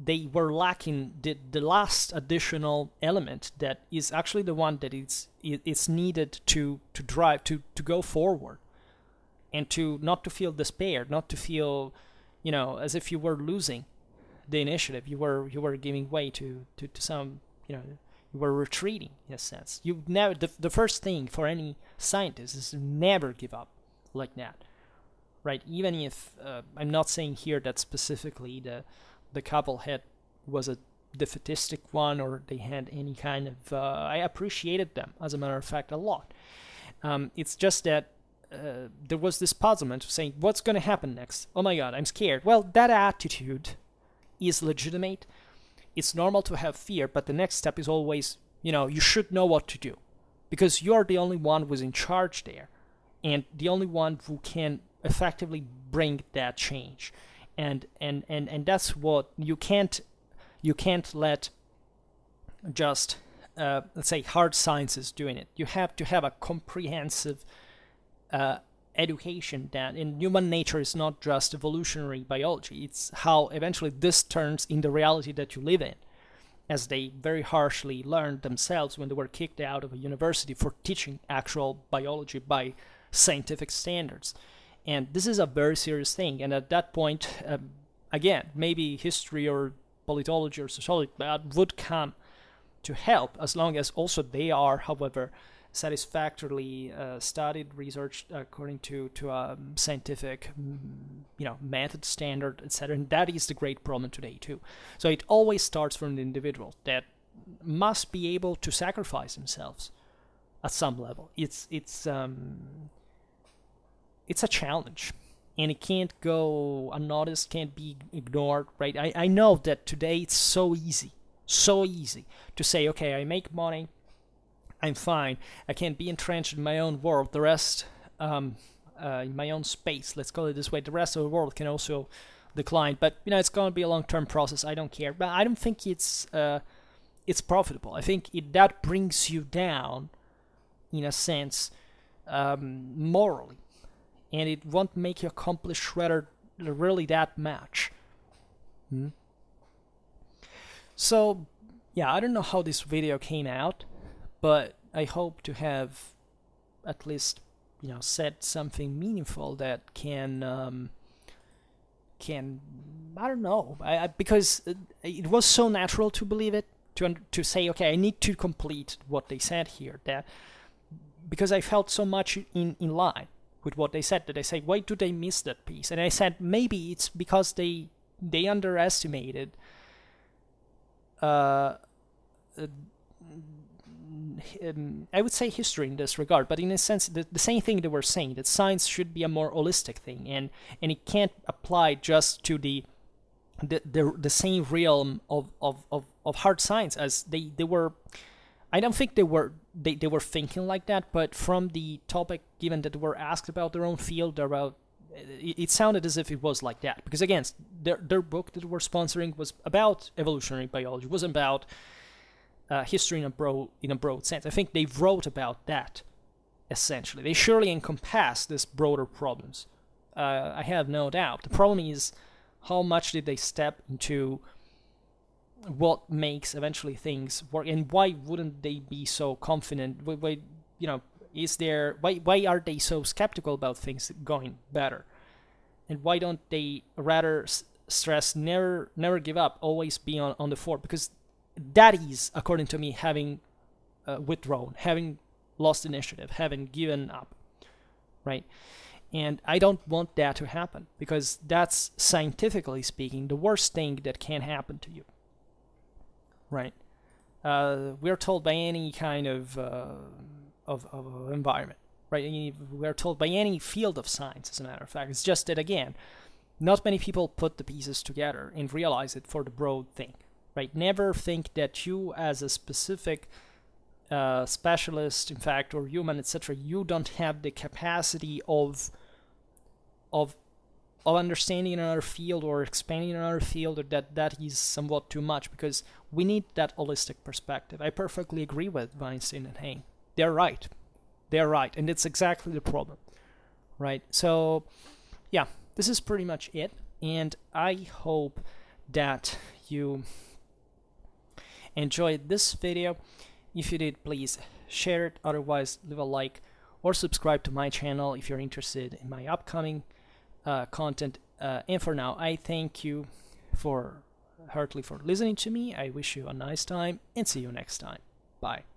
they were lacking the last additional element that is actually the one that it's needed to drive to go forward, and to not to feel despair, not to feel as if you were losing the initiative, you were giving way to some, you were retreating in a sense. You never, the first thing for any scientist is to never give up like that, right? Even if I'm not saying here that specifically the couple was a defeatistic one, or they had any kind of I appreciated them, as a matter of fact, a lot. It's just that there was this puzzlement of saying, what's going to happen next? Oh my god, I'm scared. Well, that attitude is legitimate. It's normal to have fear, but the next step is always, you should know what to do, because you're the only one who's in charge there, and the only one who can effectively bring that change. And that's what you can't let just let's say hard sciences doing it. You have to have a comprehensive education that in human nature is not just evolutionary biology. It's how eventually this turns in the reality that you live in, as they very harshly learned themselves when they were kicked out of a university for teaching actual biology by scientific standards. And this is a very serious thing. And at that point, again, maybe history or politology or sociology would come to help, as long as also they are, however, satisfactorily studied, researched according to a scientific, method, standard, etc. And that is the great problem today too. So it always starts from the individual that must be able to sacrifice themselves at some level. It's a challenge, and it can't go unnoticed, can't be ignored, right? I know that today it's so easy to say, okay, I make money, I'm fine, I can be entrenched in my own world, the rest, in my own space, let's call it this way, the rest of the world can also decline, but it's going to be a long-term process, I don't care. But I don't think it's profitable. I think that brings you down, in a sense, morally, and it won't make you accomplish really that much. So, yeah, I don't know how this video came out, but I hope to have at least, said something meaningful that can I don't know, because it was so natural to believe it, to say, okay, I need to complete what they said here, that because I felt so much in line with what they said, that I say, why do they miss that piece? And I said, maybe it's because they underestimated I would say history in this regard, but in a sense, the same thing they were saying, that science should be a more holistic thing, and it can't apply just to the same realm of hard science as they were. I don't think they were thinking like that, but from the topic given that they were asked about their own field, it sounded as if it was like that. Because again, their book that they were sponsoring was about evolutionary biology, wasn't about history in a broad sense. I think they wrote about that, essentially. They surely encompass these broader problems. I have no doubt. The problem is, how much did they step into what makes eventually things work, and why wouldn't they be so confident? Why are they so skeptical about things going better? And why don't they rather stress never give up, always be on the fort? Because that is, according to me, having withdrawn, having lost initiative, haven't given up, right? And I don't want that to happen, because that's, scientifically speaking, the worst thing that can happen to you, right? We're told by any kind of environment, right? We're told by any field of science, as a matter of fact. It's just that, again, not many people put the pieces together and realize it for the broad thing, right? Never think that you, as a specific specialist, in fact, or human, etc., you don't have the capacity of understanding another field or expanding another field, or that is somewhat too much, because we need that holistic perspective. I perfectly agree with Weinstein and Hain. They're right, and it's exactly the problem, right? So yeah, this is pretty much it, and I hope that you enjoyed this video. If you did, please share it. Otherwise, leave a like or subscribe to my channel if you're interested in my upcoming content. And for now, I thank you heartily for listening to me. I wish you a nice time, and see you next time. Bye.